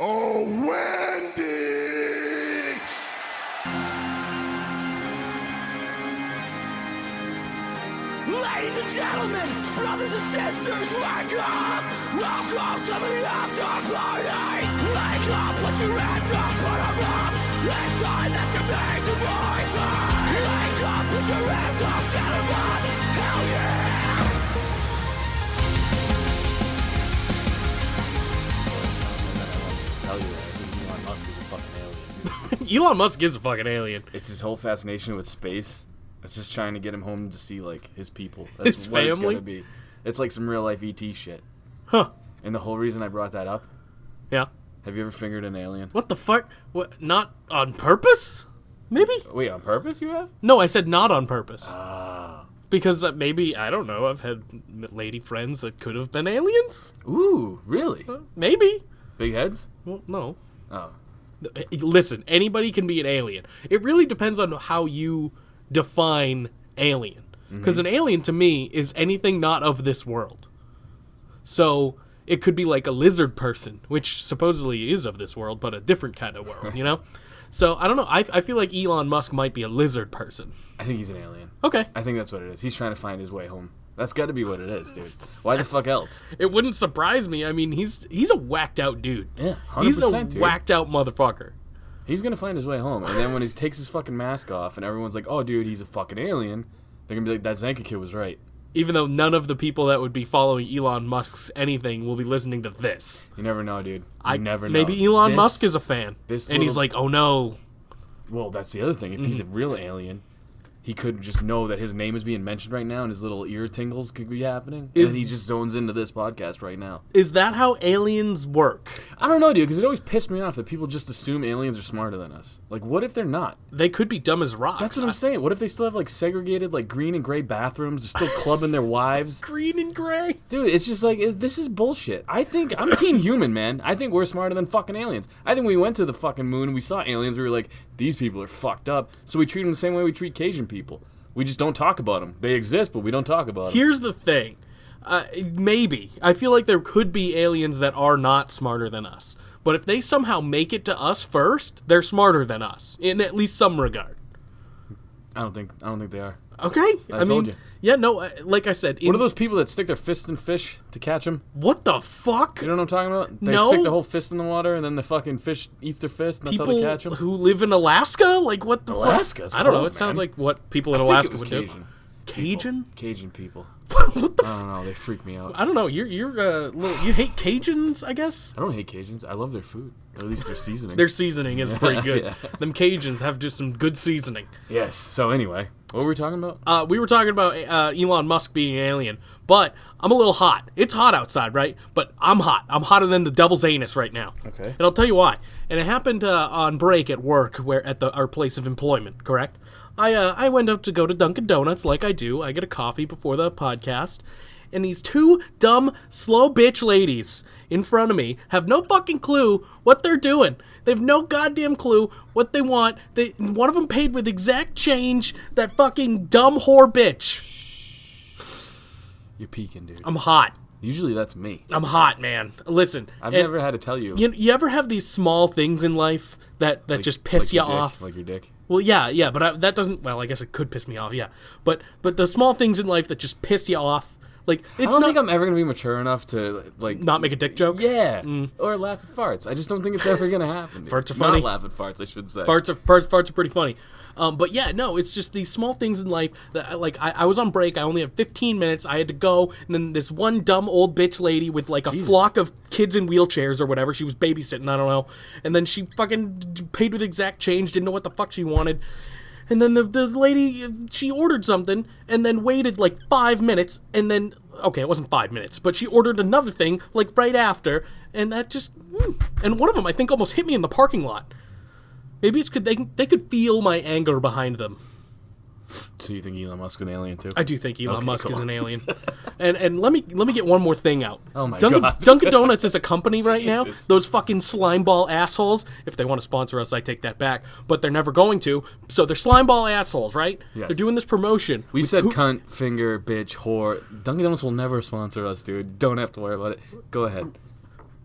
Oh, Wendy! Ladies and gentlemen, brothers and sisters, wake up! Welcome to the after party! Wake up, put your hands up, put them up! It's time that you make your voice heard! Wake up, put your hands up, get them up! Hell yeah! Tell you that. I think Elon Musk is a fucking alien. Elon Musk is a fucking alien. It's his whole fascination with space. It's just trying to get him home to see, like, his people. His what it's family? gonna be. It's like some real-life E.T. shit. Huh. And the whole reason I brought that up, Yeah. have you ever fingered an alien? What the fuck? What? Not on purpose? Maybe? Wait, on purpose you have? No, I said not on purpose. Ah. Because maybe, I don't know, I've had lady friends that could have been aliens? Ooh, really? Maybe. Big heads? Well, no. Oh. Listen, anybody can be an alien. It really depends on how you define alien. Because an alien to me is anything not of this world. So it could be like a lizard person, which supposedly is of this world, but a different kind of world, you know? So I don't know. I feel like Elon Musk might be a lizard person. I think he's an alien. Okay. I think that's what it is. He's trying to find his way home. That's got to be what it is, dude. Why the fuck else? It wouldn't surprise me. I mean, he's a whacked out dude. Yeah, 100%, He's a dude. whacked out motherfucker. He's gonna find his way home, and then when he takes his fucking mask off, and everyone's like, "Oh, dude, he's a fucking alien," they're gonna be like, "That Zanca kid was right." Even though none of the people that would be following Elon Musk's anything will be listening to this. You never know, dude. You never know. Maybe Elon Musk is a fan. And he's like, oh no. Well, that's the other thing. If he's a real alien, he could just know that his name is being mentioned right now, and his little ear tingles could be happening. And he just zones into this podcast right now. Is that how aliens work? I don't know, dude, because it always pissed me off that people just assume aliens are smarter than us. Like, what if they're not? They could be dumb as rocks. That's what I'm saying. What if they still have, like, segregated, like, green and gray bathrooms? They're still clubbing their wives? Green and gray? Dude, it's just like, this is bullshit. I'm team human, man. I think we're smarter than fucking aliens. I think when we went to the fucking moon and we saw aliens, we were like, these people are fucked up. So we treat them the same way we treat Cajun people. We just don't talk about them. They exist, but we don't talk about them. Here's the thing. Maybe. I feel like there could be aliens that are not smarter than us. But if they somehow make it to us first, they're smarter than us. In at least some regard. I don't think they are. Okay. I told you. Yeah, no, like I said. What are those people that stick their fists in fish to catch them? What the fuck? You know what I'm talking about? They No. stick their whole fist in the water, and then the fucking fish eats their fist, and that's how they catch them? Who live in Alaska? Like, what the Alaska's fuck? I don't know. cold, It sounds man. like what people in I think Alaska it was would Cajun. do. Cajun? Cajun people. What the I don't know. They freak me out. I don't know. You hate Cajuns, I guess? I don't hate Cajuns. I love their food. Or at least their seasoning. Their seasoning is pretty good. Yeah. Them Cajuns have just some good seasoning. Yes. So anyway, what were we talking about? We were talking about Elon Musk being an alien, but I'm a little hot. It's hot outside, right? But I'm hot. I'm hotter than the devil's anus right now. Okay. And I'll tell you why. And it happened on break at work, where at our place of employment. Correct? I went up to go to Dunkin' Donuts like I do. I get a coffee before the podcast. And these two dumb, slow bitch ladies in front of me have no fucking clue what they're doing. They have no goddamn clue what they want. One of them paid with exact change. That fucking dumb whore bitch. You're peeking, dude. I'm hot. Usually that's me. I'm hot, man. Listen. I've never had to tell you. You ever have these small things in life that just piss like you your dick, off? Like your dick. Well, yeah, but that doesn't. Well, I guess it could piss me off, yeah. But the small things in life that just piss you off, like it's I don't not. think I'm ever gonna be mature enough to like not make a dick joke. Yeah, or laugh at farts. I just don't think it's ever gonna happen. Dude. Farts are funny. Not laugh at farts, I should say. Farts are pretty funny. But yeah, no, it's just these small things in life that, like, I was on break. I only had 15 minutes. I had to go, and then this one dumb old bitch lady with, like, a flock of kids in wheelchairs or whatever. She was babysitting, I don't know. And then she fucking paid with exact change, didn't know what the fuck she wanted. And then the lady, she ordered something, and then waited, like, 5 minutes, and then, okay, it wasn't 5 minutes, but she ordered another thing, like, right after, and that just, and one of them, I think, almost hit me in the parking lot. Maybe it's they could feel my anger behind them. So you think Elon Musk's an alien too? I do think Elon Musk cool. is an alien. And let me get one more thing out. Oh my God. God. Dunkin' Donuts is a company right now. Jesus. Those fucking slimeball assholes. If they want to sponsor us, I take that back. But they're never going to. So they're slimeball assholes, right? Yes. They're doing this promotion. We said cunt, finger, bitch, whore. Dunkin' Donuts will never sponsor us, dude. Don't have to worry about it. Go ahead.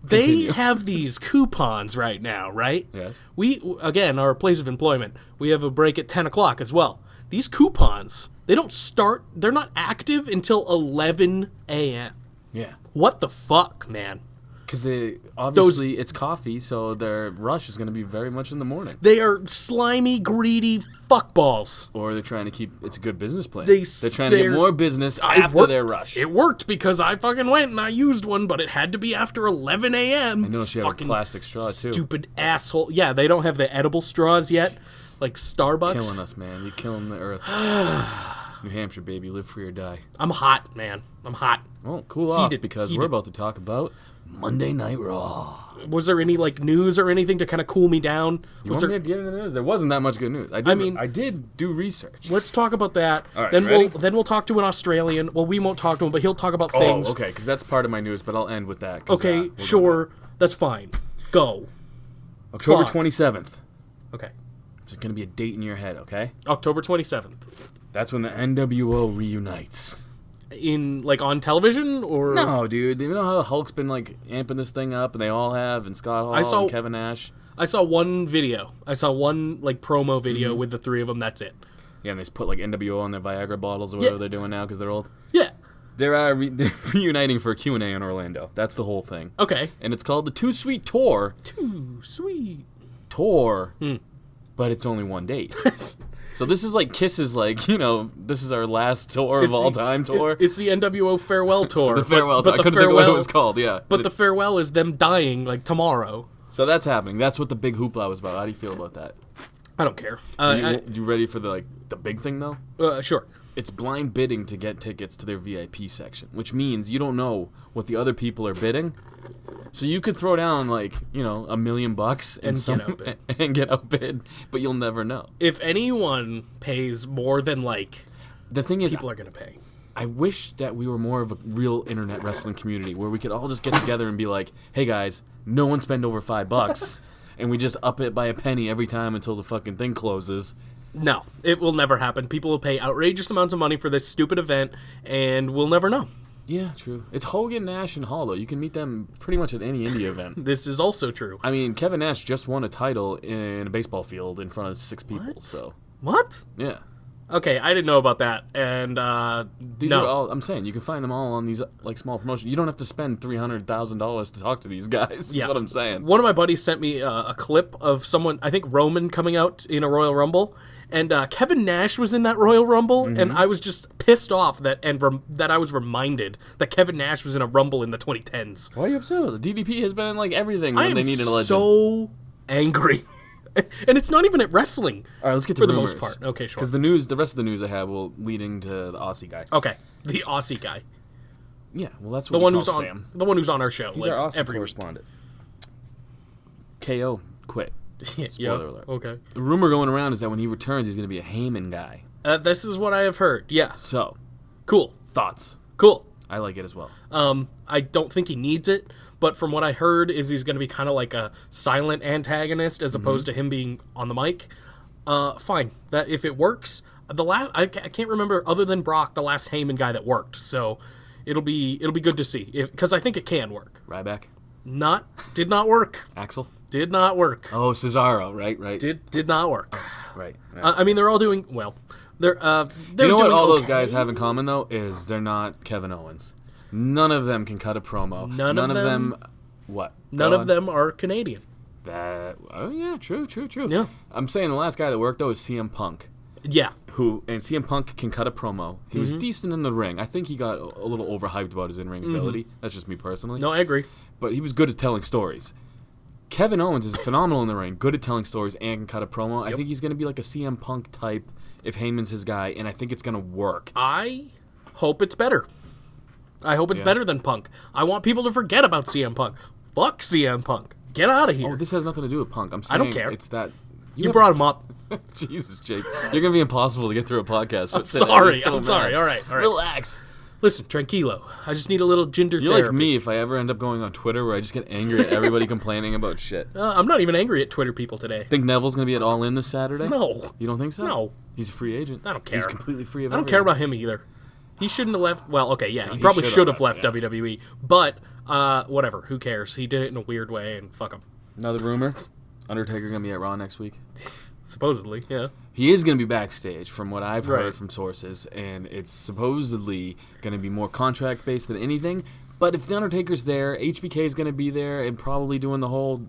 They Continue. have these coupons right now, right? Yes. We, again, our place of employment, we have a break at 10 o'clock as well. These coupons, they're not active until 11 a.m. Yeah. What the fuck, man? Because obviously it's coffee, so their rush is going to be very much in the morning. They are slimy, greedy fuckballs. Or they're trying to keep... It's a good business plan. They're trying to get more business after their rush. It worked because I fucking went and I used one, but it had to be after 11 a.m. I know she had a plastic straw, too. Stupid asshole. Yeah, they don't have the edible straws yet, like Starbucks. Killing us, man. You're killing the earth. New Hampshire, baby. Live free or die. I'm hot, man. I'm hot. Well, cool off, because Heated. we're about to talk about Monday Night Raw. Was there any like news or anything to kind of cool me down? You want me to get into the news? There wasn't that much good news. I did do research. Let's talk about that. All right, then ready? we'll talk to an Australian. Well, we won't talk to him, but he'll talk about things. Oh, okay, because that's part of my news, but I'll end with that. 'Cause, Okay, we're sure. That's fine. Go. October Fuck. 27th. Okay. It's going to be a date in your head, okay? October 27th. That's when the NWO reunites. In like on television or No, dude. You know how Hulk's been like amping this thing up, and they all have, and Scott Hall and Kevin Nash. I saw one video. I saw one like promo video with the three of them. That's it. Yeah, and they put like NWO on their Viagra bottles or whatever they're doing now because they're old. Yeah. They're reuniting for a Q&A in Orlando. That's the whole thing. Okay. And it's called the Too Sweet Tour. Too sweet. Tour. But it's only one date. So this is like Kiss's, like, you know, this is our last tour of all time tour. It's the NWO farewell tour. The farewell but tour. I couldn't think of what it was called, yeah. But the farewell is them dying like tomorrow. So that's happening. That's what the big hoopla was about. How do you feel about that? I don't care. You ready for the big thing, though? Sure. It's blind bidding to get tickets to their VIP section, which means you don't know what the other people are bidding. So you could throw down like, you know, $1 million and get outbid, but you'll never know. If anyone pays more than like, the thing is, people are gonna pay. I wish that we were more of a real internet wrestling community where we could all just get together and be like, hey guys, no one spend over $5, and we just up it by a penny every time until the fucking thing closes. No, it will never happen. People will pay outrageous amounts of money for this stupid event, and we'll never know. Yeah, true. It's Hogan, Nash, and Hall, though. You can meet them pretty much at any indie event. This is also true. I mean, Kevin Nash just won a title in a baseball field in front of 6 people, so... What? Yeah. Okay, I didn't know about that, and, These are all... I'm saying, you can find them all on these, like, small promotions. You don't have to spend $300,000 to talk to these guys, is what I'm saying. One of my buddies sent me a clip of someone, I think Roman, coming out in a Royal Rumble, and Kevin Nash was in that Royal Rumble, and I was just pissed off that I was reminded that Kevin Nash was in a Rumble in the 2010s. Why are you upset? The DDP has been in, like, everything when they needed a legend. So angry. And it's not even at wrestling. All right, let's get to for rumors. the most part. Okay, sure. Because the rest of the news I have will lead into the Aussie guy. Okay, the Aussie guy. Yeah, well, that's what we call Sam. The one who's on our show. He's like, our Aussie every correspondent. KO quit. Spoiler alert. Okay. The rumor going around is that when he returns, he's going to be a Heyman guy. This is what I have heard. Yeah. So, Cool. thoughts? Cool. I like it as well. I don't think he needs it, but from what I heard is he's going to be kind of like a silent antagonist as opposed to him being on the mic. Fine. That if it works, I can't remember other than Brock the last Heyman guy that worked. So it'll be good to see because I think it can work. Ryback? Did not work. Axel? Did not work. Oh, Cesaro, right. Did not work. Right. I mean, they're all doing well. They're you know doing what all those okay. guys have in common, though, is they're not Kevin Owens. None of them can cut a promo. None of them... What? None of them are Canadian. Oh, yeah, true. Yeah. I'm saying the last guy that worked, though, is CM Punk. Yeah. And CM Punk can cut a promo. He was decent in the ring. I think he got a little overhyped about his in-ring ability. That's just me personally. No, I agree. But he was good at telling stories. Kevin Owens is phenomenal in the ring, good at telling stories, and can cut a promo. I think he's going to be like a CM Punk type if Heyman's his guy, and I think it's going to work. I hope it's better. I hope it's better than Punk. I want people to forget about CM Punk. Fuck CM Punk. Get out of here. Oh, this has nothing to do with Punk. I'm saying I don't care. It's that... You brought him up. Jesus, Jake. You're going to be impossible to get through a podcast with today. Sorry. So I'm sorry. mad. All right. Relax. Listen, tranquilo. I just need a little ginger You're therapy. like me if I ever end up going on Twitter where I just get angry at everybody complaining about shit. I'm not even angry at Twitter people today. Think Neville's going to be at All In this Saturday? No. You don't think so? No. He's a free agent. I don't care. He's completely free of I don't care about him either. He shouldn't have left. Well, okay, yeah, he he probably should should have have left left, WWE. But Whatever. Who cares? He did it in a weird way, and fuck him. Another rumor: Undertaker gonna be at Raw next week. Supposedly, yeah. He is gonna be backstage, from what I've heard Right. from sources, and it's supposedly gonna be more contract based than anything. But if the Undertaker's there, HBK is gonna be there, and probably doing the whole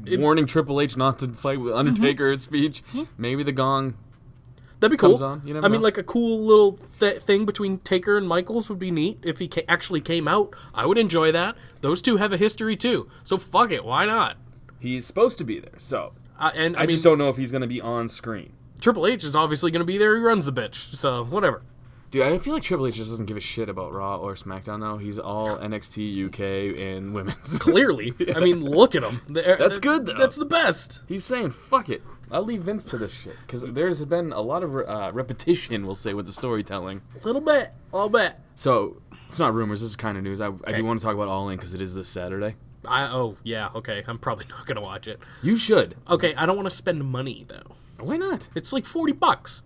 warning Triple H not to fight with Undertaker speech. Maybe the gong. That'd be cool. Comes on, you never I mean, know. like a cool little thing between Taker and Michaels would be neat if he actually came out. I would enjoy that. Those two have a history too, so fuck it, why not? He's supposed to be there, so And I just don't know if he's gonna be on screen. Triple H is obviously going to be there. He runs the bitch, so whatever. Dude, I feel like Triple H just doesn't give a shit about Raw or SmackDown, though. He's all NXT, UK, and women's. Clearly, I mean, look at him. That's good, though. That's the best. He's saying, fuck it. I'll leave Vince to this shit. Because there's been a lot of repetition, we'll say, with the storytelling. A little bit. So, it's not rumors. This is kind of news. I do want to talk about All In because it is this Saturday. Yeah, okay. I'm probably not going to watch it. You should. Okay, I don't want to spend money, though. Why not? It's like $40.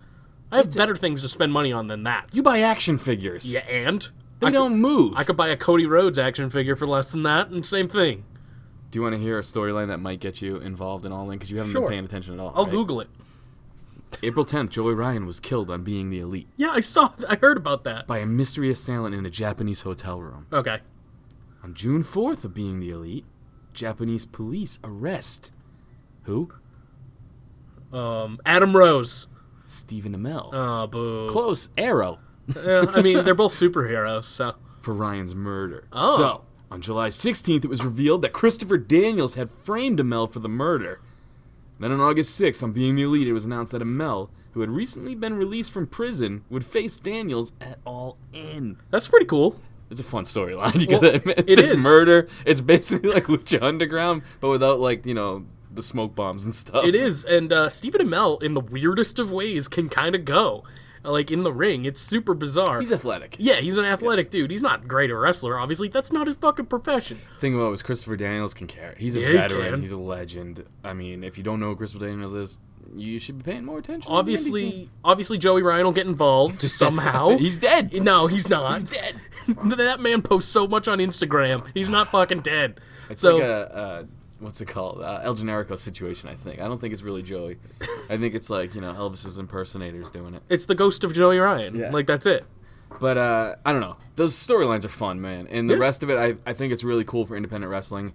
I have better things to spend money on than that. You buy action figures. Yeah, and? They don't move. I could buy a Cody Rhodes action figure for less than that, and same thing. Do you want to hear a storyline that might get you involved in All In? Because you haven't Sure. been paying attention at all. I'll right? Google it. April 10th, Joey Ryan was killed on Being the Elite Yeah, I heard about that. by a mystery assailant in a Japanese hotel room. Okay. On June 4th of Being the Elite, Japanese police arrest who? Adam Rose. Stephen Amell. Oh, boo. Close. Arrow. I mean, they're both superheroes, so. For Ryan's murder. Oh. So, on July 16th, it was revealed that Christopher Daniels had framed Amell for the murder. Then on August 6th, on Being the Elite, it was announced that Amell, who had recently been released from prison, would face Daniels at All In. That's pretty cool. It's a fun storyline, you gotta admit. it There's is. murder. It's basically like Lucha Underground, but without, like, the smoke bombs and stuff. It is, and Stephen Amell, in the weirdest of ways, can kind of go. Like, in the ring. It's super bizarre. He's athletic. Yeah, he's an athletic dude. He's not great a wrestler, obviously. That's not his fucking profession. Thing about it was Christopher Daniels can carry. He's a Yeah, he veteran. can. He's a legend. I mean, if you don't know who Christopher Daniels is, you should be paying more attention. to the NBC. Obviously, Joey Ryan will get involved somehow. He's dead. No, he's not. He's dead. That man posts so much on Instagram. He's not fucking dead. It's so, like a what's it called? El Generico situation, I think. I don't think it's really Joey. I think it's like, Elvis's impersonators doing it. it's the ghost of Joey Ryan. Yeah. Like, that's it. But I don't know. Those storylines are fun, man. And the Yeah. rest of it, I think it's really cool for independent wrestling.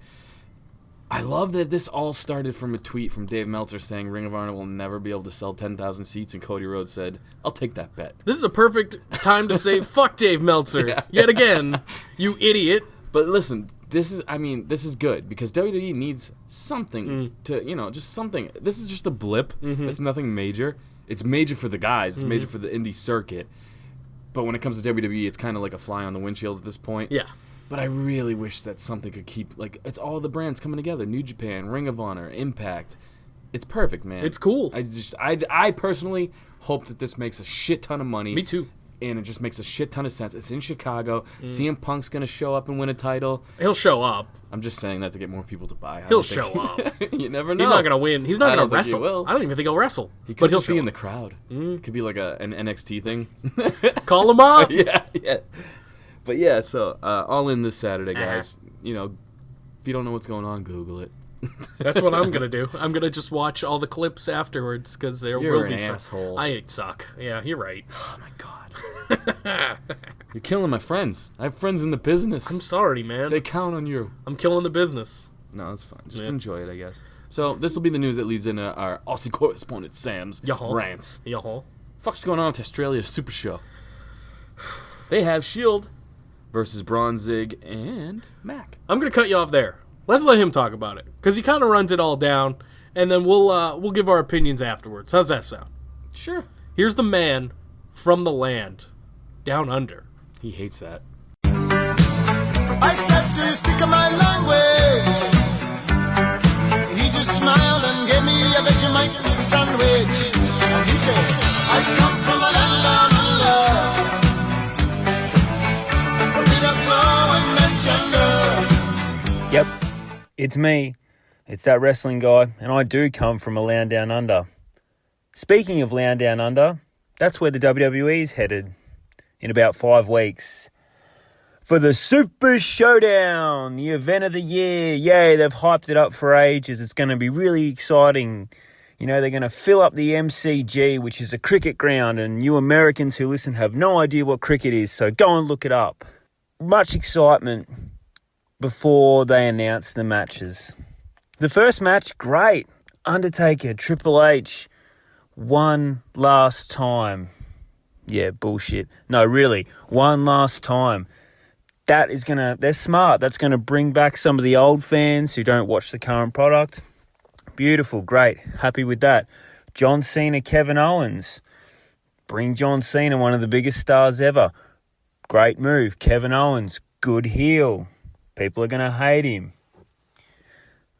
I love that this all started from a tweet from Dave Meltzer saying Ring of Honor will never be able to sell 10,000 seats, and Cody Rhodes said, I'll take that bet. This is a perfect time to say, fuck Dave Meltzer. Yeah. Yet again, you idiot. But listen, this is good because WWE needs something to, just something. This is just a blip. It's nothing major. It's major for the guys. It's major for the indie circuit. But when it comes to WWE, it's kind of like a fly on the windshield at this point. Yeah. But I really wish that something could keep, it's all the brands coming together. New Japan, Ring of Honor, Impact. It's perfect, man. It's cool. I personally hope that this makes a shit ton of money. Me too. And it just makes a shit ton of sense. It's in Chicago. CM Punk's going to show up and win a title. He'll show up. I'm just saying that to get more people to buy. He'll show up. You never know. He's not going to win. He's not I going don't to think he wrestle. will. I don't even think he'll wrestle. He could but he'll just be show in the up. crowd. Could be like an NXT thing. Call him up. yeah. But yeah, so All In this Saturday, guys. If you don't know what's going on, Google it. That's what I'm going to do. I'm going to just watch all the clips afterwards because there You're will be an some. asshole. I suck. Yeah, you're right. Oh my god. You're killing my friends. I have friends in the business. I'm sorry, man. They count on you. I'm killing the business. No, that's fine. Just Yeah. enjoy it, I guess. So this will be the news that leads into our Aussie correspondent Sam's Yaho. rants. Yaho. Fuck's going on with Australia Super Show? They have Shield versus Braun, Zig, and Mac. I'm going to cut you off there. Let's let him talk about it because he kind of runs it all down, and then we'll give our opinions afterwards. How's that sound? Sure. Here's the man from the land, down under. He hates that. I said to speak my language. He just smiled and gave me a Vegemite sandwich. And he said, I come from a land down under. Where rivers flow and men gender. Yep, it's me. It's that wrestling guy, and I do come from a land down under. Speaking of land down under, that's where the WWE is headed in about 5 weeks. for the Super Showdown, the event of the year. Yay, they've hyped it up for ages. It's going to be really exciting. You know, they're going to fill up the MCG, which is a cricket ground, and you Americans who listen have no idea what cricket is, so go and look it up. Much excitement before they announce the matches. The first match, great. Undertaker, Triple H, one last time. Yeah, bullshit. No, really, one last time. They're smart. That's going to bring back some of the old fans who don't watch the current product. Beautiful, great. Happy with that. John Cena, Kevin Owens. Bring John Cena, one of the biggest stars ever. Great move. Kevin Owens, good heel. People are going to hate him.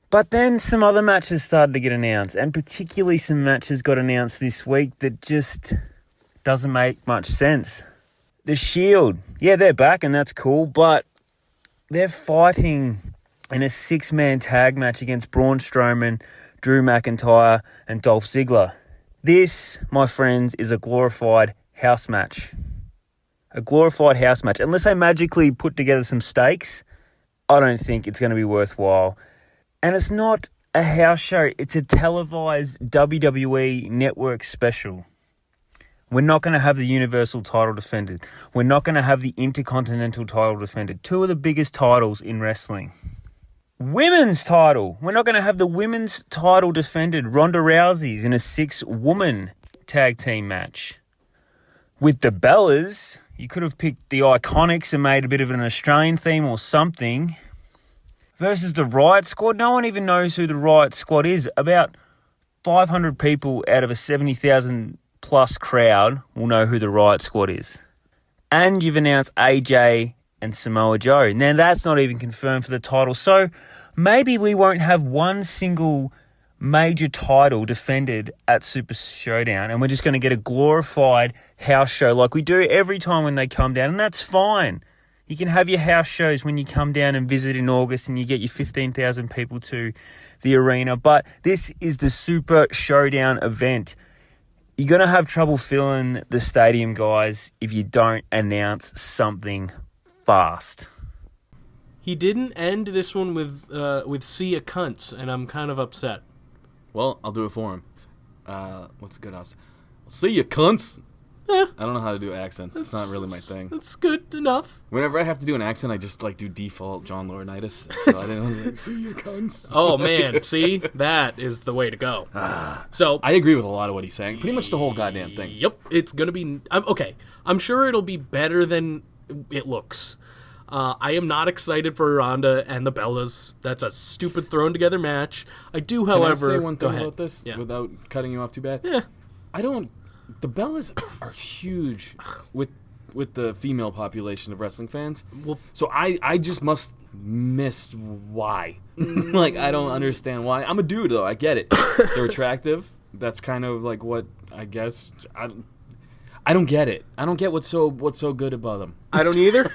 But then some other matches started to get announced, and particularly some matches got announced this week that just doesn't make much sense. The Shield, yeah, they're back and that's cool, but they're fighting in a 6-man tag match against Braun Strowman, Drew McIntyre, and Dolph Ziggler. This, my friends, is a glorified house match. A glorified house match. Unless they magically put together some stakes, I don't think it's going to be worthwhile. And it's not a house show. It's a televised WWE Network special. We're not going to have the Universal title defended. We're not going to have the Intercontinental title defended. Two of the biggest titles in wrestling. Women's title. We're not going to have the women's title defended. Ronda Rousey's in a 6-woman tag team match. With the Bellas, you could have picked the Iconics and made a bit of an Australian theme or something. Versus the Riot Squad. No one even knows who the Riot Squad is. About 500 people out of a 70,000 plus crowd will know who the Riot Squad is. And you've announced AJ and Samoa Joe. Now that's not even confirmed for the title. So maybe we won't have one single major title defended at Super Showdown, and we're just going to get a glorified house show like we do every time when they come down, and that's fine. You can have your house shows when you come down and visit in August and you get your 15,000 people to the arena, but this is the Super Showdown event. You're going to have trouble filling the stadium, guys, if you don't announce something fast. He didn't end this one with "see ya cunts," and I'm kind of upset. Well, I'll do it for him. What's good? See ya, cunts. I don't know how to do accents. It's not really my thing. That's good enough. Whenever I have to do an accent, I just do default John Laurinaitis. So I didn't see ya, cunts. Oh man, see, that is the way to go. So I agree with a lot of what he's saying. Pretty much the whole goddamn thing. Yep, it's gonna be okay. I'm sure it'll be better than it looks. I am not excited for Ronda and the Bellas. That's a stupid thrown together match. I do, however, Can I say one thing about this without cutting you off too bad? Yeah. The Bellas are huge with the female population of wrestling fans. Well, so I just must miss why. I don't understand why. I'm a dude though. I get it. They're attractive. That's kind of like what I guess. I don't get it. I don't get what's so good about them. I don't either.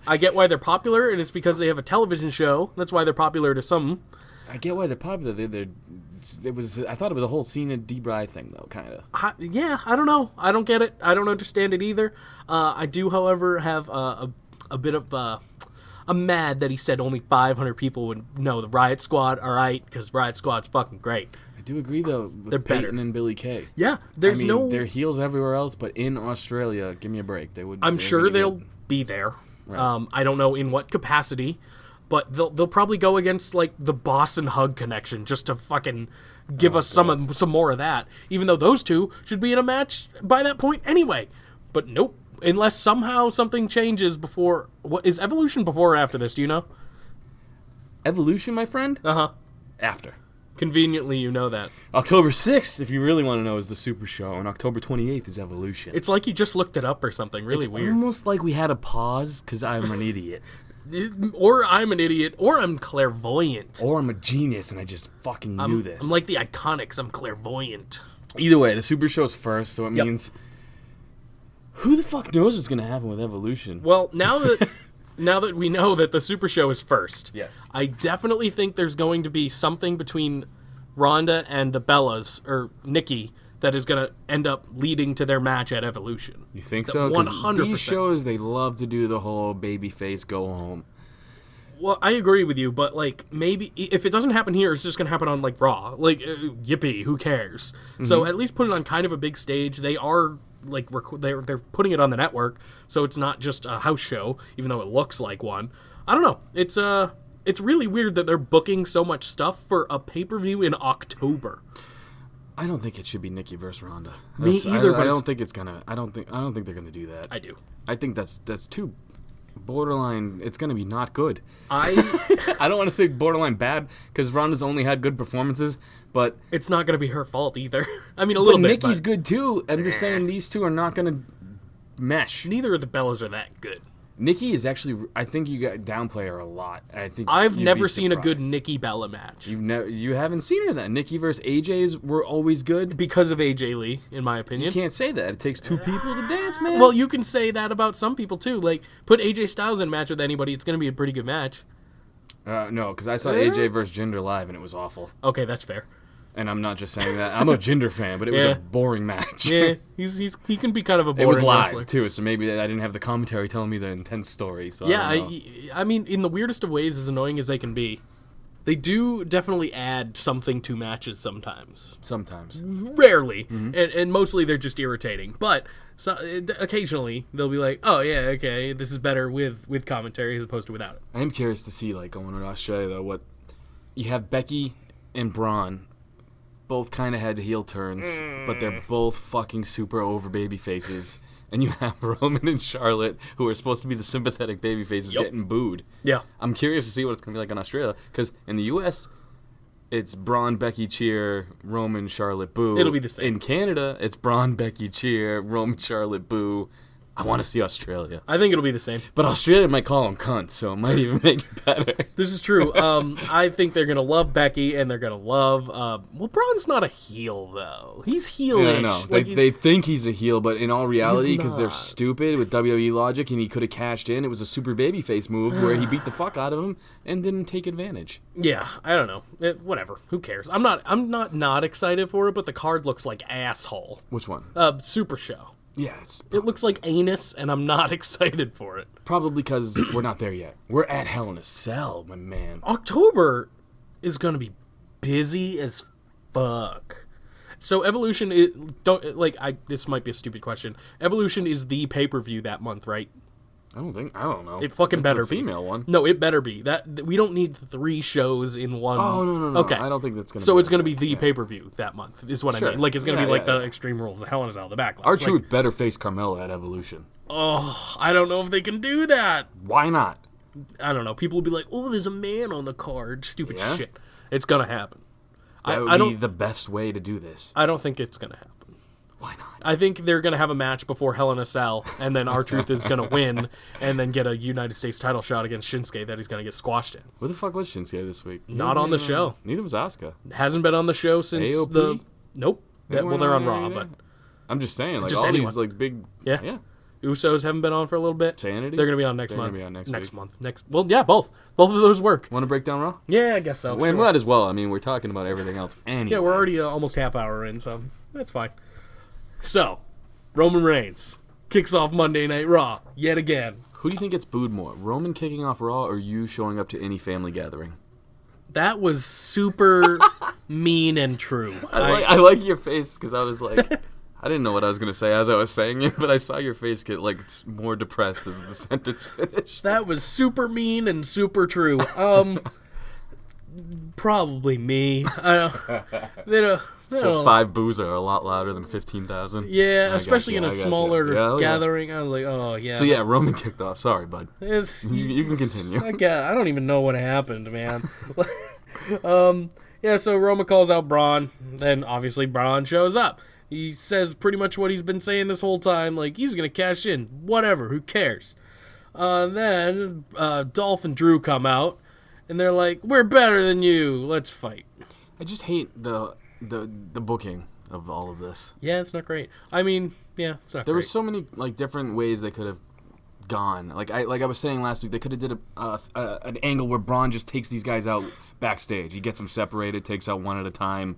I get why they're popular, and it's because they have a television show. That's why they're popular to some. I get why they're popular. I thought it was a whole Cena Debray thing though, kind of. Yeah, I don't know. I don't get it. I don't understand it either. I do, however, have a bit of I'm mad that he said only 500 people would know the Riot Squad. All right, because Riot Squad's fucking great. I do agree though. With They're Peyton better. and Billy Kay. Yeah, they're heels everywhere else, but in Australia, give me a break. I'm sure they'll be there. Right. I don't know in what capacity, but they'll probably go against the Boston Hug connection just to fucking give us some more of that. Even though those two should be in a match by that point anyway. But nope. Unless somehow something changes before. What is Evolution before or after this? Do you know? Evolution, my friend? After. Conveniently, you know that. October 6th, if you really want to know, is the Super Show, and October 28th is Evolution. It's like you just looked it up or something. Really it's weird. Almost like we had a pause because I'm an idiot. Or I'm an idiot, or I'm clairvoyant. Or I'm a genius and I just fucking knew this. I'm like the Iconics, I'm clairvoyant. Either way, the Super Show's first, so it means... Who the fuck knows what's going to happen with Evolution? Well, now that we know that the Super Show is first, yes, I definitely think there's going to be something between Ronda and the Bellas, or Nikki, that is going to end up leading to their match at Evolution. You think so? 100%. These 100%. shows, they love to do the whole babyface go home. Well, I agree with you, but like maybe if it doesn't happen here, it's just gonna happen on like Raw. Like, yippee, who cares? So at least put it on kind of a big stage. They are like they're putting it on the network, so it's not just a house show, even though it looks like one. I don't know. It's really weird that they're booking so much stuff for a pay-per-view in October. I don't think it should be Nikki versus Ronda. Me either. I don't think it's gonna. I don't think they're gonna do that. I do. I think that's too borderline. It's gonna be not good. I don't want to say borderline bad because Ronda's only had good performances, but it's not gonna be her fault either. I mean, a little bit. Nikki's good too. I'm just saying these two are not gonna mesh. Neither of the Bellas are that good. Nikki is actually. I think you got downplay her a lot. I've never seen a good Nikki Bella match. You haven't seen her then. Nikki versus AJ's were always good because of AJ Lee, in my opinion. You can't say that. It takes two people to dance, man. Well, you can say that about some people too. Like put AJ Styles in a match with anybody, it's going to be a pretty good match. No, because I saw AJ versus Jinder live and it was awful. Okay, that's fair. And I'm not just saying that. I'm a Jinder fan, but it was a boring match. Yeah, he can be kind of a boring It was live, wrestler. too, so maybe I didn't have the commentary telling me the intense story. So yeah, I mean, in the weirdest of ways, as annoying as they can be, they do definitely add something to matches sometimes. Sometimes. Rarely. And mostly they're just irritating. But occasionally they'll be like, oh, yeah, okay, this is better with commentary as opposed to without it. I am curious to see, like, going to Australia, though, what... You have Becky and Braun... both kind of had heel turns, but they're both fucking super over baby faces. And you have Roman and Charlotte, who are supposed to be the sympathetic baby faces, getting booed. Yeah. I'm curious to see what it's going to be like in Australia, because in the U.S., it's Braun, Becky, cheer, Roman, Charlotte, boo. It'll be the same. In Canada, it's Braun, Becky, cheer, Roman, Charlotte, boo. I want to see Australia. I think it'll be the same. But Australia might call them cunts, so it might even make it better. This is true. I think they're going to love Becky, and they're going to love... well, Braun's not a heel, though. He's heelish. Yeah, I know. Like, they think he's a heel, but in all reality, because they're stupid with WWE logic, and he could have cashed in, it was a super babyface move where he beat the fuck out of him and didn't take advantage. Yeah, I don't know. Whatever. Who cares? I'm not excited for it, but the card looks like asshole. Which one? Super Show. Yeah, it looks like anus, and I'm not excited for it. Probably because we're not there yet. We're at Hell in a Cell, my man. October is going to be busy as fuck. So Evolution this might be a stupid question. Evolution is the pay-per-view that month, right? I don't know. It fucking better be. Female one. No, it better be. That we don't need 3 shows in one. Oh, no. Okay. I don't think that's going to So it's going to be the pay-per-view that month, is what I mean. Like, it's going to be like the yeah. Extreme Rules, the Hell in a Cell, the Backlash. R-Truth better face Carmella at Evolution. Oh, I don't know if they can do that. Why not? I don't know. People will be like, oh, there's a man on the card. Stupid Yeah? shit. It's going to happen. That would be the best way to do this. I don't think it's going to happen. Why not? I think they're going to have a match before Hell in a Cell, and then R-Truth is going to win, and then get a United States title shot against Shinsuke that he's going to get squashed in. Where the fuck was Shinsuke this week? Not on the show. Neither was Asuka. Hasn't been on the show since AOP? Nope. They're on Raw, but... I'm just saying, like, Just all anyone. these, like, big... Yeah. Usos haven't been on for a little bit. Sanity? They're going to be on next month. They're gonna be on next week. Well, yeah, both. Both of those work. Want to break down Raw? Yeah, I guess so. We Sure. might as well. I mean, we're talking about everything else anyway. Yeah, we're already almost half hour in, so that's fine. So, Roman Reigns kicks off Monday Night Raw yet again. Who do you think gets booed more? Roman kicking off Raw or you showing up to any family gathering? That was super mean and true. I like your face because I was like... I didn't know what I was going to say as I was saying it, but I saw your face get, like, more depressed as the sentence finished. That was super mean and super true. Probably me. So 5 boos are a lot louder than 15,000. Yeah, especially in a smaller gathering. I was like, oh, yeah. So, yeah, Roman kicked off. Sorry, bud. You can continue. I don't even know what happened, man. Yeah, so Roman calls out Braun. Then, obviously, Braun shows up. He says pretty much what he's been saying this whole time, like, he's going to cash in. Whatever, who cares? Then Dolph and Drew come out, and they're like, we're better than you. Let's fight. I just hate the booking of all of this. Yeah, it's not great. I mean, yeah, it's not There great. were so many, like, different ways they could have gone. Like I was saying last week, they could have did an angle where Braun just takes these guys out backstage. He gets them separated, takes out one at a time.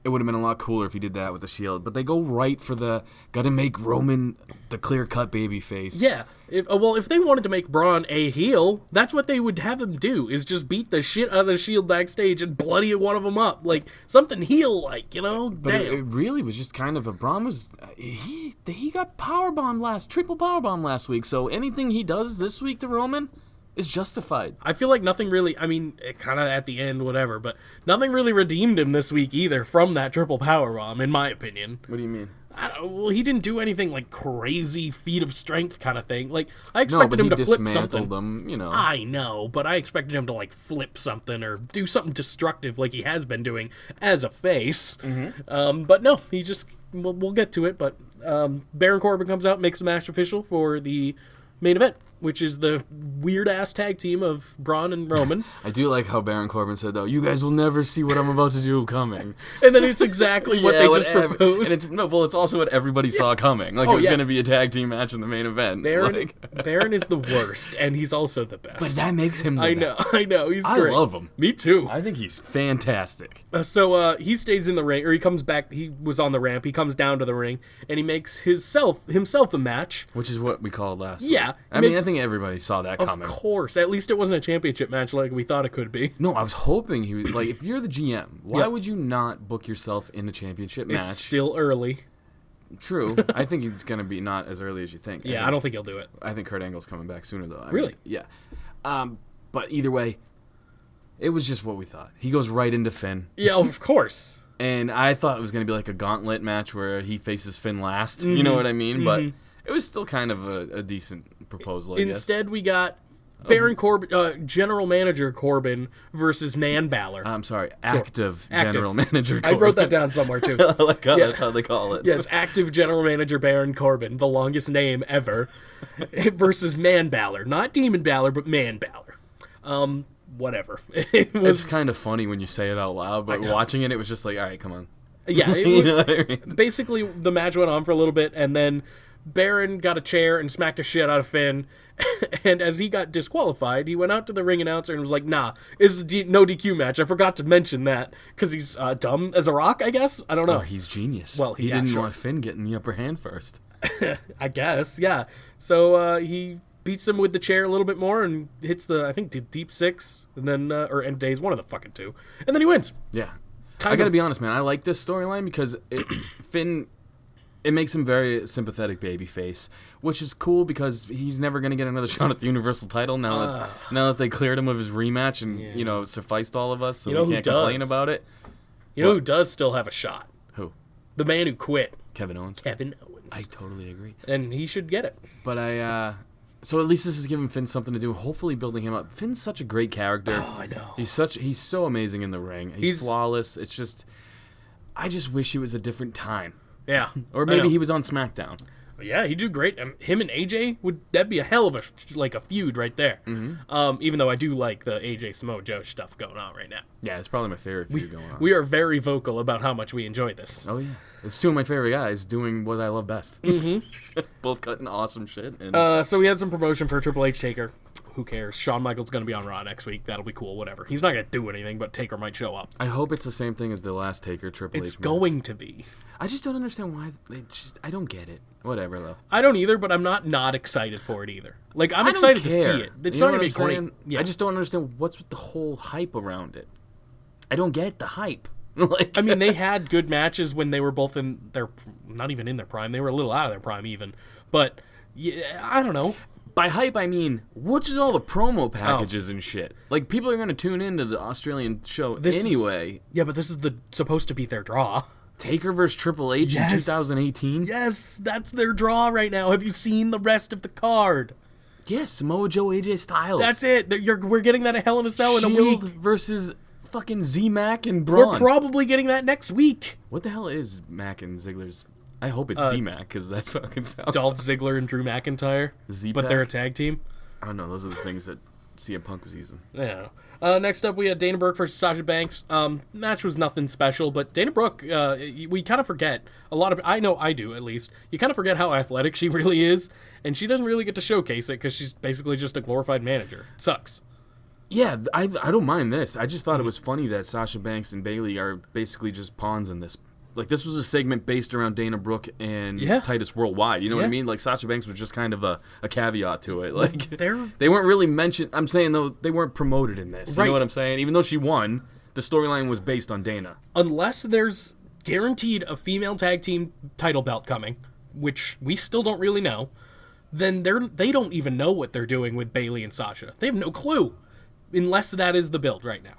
it would have been a lot cooler if he did that with the Shield. But they go right for the gotta make Roman the clear-cut baby face. Yeah. If they wanted to make Braun a heel, that's what they would have him do, is just beat the shit out of the Shield backstage and bloody one of them up. Like, something heel-like, you know? But Damn. it really was just kind of a Braun was... He got triple powerbomb last week, so anything he does this week to Roman is justified. I feel like nothing really, I mean, kind of at the end, whatever, but nothing really redeemed him this week either from that triple powerbomb, in my opinion. What do you mean? Well, he didn't do anything like crazy feat of strength kind of thing. Like, I expected him to flip something. Them, you know. I know, but I expected him to like flip something or do something destructive like he has been doing as a face. Mm-hmm. But no, he just, we'll get to it, but Baron Corbin comes out, makes the match official for the main event, which is the weird-ass tag team of Braun and Roman. I do like how Baron Corbin said, though, you guys will never see what I'm about to do coming. And then it's exactly what they just proposed. And it's also what everybody saw coming. Like, it was going to be a tag team match in the main event. Baron is the worst, and he's also the best. But that makes him the best. I know, he's great. I love him. Me too. I think he's fantastic. So he stays in the ring, or he comes back, he was on the ramp, he comes down to the ring, and he makes himself a match. Which is what we called last Yeah. week. I mean, I think everybody saw that coming. Of course. At least it wasn't a championship match like we thought it could be. No, I was hoping he was, like, if you're the GM, why would you not book yourself in a championship match? It's still early. True. I think it's going to be not as early as you think. Yeah, I don't think he'll do it. I think Kurt Angle's coming back sooner, though. Really? Yeah. But either way, it was just what we thought. He goes right into Finn. Yeah, of course. And I thought it was going to be like a gauntlet match where he faces Finn last. You know what I mean? But it was still kind of a decent proposal, I guess. Instead, we got Baron Corbin, General Manager Corbin versus Man Balor. I'm sorry, active General Manager Corbin. I wrote that down somewhere, too. I like how that's how they call it. Yes, active General Manager Baron Corbin, the longest name ever, versus Man Balor. Not Demon Balor, but Man Balor. Whatever. It's kind of funny when you say it out loud, but watching it was just like, all right, come on. Yeah, it was, You know what I mean? Basically, the match went on for a little bit, and then Baron got a chair and smacked the shit out of Finn. And as he got disqualified, he went out to the ring announcer and was like, nah, it's a no DQ match. I forgot to mention that because he's dumb as a rock, I guess. I don't know. Oh, he's genius. Well, he yeah, didn't sure. want Finn getting the upper hand first. I guess, yeah. So he beats him with the chair a little bit more and hits the deep six, and then or end days, one of the fucking two, and then he wins. Yeah. I gotta be honest, man. I like this storyline because Finn, it makes him very sympathetic babyface, which is cool because he's never gonna get another shot at the Universal title now that they cleared him of his rematch and you know sufficed all of us, so we can't complain about it. You know who does still have a shot? Who? The man who quit. Kevin Owens. Kevin Owens. I totally agree. And he should get it. But so at least this is giving Finn something to do, hopefully building him up. Finn's such a great character. Oh, I know. He's so amazing in the ring. He's flawless. It's just, I just wish it was a different time. Yeah. Or maybe he was on SmackDown. Yeah, he'd do great. Him and AJ, that'd be a hell of a feud right there. Mm-hmm. Even though I do like the AJ Samoa Joe stuff going on right now. Yeah, it's probably my favorite feud going on. We are very vocal about how much we enjoy this. Oh, yeah. It's two of my favorite guys doing what I love best. Mm-hmm. Both cutting awesome shit. And so we had some promotion for Triple H Taker. Who cares? Shawn Michaels going to be on Raw next week. That'll be cool, whatever. He's not going to do anything, but Taker might show up. I hope it's the same thing as the last Taker Triple H It's match. going to be. I just don't understand why. I don't get it. Whatever, though. I don't either, but I'm not excited for it either. Like, I'm excited to see it. It's not going to be great. Yeah. I just don't understand what's with the whole hype around it. I don't get the hype. Like, I mean, they had good matches when they were both in their, not even in their prime. They were a little out of their prime even. But, yeah, I don't know. By hype, I mean, what's with all the promo packages and shit? Like, people are going to tune into the Australian show anyway. Yeah, but this is supposed to be their draw. Taker versus Triple H in 2018? Yes, that's their draw right now. Have you seen the rest of the card? Yes, Samoa Joe, AJ Styles. That's it. We're getting that at Hell in a Cell in a week. Shield versus fucking Z-Mac and Braun. We're probably getting that next week. What the hell is Mac and Ziggler's? I hope it's Z-Mac, because that fucking sounds... Dolph Ziggler and Drew McIntyre. Z-Pac? But they're a tag team. I don't know. Those are the things that CM Punk was using. Yeah. Next up, we had Dana Brooke versus Sasha Banks. Match was nothing special, but Dana Brooke, we kind of forget I know I do at least. You kind of forget how athletic she really is, and she doesn't really get to showcase it because she's basically just a glorified manager. It sucks. Yeah, I don't mind this. I just thought it was funny that Sasha Banks and Bayley are basically just pawns in this. Like, this was a segment based around Dana Brooke and Titus Worldwide. You know what I mean? Like, Sasha Banks was just kind of a caveat to it. Like, they weren't really mentioned. I'm saying, though, they weren't promoted in this. You know what I'm saying? Even though she won, the storyline was based on Dana. Unless there's guaranteed a female tag team title belt coming, which we still don't really know, then they don't even know what they're doing with Bayley and Sasha. They have no clue. Unless that is the build right now.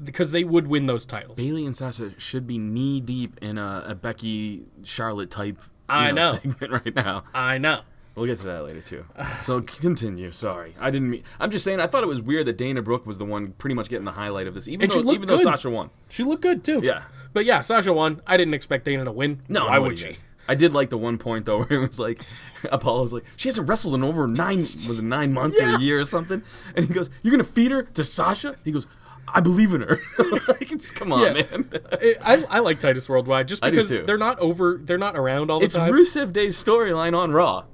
Because they would win those titles. Bayley and Sasha should be knee deep in a Becky Charlotte type segment right now. I know. We'll get to that later too. So continue. Sorry, I didn't mean. I'm just saying. I thought it was weird that Dana Brooke was the one pretty much getting the highlight of this, even though Sasha won. She looked good too. Yeah. But yeah, Sasha won. I didn't expect Dana to win. No, why would she? I did like the one point though where it was like Apollo's like, she hasn't wrestled in over 9 months or a year or something, and he goes, "You're gonna feed her to Sasha?" He goes, "I believe in her." Like, come on, man. I like Titus Worldwide just because they're not around all the time. It's Rusev Day's storyline on Raw.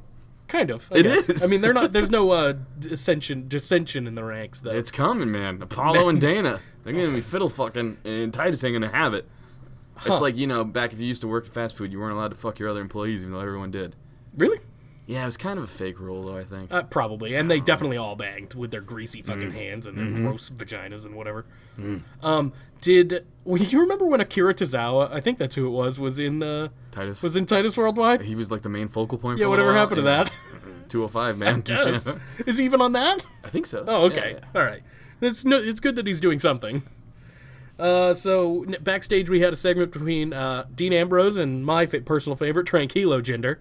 Kind of. It is. I mean, they're not. There's no dissension in the ranks though. It's coming, man. Apollo and Dana, they're gonna be fiddle fucking, and Titus ain't gonna have it. It's like, back if you used to work at fast food, you weren't allowed to fuck your other employees, even though everyone did. Really? Yeah, it was kind of a fake rule, though, I think. Probably. And they definitely all banged with their greasy fucking hands and their gross vaginas and whatever. You remember when Akira Tozawa, I think that's who it was in Titus? Was in Titus Worldwide? He was like the main focal point for whatever happened to that? 205, man. Yes. Is he even on that? I think so. Oh, okay. Yeah. All right. It's good that he's doing something. So backstage we had a segment between Dean Ambrose and my personal favorite, Tranquilo Jinder,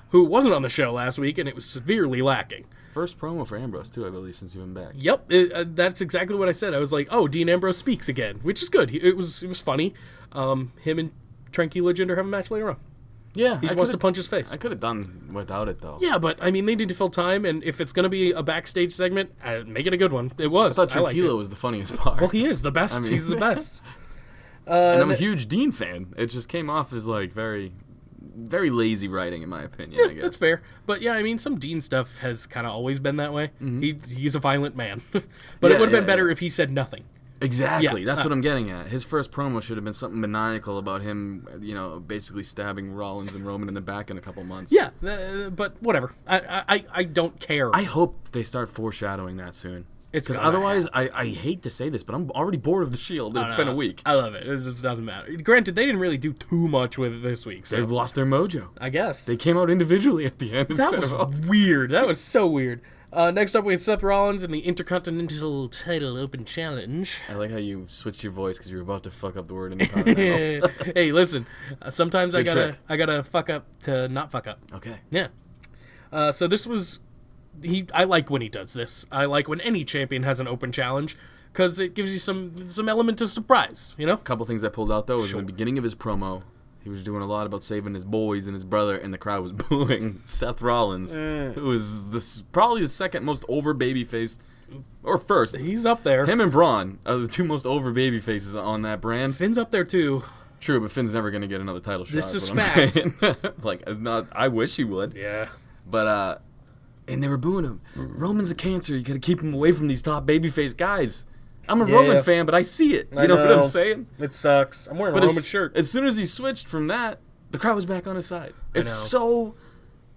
who wasn't on the show last week, and it was severely lacking. First promo for Ambrose, too, I believe, since he's been back. Yep, that's exactly what I said. I was like, oh, Dean Ambrose speaks again, which is good. It was funny. Him and Tranquilo Jinder have a match later on. Yeah. He wants to punch his face. I could have done without it, though. Yeah, but, I mean, they need to fill time, and if it's going to be a backstage segment, make it a good one. It was. I thought Tranquilo was the funniest part. Well, he is the best. He's the best. And I'm a huge Dean fan. It just came off as, like, very, very lazy writing, in my opinion, I guess. That's fair. But, yeah, I mean, some Dean stuff has kind of always been that way. He's a violent man. But it would have been better if he said nothing. Exactly. That's what I'm getting at. His first promo should have been something maniacal about him, basically stabbing Rollins and Roman in the back in a couple months. Yeah, but whatever. I don't care. I hope they start foreshadowing that soon. Because otherwise, I hate to say this, but I'm already bored of the Shield. It's been a week. I love it. It just doesn't matter. Granted, they didn't really do too much with it this week. So. They've lost their mojo. I guess. They came out individually at the end. That was weird. That was so weird. Next up, we had Seth Rollins in the Intercontinental Title Open Challenge. I like how you switched your voice because you were about to fuck up the word Intercontinental. Hey, listen. Sometimes I gotta fuck up to not fuck up. Okay. Yeah. So this was... I like when he does this. I like when any champion has an open challenge because it gives you some element of surprise, A couple things I pulled out, though, was in the beginning of his promo, he was doing a lot about saving his boys and his brother, and the crowd was booing Seth Rollins, who was probably the second most over babyface, or first. He's up there. Him and Braun are the two most over babyfaces on that brand. Finn's up there, too. True, but Finn's never going to get another title shot. This is fact. I wish he would. Yeah. But, and they were booing him. Roman's a cancer. You got to keep him away from these top babyface guys. I'm a Roman fan, but I see it. You know what I'm saying? It sucks. I'm wearing a Roman shirt. As soon as he switched from that, the crowd was back on his side. It's so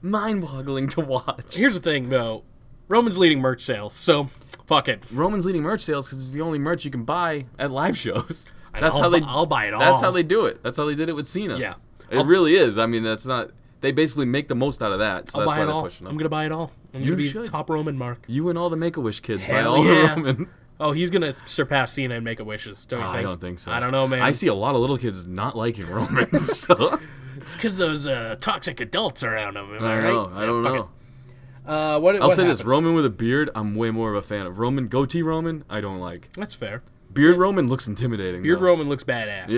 mind-boggling to watch. Here's the thing, though. Roman's leading merch sales, so fuck it. Roman's leading merch sales because it's the only merch you can buy at live shows. I'll buy it all. That's how they do it. That's how they did it with Cena. Yeah. It really is. I mean, that's not... They basically make the most out of that. So I'll that's buy why it all. pushing them. I'm going to buy it all. I'm going to be top Roman Mark. You and all the Make-A-Wish kids buy Hell all yeah. the Roman. Oh, he's going to surpass Cena and Make-A-Wishes, don't you think? I don't think so. I don't know, man. I see a lot of little kids not liking Roman. So. It's because those toxic adults around him. Am I right? I don't know. I'll say this. Roman with a beard, I'm way more of a fan of. Roman, goatee Roman, I don't like. That's fair. Beard Roman looks intimidating. Beard Roman looks badass,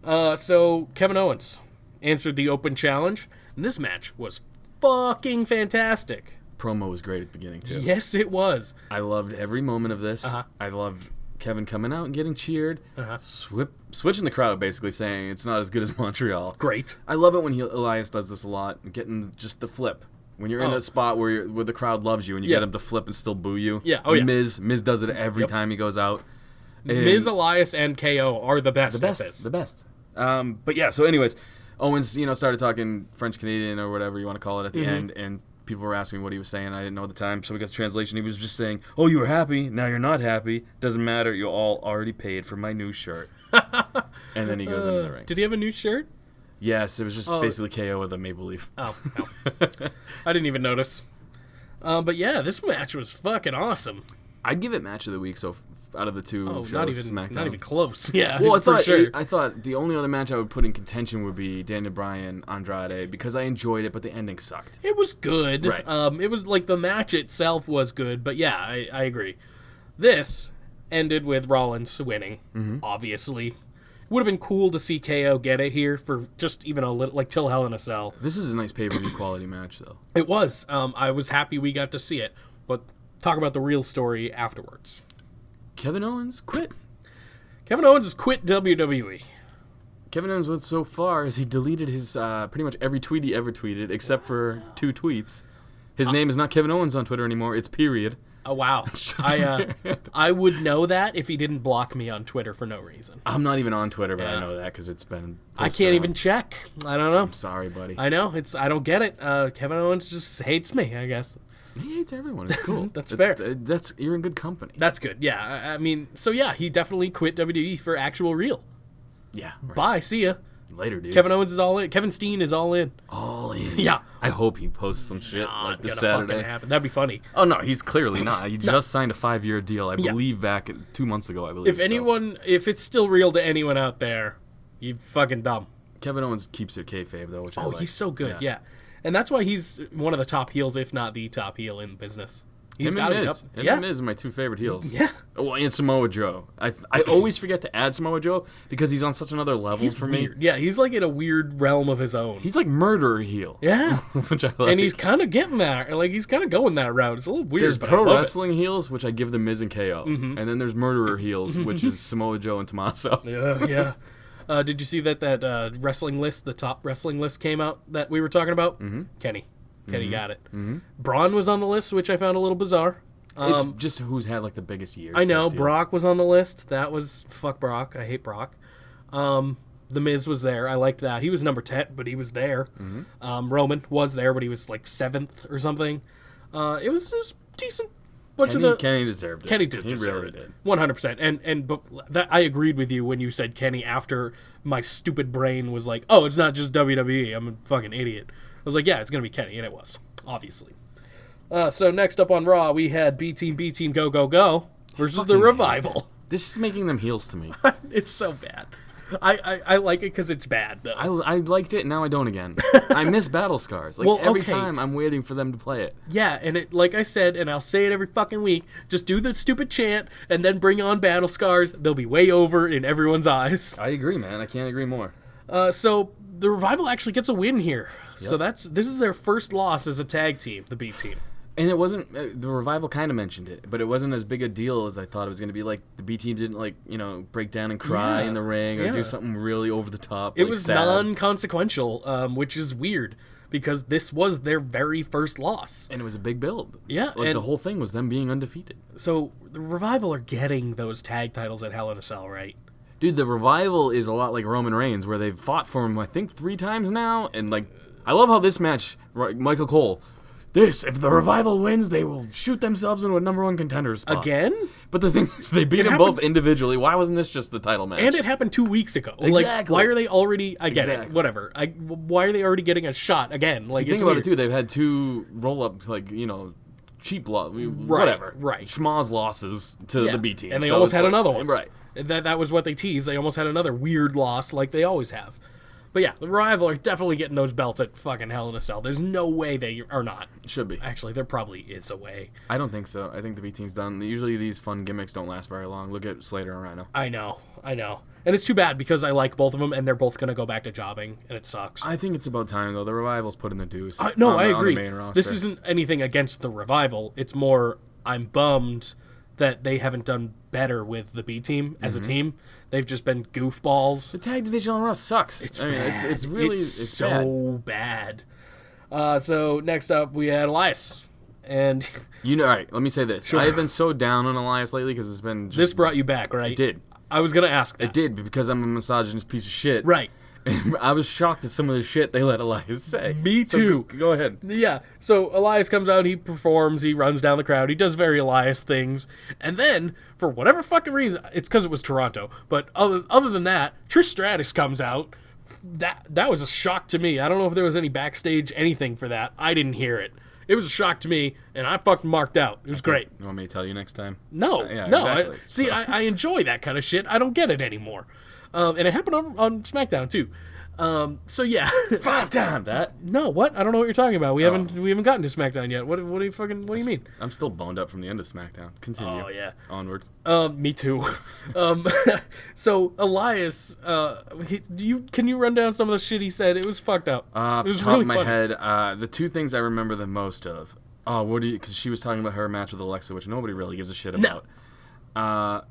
yeah. So Kevin Owens answered the open challenge, and this match was fucking fantastic. Promo was great at the beginning, too. Yes, it was. I loved every moment of this. I loved Kevin coming out and getting cheered. Switching the crowd, basically saying it's not as good as Montreal. Great. I love it when Elias does this a lot, getting just the flip. When you're in a spot where the crowd loves you and you get them to flip and still boo you. Yeah. Oh, yeah. Miz does it every time he goes out. And Miz, Elias, and KO are the best. The best. But yeah, so anyways, Owens, started talking French Canadian or whatever you want to call it at the end, and people were asking me what he was saying. I didn't know at the time, so we got the translation. He was just saying, "Oh, you were happy. Now you're not happy. Doesn't matter. You all already paid for my new shirt." And then he goes into the ring. Did he have a new shirt? Yes, it was just basically KO with a maple leaf. Oh, no. I didn't even notice. But yeah, this match was fucking awesome. I'd give it match of the week. So out of the two shows, SmackDown. Not even close. Yeah. Well, sure. I thought the only other match I would put in contention would be Daniel Bryan Andrade because I enjoyed it, but the ending sucked. It was good. Right. It was like the match itself was good, but yeah, I agree. This ended with Rollins winning. Obviously, would have been cool to see KO get it here for just even a little, like till Hell in a Cell. This is a nice pay-per-view quality match, though. It was. I was happy we got to see it, but talk about the real story afterwards. Kevin Owens quit. Kevin Owens has quit WWE. Kevin Owens went so far as he deleted his pretty much every tweet he ever tweeted, except for 2 tweets. His name is not Kevin Owens on Twitter anymore. It's period. Oh, wow. I would know that if he didn't block me on Twitter for no reason. I'm not even on Twitter, but I know that because it's been... I can't even check. I don't know. I'm sorry, buddy. I know. I don't get it. Kevin Owens just hates me, I guess. He hates everyone. It's cool. That's fair. You're in good company. That's good. Yeah. I mean, so yeah, he definitely quit WWE for actual real. Yeah. Right. Bye. See ya. Later, dude. Kevin Owens is all in. Kevin Steen is all in. All in. Yeah. I hope he posts some shit like this Saturday. Fucking happen. That'd be funny. Oh no, he's clearly not. He just signed a 5-year deal. I believe back 2 months ago. I believe. If it's still real to anyone out there, you fucking dumb. Kevin Owens keeps it kayfabe though, which I like. He's so good. Yeah. And that's why he's one of the top heels, if not the top heel in the business. He's got it up. Him and Miz are my 2 favorite heels. Yeah. Well, and Samoa Joe. I always forget to add Samoa Joe because he's on such another level for me. Yeah, he's like in a weird realm of his own. He's like murderer heel. Yeah. Which I like. And he's kind of getting there. Like, he's kind of going that route. It's a little weird, There's but pro I love wrestling heels, which I give the Miz and KO. And then there's murderer heels, which is Samoa Joe and Tommaso. Yeah. Did you see that wrestling list, the top wrestling list came out that we were talking about? Kenny got it. Braun was on the list, which I found a little bizarre. It's just who's had like the biggest years. I know. Brock was on the list. That was fuck Brock. I hate Brock. The Miz was there. I liked that. He was number 10, but he was there. Roman was there, but he was like 7th or something. It was decent. Kenny deserved it. Kenny deserved really it. did. 100%. But that I agreed with you when you said Kenny after my stupid brain was like, oh, it's not just WWE. I'm a fucking idiot. I was like, yeah, it's gonna be Kenny, and it was obviously. So next up on Raw, we had B Team Go Go Go versus the Revival. This is making them heels to me. It's so bad. I like it because it's bad, though. I liked it, now I don't again. I miss Battle Scars. Like, every time I'm waiting for them to play it. Yeah, and it, like I said, and I'll say it every fucking week, just do the stupid chant and then bring on Battle Scars. They'll be way over in everyone's eyes. I agree, man. I can't agree more. So the Revival actually gets a win here. Yep. So this is their first loss as a tag team, the B Team. And it wasn't, the Revival kind of mentioned it, but it wasn't as big a deal as I thought it was going to be. Like, the B Team didn't, like, break down and cry in the ring or do something really over the top. It was non-consequential, which is weird, because this was their very first loss. And it was a big build. Yeah. Like, the whole thing was them being undefeated. So, the Revival are getting those tag titles at Hell in a Cell, right? Dude, the Revival is a lot like Roman Reigns, where they've fought for him, I think, 3 times now. And, like, I love how this match, Michael Cole... if the Revival wins, they will shoot themselves into a #1 contender spot. Again? But the thing is, they beat them both individually. Why wasn't this just the title match? And it happened 2 weeks ago. Exactly. Like, why are they already... I get it. Whatever. Why are they already getting a shot again? Like, think about it, too. They've had 2 roll-up, like, cheap whatever. Right. Schmoz losses to the B Team. And they almost had another one. Right. That was what they teased. They almost had another weird loss like they always have. But yeah, the Revival are definitely getting those belts at fucking Hell in a Cell. There's no way they are not. Should be. Actually, there probably is a way. I don't think so. I think the B-Team's done. Usually these fun gimmicks don't last very long. Look at Slater and Rhino. I know. And it's too bad because I like both of them, and they're both going to go back to jobbing, and it sucks. I think it's about time, though. The Revival's put in the dues. I agree. This isn't anything against the Revival. It's more, I'm bummed that they haven't done better with the B Team as a team. They've just been goofballs. The tag division on Raw sucks. It's bad. It's really so bad. So next up, we had Elias. And all right, let me say this. Sure. I have been so down on Elias lately because it's been just... This brought you back, right? It did. I was going to ask that. It did, because I'm a misogynist piece of shit. Right. I was shocked at some of the shit they let Elias say. Me too. So go ahead. Yeah. So Elias comes out, he performs, he runs down the crowd, he does very Elias things. And then, for whatever fucking reason, it's because it was Toronto, but other than that, Trish Stratus comes out. That was a shock to me. I don't know if there was any backstage anything for that. I didn't hear it. It was a shock to me, and I fucking marked out. It was great. You want me to tell you next time? No, Yeah, no. exactly. I enjoy that kind of shit. I don't get it anymore. And it happened on SmackDown too. So yeah, 5 times that. No, what? I don't know what you're talking about. We haven't gotten to SmackDown yet. What do you mean? I'm still boned up from the end of SmackDown. Continue. Oh yeah. Onward. Me too. So Elias, can you run down some of the shit he said? It was fucked up. Off It the was top really of my funny. head, the two things I remember the most of. Oh, because she was talking about her match with Alexa, which nobody really gives a shit No. about.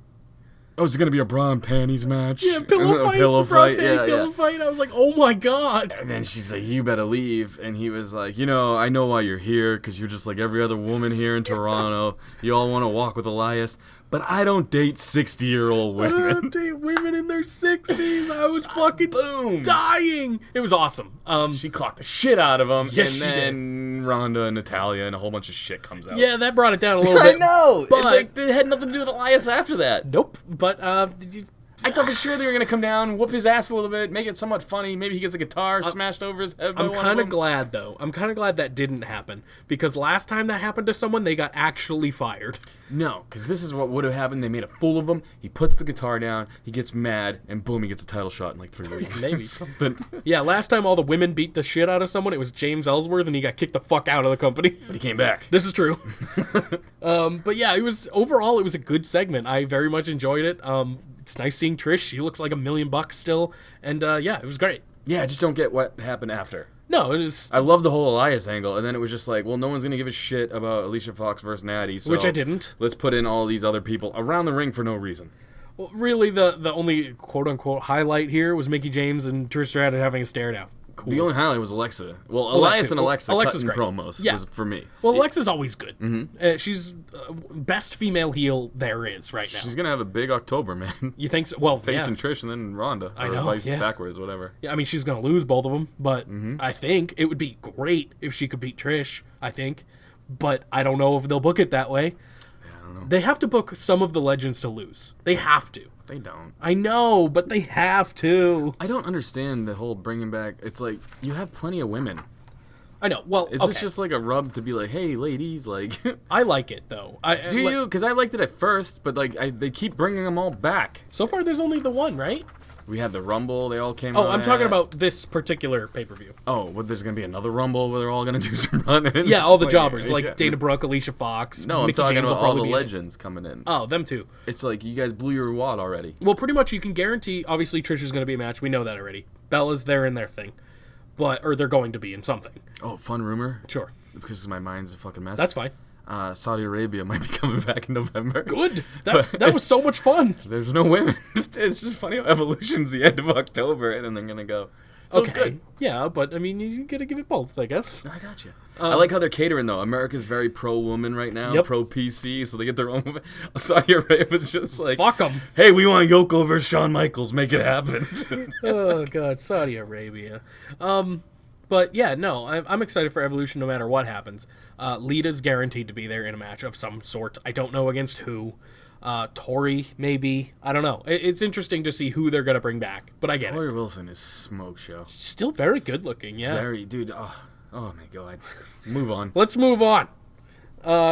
Is it gonna be a bra and panties match? Yeah, pillow fight. Pillow fight. Yeah, Pillow fight. I was like, oh my god. And then she's like, you better leave. And he was like, I know why you're here, because you're just like every other woman here in Toronto. You all want to walk with Elias. But I don't date 60-year-old I women. don't date women in their 60s. I was fucking dying. It was awesome. She clocked the shit out of him. Yes, and she then Rhonda and Natalia and a whole bunch of shit comes out. Yeah, that brought it down a little bit. I know. But It had nothing to do with Elias after that. nope. But I thought for sure they were going to come down, whoop his ass a little bit, make it somewhat funny. Maybe he gets a guitar smashed over his head by I'm one of kind them. of glad, though. I'm kind of glad that didn't happen. Because last time that happened to someone, they got actually fired. No, because this is what would have happened. They made a fool of him. He puts the guitar down, he gets mad, and boom, he gets a title shot in like 3 weeks. Maybe. Something. Yeah, last time all the women beat the shit out of someone, it was James Ellsworth, and he got kicked the fuck out of the company. But he came back. This is true. But yeah, it was a good segment. I very much enjoyed it. It's nice seeing Trish. She looks like $1 million still. And yeah, it was great. Yeah, I just don't get what happened after. No, it is. I love the whole Elias angle, and then it was just like, well, no one's going to give a shit about Alicia Fox versus Natty, so Which I didn't. Let's put in all these other people around the ring for no reason. Well, really, the only quote-unquote highlight here was Mickie James and Trish Stratus having a stare-down. Cool. The only highlight was Alexa. Well, Elias and Alexa Alexa's cutting great. promos Yeah. was for me. Well, Alexa's always good. Mm-hmm. She's best female heel there is right now. She's going to have a big October, man. You think so? Well, Facing yeah. Trish and then Ronda. I or know, vice yeah. backwards, whatever. Yeah, I mean, she's going to lose both of them, but I think it would be great if she could beat Trish, I think. But I don't know if they'll book it that way. Yeah, I don't know. They have to book some of the legends to lose. They have to. They don't. I know, but they have to. I don't understand the whole bringing back. It's like, you have plenty of women. I know. Well, Is okay. this just like a rub to be like, hey, ladies, like... I like it, though. Do you? Because I liked it at first, but like they keep bringing them all back. So far, there's only the one, right? We had the Rumble, they all came Oh, out I'm talking at. about this particular pay-per-view. Oh, well, there's going to be another Rumble where they're all going to do some run-ins? Yeah, all the Like, jobbers, like yeah. Dana Brooke, Alicia Fox. No, I'm Mickie talking James about will all probably the be in it. legends coming in. Oh, them too. It's like, you guys blew your wad already. Well, pretty much you can guarantee, obviously, Trish is going to be a match. We know that already. Bella's there in their thing. Or they're going to be in something. Oh, fun rumor? Sure. Because my mind's a fucking mess. That's fine. Saudi Arabia might be coming back in November. Good. That was so much fun. There's no women. It's just funny how Evolution's the end of October, and then they're going to go. So Okay. good. Yeah, but, I mean, you got to give it both, I guess. I got you. I like how they're catering, though. America's very pro-woman right now, Yep. pro-PC, so they get their own... Saudi Arabia's just like, Fuck 'em. hey, we want Yoko versus Shawn Michaels. Make it happen. Oh, God. Saudi Arabia. But, yeah, no, I'm excited for Evolution no matter what happens. Lita's guaranteed to be there in a match of some sort. I don't know against who. Tori, maybe. I don't know. It's interesting to see who they're going to bring back, but I get it. Tori Wilson is smoke show. Still very good looking, yeah. Very, dude. Oh my God. Move on. Let's move on.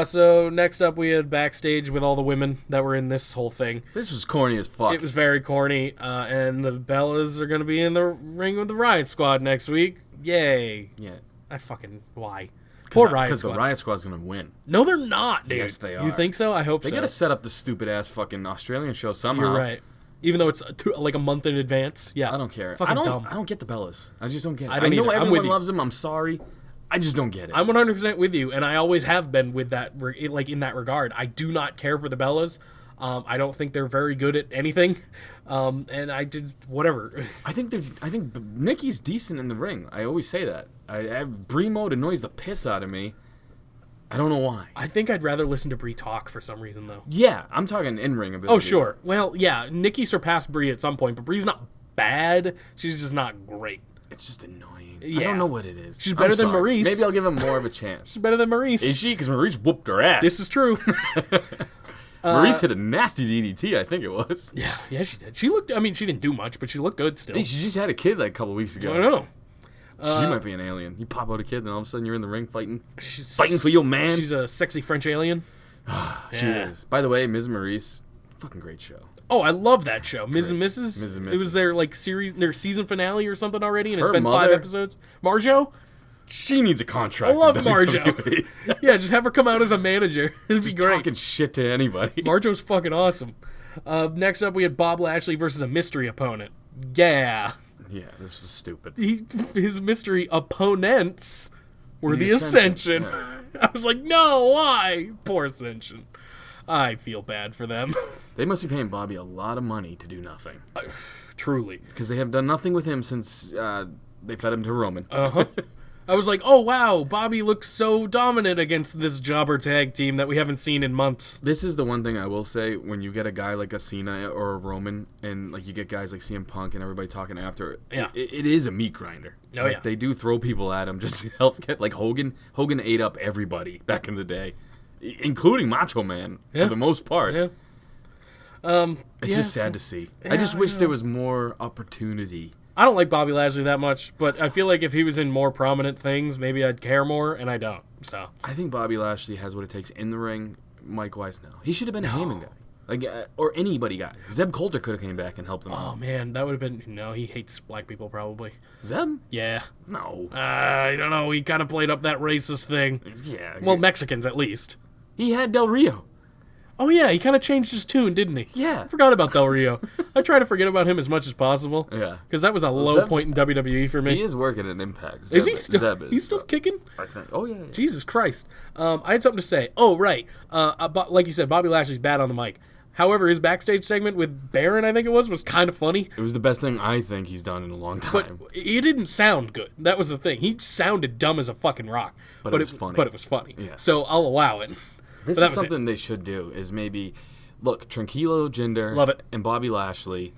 So next up we had backstage with all the women that were in this whole thing. This was corny as fuck. It was very corny, and the Bellas are going to be in the ring with the Riot Squad next week. Yay. Yeah. Why? Poor Riot Because Squad. the Riot Squad's going to win. No, they're not, dude. Yes, they are. You think so? I hope They so. got to set up the stupid-ass fucking Australian show somehow. You're right. Even though it's like a month in advance. Yeah. I don't care. Fucking I dumb. don't get the Bellas. I just don't get it. I don't know either. I'm everyone with you. loves them. I'm sorry. I just don't get it. I'm 100% with you, and I always have been with that, like in that regard. I do not care for the Bellas. I don't think they're very good at anything. And I did whatever. I think Nikki's decent in the ring. I always say that. Brie mode annoys the piss out of me. I don't know why. I think I'd rather listen to Brie talk for some reason, though. Yeah, I'm talking in-ring ability. Oh, sure. Well, yeah, Nikki surpassed Brie at some point, but Brie's not bad. She's just not great. It's just annoying. Yeah. I don't know what it is. She's better than Maurice. Maybe I'll give him more of a chance. She's better than Maurice. Is she? Because Maurice whooped her ass. This is true. Maurice hit a nasty DDT, I think it was. Yeah, she did. She looked, I mean, she didn't do much, but she looked good still. Hey, she just had a kid like a couple weeks ago. I know. She might be an alien. You pop out a kid, and all of a sudden you're in the ring fighting. She's Fighting for your man. She's a sexy French alien. She is. By the way, Ms. Maurice, fucking great show. Oh, I love that show. Ms. and Mrs. Ms. and It was Mrs.. their season finale or something already, and it's Her been 5 mother- episodes. Marjo? She needs a contract. I love in Marjo. WWE. Yeah, just have her come out as a manager. It'd be Just great. talking shit to anybody. Marjo's fucking awesome. Next up, we had Bob Lashley versus a mystery opponent. Yeah. Yeah, this was stupid. His mystery opponents were the The Ascension. Ascension. I was like, no, why? Poor Ascension. I feel bad for them. They must be paying Bobby a lot of money to do nothing. Truly. Because they have done nothing with him since they fed him to Roman. Uh-huh. I was like, oh, wow, Bobby looks so dominant against this jobber tag team that we haven't seen in months. This is the one thing I will say, when you get a guy like a Cena or a Roman, and like you get guys like CM Punk and everybody talking after, Yeah. it is a meat grinder. Oh, Like, yeah. They do throw people at him just to help get, like Hogan. Hogan ate up everybody back in the day, including Macho Man, Yeah. for the most part. Yeah. It's just sad to see. I just wish there was more opportunity. I don't like Bobby Lashley that much, but I feel like if he was in more prominent things, maybe I'd care more, and I don't. So I think Bobby Lashley has what it takes in the ring. Mike Weiss now. He should have been a Heyman guy. Like, or anybody guy. Zeb Coulter could have came back and helped them Oh out. man, that would have been. No, he hates black people probably. Zeb? Yeah. No. I don't know. He kind of played up that racist thing. Yeah. Well, Mexicans at least. he had Del Rio. Oh yeah, he kind of changed his tune, didn't he? Yeah. I forgot about Del Rio. I try to forget about him as much as possible. Yeah. Because that was a low Zeb's- point in WWE for me. He is working at Impact. Is he Zeb- still? Zeb is, He's still kicking. I think. Oh yeah. Jesus Christ. I had something to say. Oh, right. Like you said, Bobby Lashley's bad on the mic. However, his backstage segment with Baron, I think it was kind of funny. It was the best thing I think he's done in a long time. But it didn't sound good. That was the thing. He sounded dumb as a fucking rock. But it was funny. But it was funny. Yeah. So I'll allow it. This But that is was something they should do. Is maybe look, Tranquilo Jinder, Love it. and Bobby Lashley,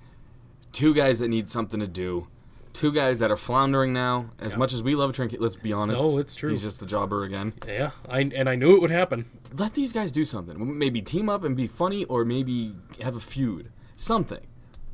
two guys that need something to do. Two guys that are floundering now. As much as we love Tranquilo, let's be honest. No, it's true. He's just a jobber again. Yeah, and I knew it would happen. Let these guys do something. Maybe team up and be funny, or maybe have a feud. Something.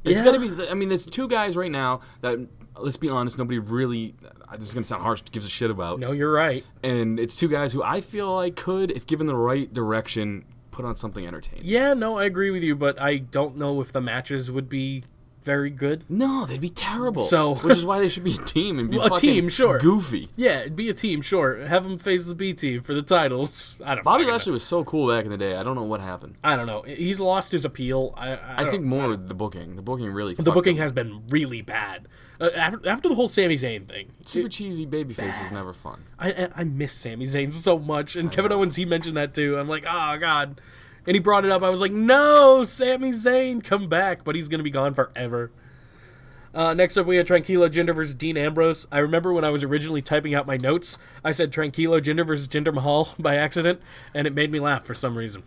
It's Yeah. gonna be. I mean, there's two guys right now that, let's be honest, nobody really. This is gonna sound harsh. Gives a shit about. No, you're right. And it's two guys who I feel like could, if given the right direction, put on something entertaining. Yeah, no, I agree with you, but I don't know if the matches would be very good. No, they'd be terrible. So- which is why they should be a team and be Well, a fucking team, sure. goofy. Yeah, it'd be a team, sure. Have them face the B team for the titles. I don't. Bobby fucking know. Lashley was so cool back in the day. I don't know what happened. I don't know. He's lost his appeal. I think more the booking. The booking really. the booking has been really bad. After the whole Sami Zayn thing, super cheesy babyface is never fun. I miss Sami Zayn so much, and Kevin Owens, he mentioned that too. I'm like, oh god, and he brought it up. I was like, no, Sami Zayn, come back, but he's gonna be gone forever. Next up, we had Tranquilo Jinder versus Dean Ambrose. I remember when I was originally typing out my notes, I said Tranquilo Jinder versus Jinder Mahal by accident, and it made me laugh for some reason.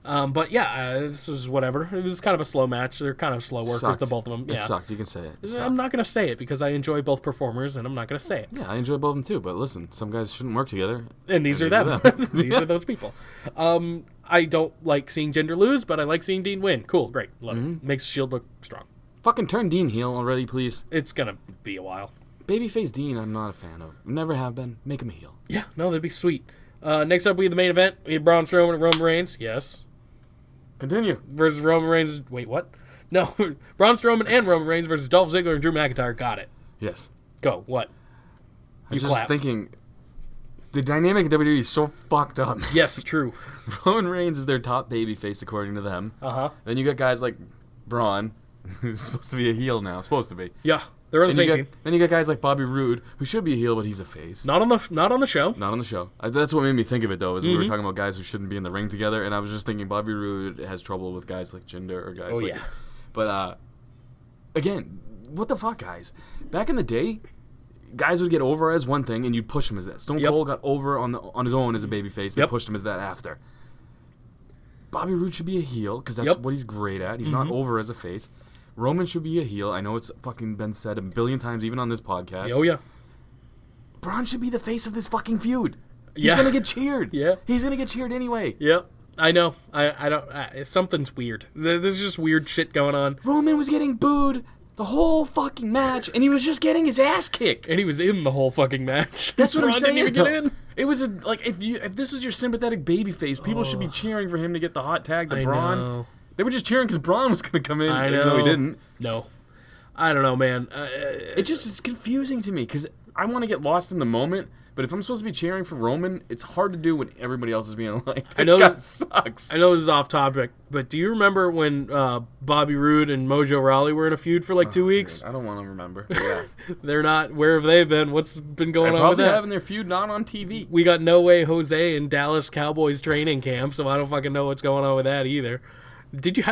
But yeah, this was whatever. It was kind of a slow match. They're kind of slow workers, Sucked. the both of them. It Yeah. sucked. You can say it. It I'm sucked. not going to say it because I enjoy both performers, and I'm not going to say it. Yeah, I enjoy both of them too. But listen, some guys shouldn't work together. And these are them. These are those people. I don't like seeing Jinder lose, but I like seeing Dean win. Cool, great, love it. Makes Shield look strong. Fucking turn Dean heel already, please. It's gonna be a while. Babyface Dean, I'm not a fan of. Never have been. Make him a heel. Yeah, no, that'd be sweet. Next up, we had the main event. We had Braun Strowman and Roman Reigns. Yes. Continue. Versus Roman Reigns. Wait, what? No, Braun Strowman and Roman Reigns versus Dolph Ziggler and Drew McIntyre. Got it. Yes. Go. What? I was You just clapped. thinking, the dynamic of WWE is so fucked up. Yes, true. Roman Reigns is their top babyface according to them. Uh-huh. Then you got guys like Braun, who's supposed to be a heel now. Supposed to be. Yeah, they're on the Then you same got- team. Then you got guys like Bobby Roode, who should be a heel, but he's a face. Not on the show. Not on the show. That's what made me think of it, though, is we were talking about guys who shouldn't be in the ring together, and I was just thinking Bobby Roode has trouble with guys like Jinder or guys Oh, like... yeah. But again, what the fuck, guys? Back in the day, guys would get over as one thing, and you'd push him as that. Stone Cold got over on his own as a babyface. They pushed him as that after. Bobby Roode should be a heel, because that's what he's great at. He's not over as a face. Roman should be a heel. I know it's fucking been said a billion times, even on this podcast. Oh, yeah. Braun should be the face of this fucking feud. He's going to get cheered. Yeah. He's going to get cheered anyway. Yep. I know. I don't... something's weird. There's just weird shit going on. Roman was getting booed the whole fucking match, and he was just getting his ass kicked. And he was in the whole fucking match. That's what I'm saying. Didn't even get in. It was if this was your sympathetic babyface, people should be cheering for him to get the hot tag to Braun. Know. They were just cheering because Braun was going to come in. I even know. though he didn't. No. I don't know, man. It's confusing to me because I want to get lost in the moment. But if I'm supposed to be cheering for Roman, it's hard to do when everybody else is being like, this guy sucks. I know this is off topic, but do you remember when Bobby Roode and Mojo Rawley were in a feud for like 2 weeks? Dude, I don't want to remember. Yeah. They're not. Where have they been? What's been going on with that? Probably having their feud not on TV. We got No Way Jose in Dallas Cowboys training camp, so I don't fucking know what's going on with that either. Did you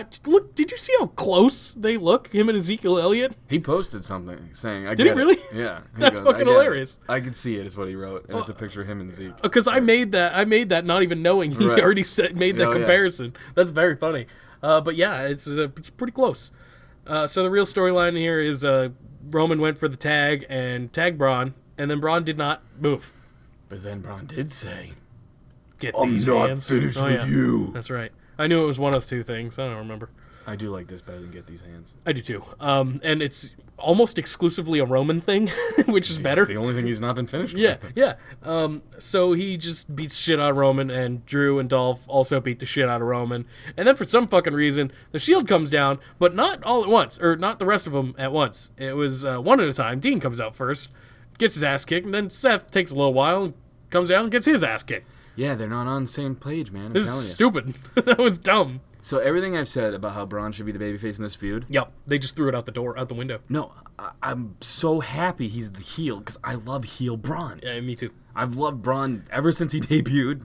see how close they look? Him and Ezekiel Elliott. He posted something saying, "I Did get he really? It. Yeah, That's fucking hilarious. I could see it. Is what he wrote, and it's a picture of him and Zeke. Because I made that not even knowing he already made that comparison. That's very funny. But yeah, it's pretty close. So the real storyline here is Roman went for the tag and tagged Braun, and then Braun did not move. But then Braun did say, "Get I'm these not hands." finished with you. That's right. I knew it was one of two things. I don't remember. I do like this better than Get These Hands. I do too. And it's almost exclusively a Roman thing, which is better. It's the only thing he's not been finished with. Yeah. So he just beats shit out of Roman, and Drew and Dolph also beat the shit out of Roman. And then for some fucking reason, the Shield comes down, but not all at once, or not the rest of them at once. It was one at a time. Dean comes out first, gets his ass kicked, and then Seth takes a little while and comes down and gets his ass kicked. Yeah, they're not on the same page, man. This is stupid. That was dumb. So everything I've said about how Braun should be the babyface in this feud. Yep, they just threw it out the window. No, I'm so happy he's the heel because I love heel Braun. Yeah, me too. I've loved Braun ever since he debuted.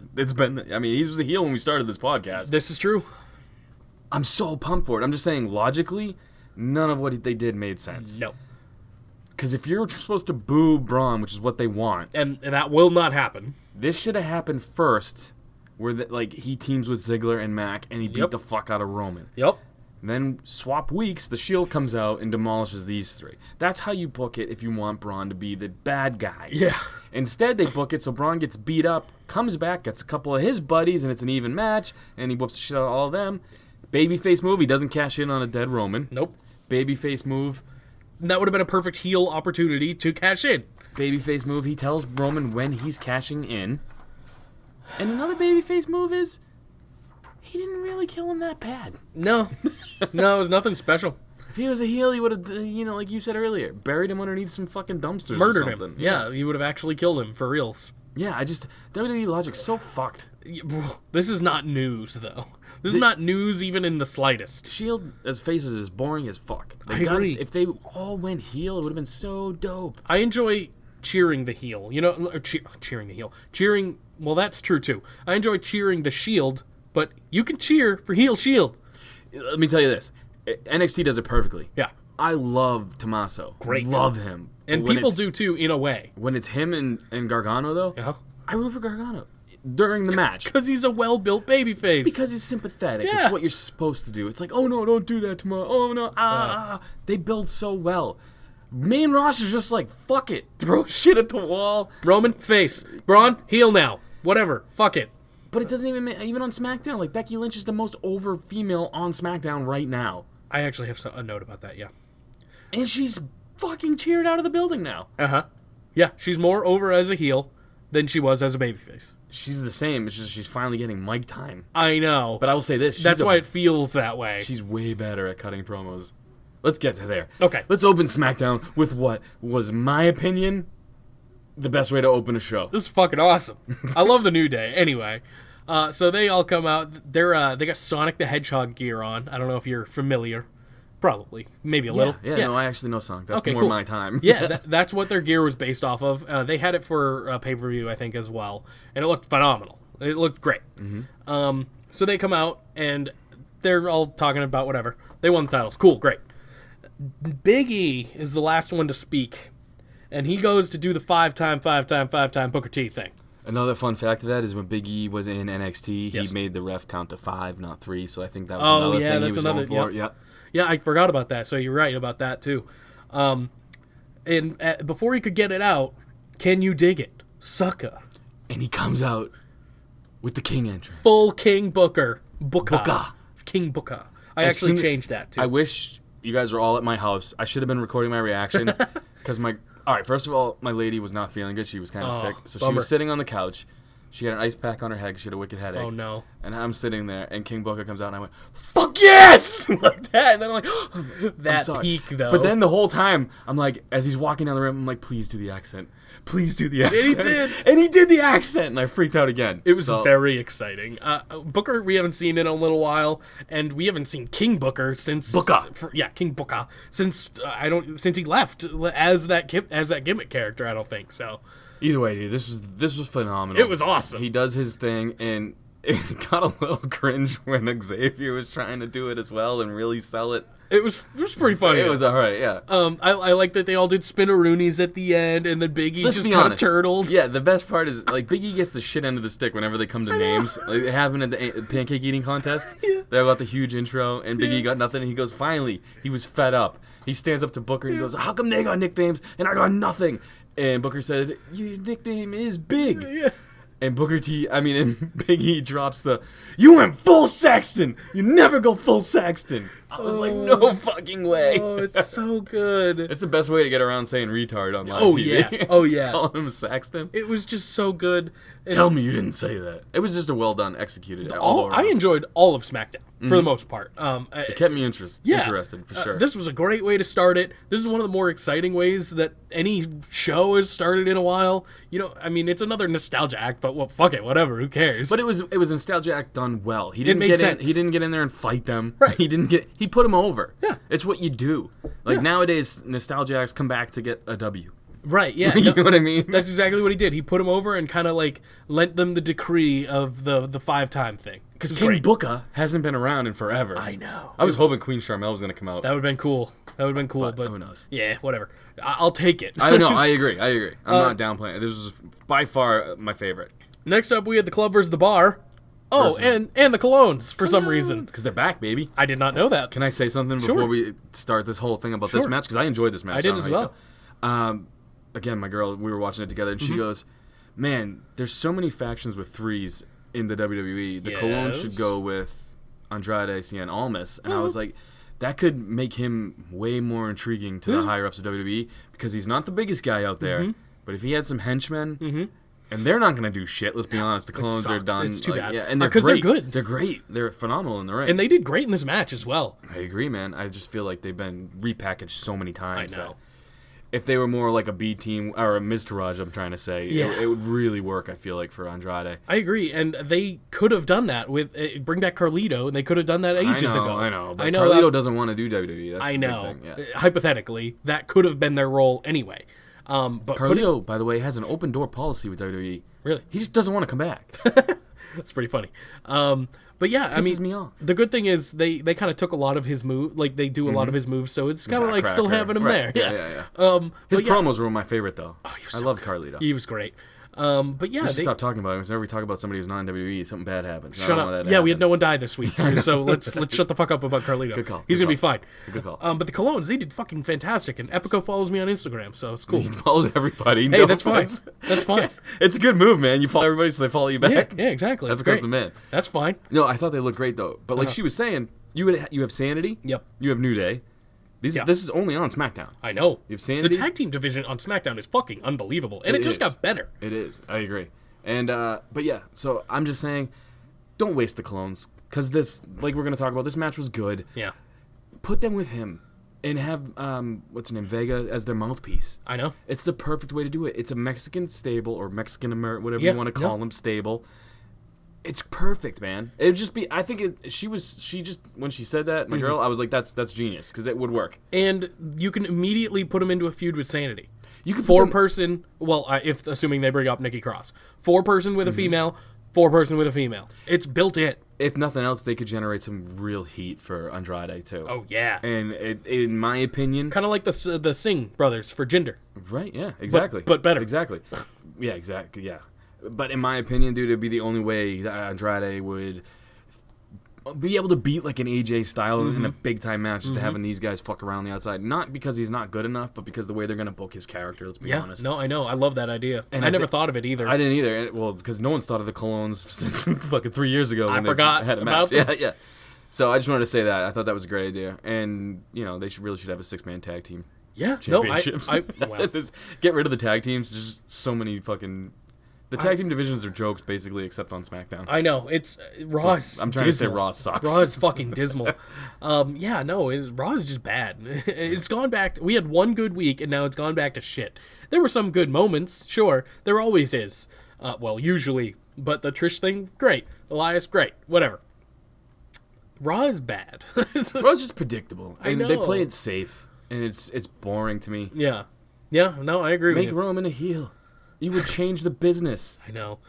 He was a heel when we started this podcast. This is true. I'm so pumped for it. I'm just saying, logically, none of what they did made sense. No. Because if you're supposed to boo Braun, which is what they want, and that will not happen. This should have happened first, where he teams with Ziggler and Mac, and he beat the fuck out of Roman. Yep. Then swap weeks, the Shield comes out and demolishes these three. That's how you book it if you want Braun to be the bad guy. Yeah. Instead, they book it so Braun gets beat up, comes back, gets a couple of his buddies, and it's an even match, and he whoops the shit out of all of them. Babyface move, he doesn't cash in on a dead Roman. Nope. Babyface move. That would have been a perfect heel opportunity to cash in. Babyface move, he tells Roman when he's cashing in. And another babyface move is he didn't really kill him that bad. No. No, it was nothing special. If he was a heel, he would have, like you said earlier, buried him underneath some fucking dumpsters Murdered or something. him. Yeah, he would have actually killed him for reals. Yeah, WWE logic's so fucked. This is not news, though. This is not news even in the slightest. Shield as faces is boring as fuck. I agree. If they all went heel, it would have been so dope. I enjoy cheering the heel. Cheering the heel. Well, that's true, too. I enjoy cheering the Shield, but you can cheer for heel Shield. Let me tell you this. NXT does it perfectly. Yeah. I love Tommaso. Great. Love him. And people do, too, in a way. When it's him and Gargano, though, I root for Gargano during the match. Because he's a well-built babyface. Because he's sympathetic. Yeah. It's what you're supposed to do. It's like, oh, no, don't do that tomorrow. Oh, no, They build so well. Main roster's just like, fuck it. Throw shit at the wall. Roman, face. Braun, heel now. Whatever. Fuck it. But it doesn't even on SmackDown. Like, Becky Lynch is the most over female on SmackDown right now. I actually have a note about that, yeah. And she's fucking cheered out of the building now. Uh-huh. Yeah, she's more over as a heel than she was as a babyface. She's the same. It's just she's finally getting mic time. I know. But I will say this. That's why it feels that way. She's way better at cutting promos. Let's get to there. Okay. Let's open SmackDown with what was, my opinion, the best way to open a show. This is fucking awesome. I love the New Day. Anyway, so they all come out. They got Sonic the Hedgehog gear on. I don't know if you're familiar. Probably. Maybe a little. Yeah, no, I actually know Sonic. That's more cool. my time. Yeah, that's what their gear was based off of. They had it for pay-per-view, I think, as well. And it looked phenomenal. It looked great. Mm-hmm. So they come out, and they're all talking about whatever. They won the titles. Cool, great. Big E is the last one to speak, and he goes to do the five-time Booker T thing. Another fun fact of that is when Big E was in NXT, Yes. he made the ref count to 5, not 3. So I think that was another thing he was going for. Yeah. Yeah, I forgot about that. So you're right about that too. And before he could get it out, can you dig it, sucker? And he comes out with the King entrance. Full King Booker. Booker. King Booker. I As actually soon- changed that too. I wish you guys were all at my house. I should have been recording my reaction because all right, first of all, my lady was not feeling good. She was kind of sick. So she bummer. was sitting on the couch. She had an ice pack on her head. She had a wicked headache. Oh, no. And I'm sitting there, and King Booker comes out, and I went, "Fuck yes!" like that. And then I'm like, I'm That sorry. peak, though. But then the whole time, I'm like, as he's walking down the room, I'm like, please do the accent. Please do the accent. he did. And he did the accent, and I freaked out again. It was So- very exciting. Booker, we haven't seen in a little while, and we haven't seen King Booker since Booker. King Booker since since he left as that gimmick character. I don't think so. Either way, dude, this was phenomenal. It was awesome. He does his thing, and it got a little cringe when Xavier was trying to do it as well and really sell it. It was pretty funny. It was all right, yeah. I like that they all did spinneroonies at the end, and then Big E Let's just be kind of honest. turtled. Yeah, the best part is like Big E gets the shit end of the stick whenever they come to names. Like it happened at the pancake eating contest. Yeah. They got the huge intro, and Big E got nothing. And he goes, finally, he was fed up. He stands up to Booker and he goes, "How come they got nicknames and I got nothing?" And Booker said, "Your nickname is Big." Yeah. And and Big E drops "You went full Saxton. You never go full Saxton." I was like, no fucking way. Oh, it's so good. It's the best way to get around saying retard on live Oh, TV. yeah. Oh, yeah. Calling him Saxton. It was just so good. And Tell me you didn't say that. It was just a well done, executed. I enjoyed all of SmackDown for the most part. It kept me interested for sure. This was a great way to start it. This is one of the more exciting ways that any show has started in a while. You know, I mean, it's another nostalgia act, but well, fuck it, whatever. Who cares? But it was nostalgia act done well. He didn't made get sense. in. He didn't get in there and fight them. Right. He put them over. Yeah. It's what you do. Like Yeah. nowadays, nostalgia acts come back to get a W. right? Yeah, You know what I mean? That's exactly what he did. He put him over and kind of like lent them the decree of the 5-time thing. Because King Booker hasn't been around in forever. I know. I was hoping Queen Charmel was going to come out. That would have been cool. But who knows? Yeah, whatever. I'll take it. I know. I agree. I'm not downplaying it. This was by far my favorite. Next up, we had the club versus the bar. Oh, and the Colognes for some reason. Because they're back, baby. I did not know that. Can I say something before we start this whole thing about this Sure. match? Because I enjoyed this match. I did don't as know how you well. feel. Again, my girl, we were watching it together, and Mm-hmm. she goes, "Man, there's so many factions with 3s in the WWE. The Cologne Yes. should go with Andrade Cien Almas." And I Mm-hmm. was like, that could make him way more intriguing to the higher ups of WWE because he's not the biggest guy out there. Mm-hmm. But if he had some henchmen, and they're not going to do shit. Let's be honest. The Colones are sucks. done. It's too bad. Yeah, and they're 'Cause they're great. good. They're great. They're phenomenal in the ring. And they did great in this match as well. I agree, man. I just feel like they've been repackaged so many times I know. that if they were more like a B team or a Miztourage, I'm trying to say, Yeah. it would really work. I feel like for Andrade. I agree, and they could have done that with bring back Carlito, and they could have done that ages ago. I know. But I know. Carlito doesn't want to do WWE. That's I the big know. thing, yeah. Hypothetically, that could have been their role anyway. But Carlito, by the way, has an open door policy with WWE. Really? He just doesn't want to come back. That's pretty funny. But yeah, I Pisses mean, me off. the good thing is they kind of took a lot of his move, like they do a lot of his moves, so it's kind of like still Backcracker. having him Right. there. Yeah. His but yeah, promos were my favorite, though. he was I so love good. Carlito. He was great. But yeah, We should they, stop talking about him. Because whenever we talk about somebody who's non-WWE, something bad happens. I shut don't want that up. to Yeah, we had happen. no one die this week, so let's shut the fuck up about Carlito. Good call. He's Good gonna be fine. Good call. But the Colognes, they did fucking fantastic, and Epico follows me on Instagram, so it's cool. He follows everybody. Hey, No that's fine. offense. That's fine. It's a good move, man. You follow everybody so they follow you back. Yeah, exactly. That's It's because great. the man. That's fine. No, I thought they looked great though. But like she was saying, you have Sanity. Yep. You have New Day. Yeah. This is only on SmackDown. I know. You have The Sanity. tag team division on SmackDown is fucking unbelievable, and it just is. got better. It is. I agree. And but yeah. So I'm just saying, don't waste the clones because this, like we're gonna talk about, this match was good. Yeah, Put them with him and have what's her name, Vega, as their mouthpiece. I know. It's the perfect way to do it. It's a Mexican stable or Mexican American, whatever Yeah, you want to call yeah. them, stable. It's perfect, man. It would just be. I think she just when she said that, my girl, I was like, that's genius because it would work. And you can immediately put him into a feud with Sanity. You can put them- 4-person. Well, if assuming they bring up Nikki Cross, 4-person with a female, 4-person with a female. It's built in. If nothing else, they could generate some real heat for Andrade too. Oh yeah. And in my opinion, Kind of like the Singh brothers for Jinder. right? Yeah, exactly. But better. Exactly. Yeah, exactly. Yeah. But in my opinion, dude, it'd be the only way that Andrade would be able to beat like an AJ Styles in a big time match is to having these guys fuck around on the outside. Not because he's not good enough, but because the way they're gonna book his character. Let's be honest. No, I know. I love that idea. And I I never thi- thought of it either. I didn't either. Well, because no one's thought of the Colognes since fucking 3 years ago. I When they forgot had a about match. them. Yeah. So I just wanted to say that I thought that was a great idea, and they should have a 6-man tag team yeah. No, championships. wow. Just get rid of the tag teams. There's just so many fucking. The tag team divisions are jokes, basically, except on SmackDown. I know. It's Raw is I'm trying dismal. to say Raw sucks. Raw is fucking dismal. Raw is just bad. It's gone back. We had one good week, and now it's gone back to shit. There were some good moments, sure. There always is. Usually. But the Trish thing, great. Elias, great. Whatever. Raw is bad. Raw's just predictable. I And know. they play it safe, and it's boring to me. Yeah. Yeah, no, I agree with Make you. Roman a heel. You would change the business. I know.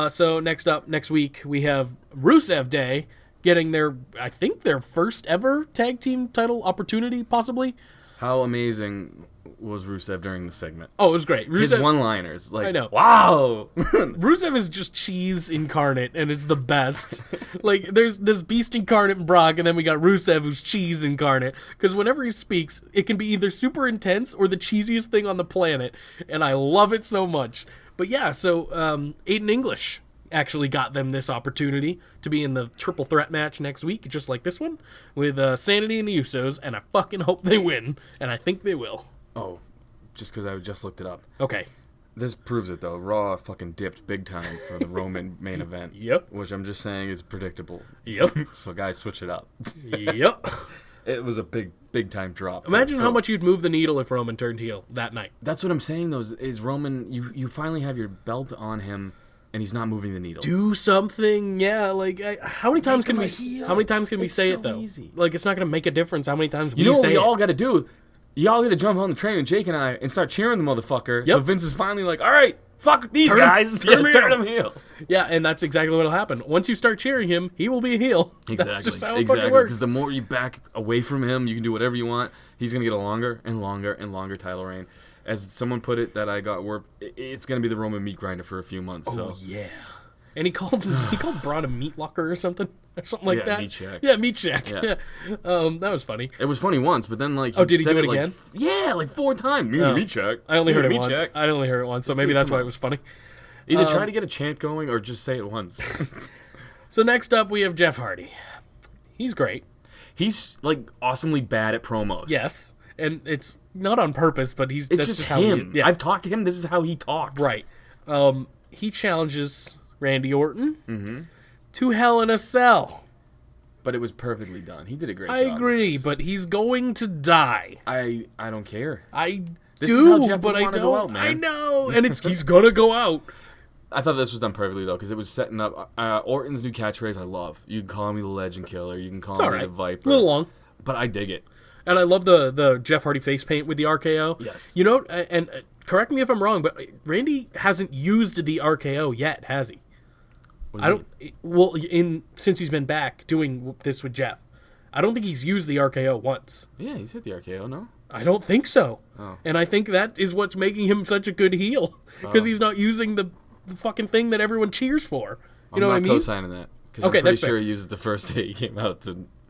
So next week, we have Rusev Day getting I think their first ever tag team title opportunity, possibly. How amazing was Rusev during the segment? Oh, it was great. His one-liners, like, I know. wow. Rusev is just cheese incarnate, and it's the best. Like, there's Beast incarnate and Brock, and then we got Rusev, who's cheese incarnate. Because whenever he speaks, it can be either super intense or the cheesiest thing on the planet, and I love it so much. But yeah, so Aiden English actually got them this opportunity to be in the triple threat match next week, just like this one, with Sanity and the Usos, and I fucking hope they win, and I think they will. Oh, just because I just looked it up. Okay. This proves it, though. Raw fucking dipped big time for the Roman main event. Yep. Which I'm just saying is predictable. Yep. So, guys, switch it up. Yep. It was a big time drop. Imagine how much you'd move the needle if Roman turned heel that night. That's what I'm saying, though, is Roman, you finally have your belt on him, and he's not moving the needle. Do something, yeah. Like, how many times can we? heel. How many times can we It's say so it though? easy. Like, it's not gonna make a difference how many times You know what say we it. all got to do? Y'all got to jump on the train with Jake and I and start cheering the motherfucker. Yep. So Vince is finally like, all right, fuck these Turn him- guys. turn him turn heel." him heel. Yeah, and that's exactly what'll happen. Once you start cheering him, he will be a heel. That's just how it fucking works. Because the more you back away from him, you can do whatever you want. He's gonna get a longer and longer and longer title reign. As someone put it, that I got word, it's gonna be the Roman meat grinder for a few months. So Yeah. And he called Braun a meat locker or something like Yeah, that. Meat Shack. Yeah, Meat Shack. Yeah. That was funny. it was funny once, but then like Oh, did he said do it like, again? Yeah, like 4 times. Me and Oh. Meat Shack. I only Me heard and it Meat once. Shack. I only heard it once, so maybe Dude, that's come why on. it was funny. Either try to get a chant going or just say it once. So next up, we have Jeff Hardy. He's great. He's like awesomely bad at promos. Yes, and it's not on purpose, but It's that's just how him. He, yeah, I've talked to him. This is how he talks. right. He challenges Randy Orton to Hell in a Cell. But it was perfectly done. He did a great I job. agree, but he's going to die. I don't care. I This is how do, Jeff but would I wanna don't. go out, man. I know, and he's gonna go out. I thought this was done perfectly though, because it was setting up Orton's new catchphrase. I love. You can call me the Legend Killer. You can call It's all me right. the Viper. A little long. but I dig it. And I love the Jeff Hardy face paint with the RKO. Yes. You know, and correct me if I'm wrong, but Randy hasn't used the RKO yet, has he? What do you mean? Well, since he's been back doing this with Jeff, I don't think he's used the RKO once. Yeah, he's hit the RKO. No. I don't think so. Oh. And I think that is what's making him such a good heel, because he's not using the fucking thing that everyone cheers for. You know what I I'm not mean? co-signing that. Because Okay, I'm pretty that's fair. sure he used it the first day he came out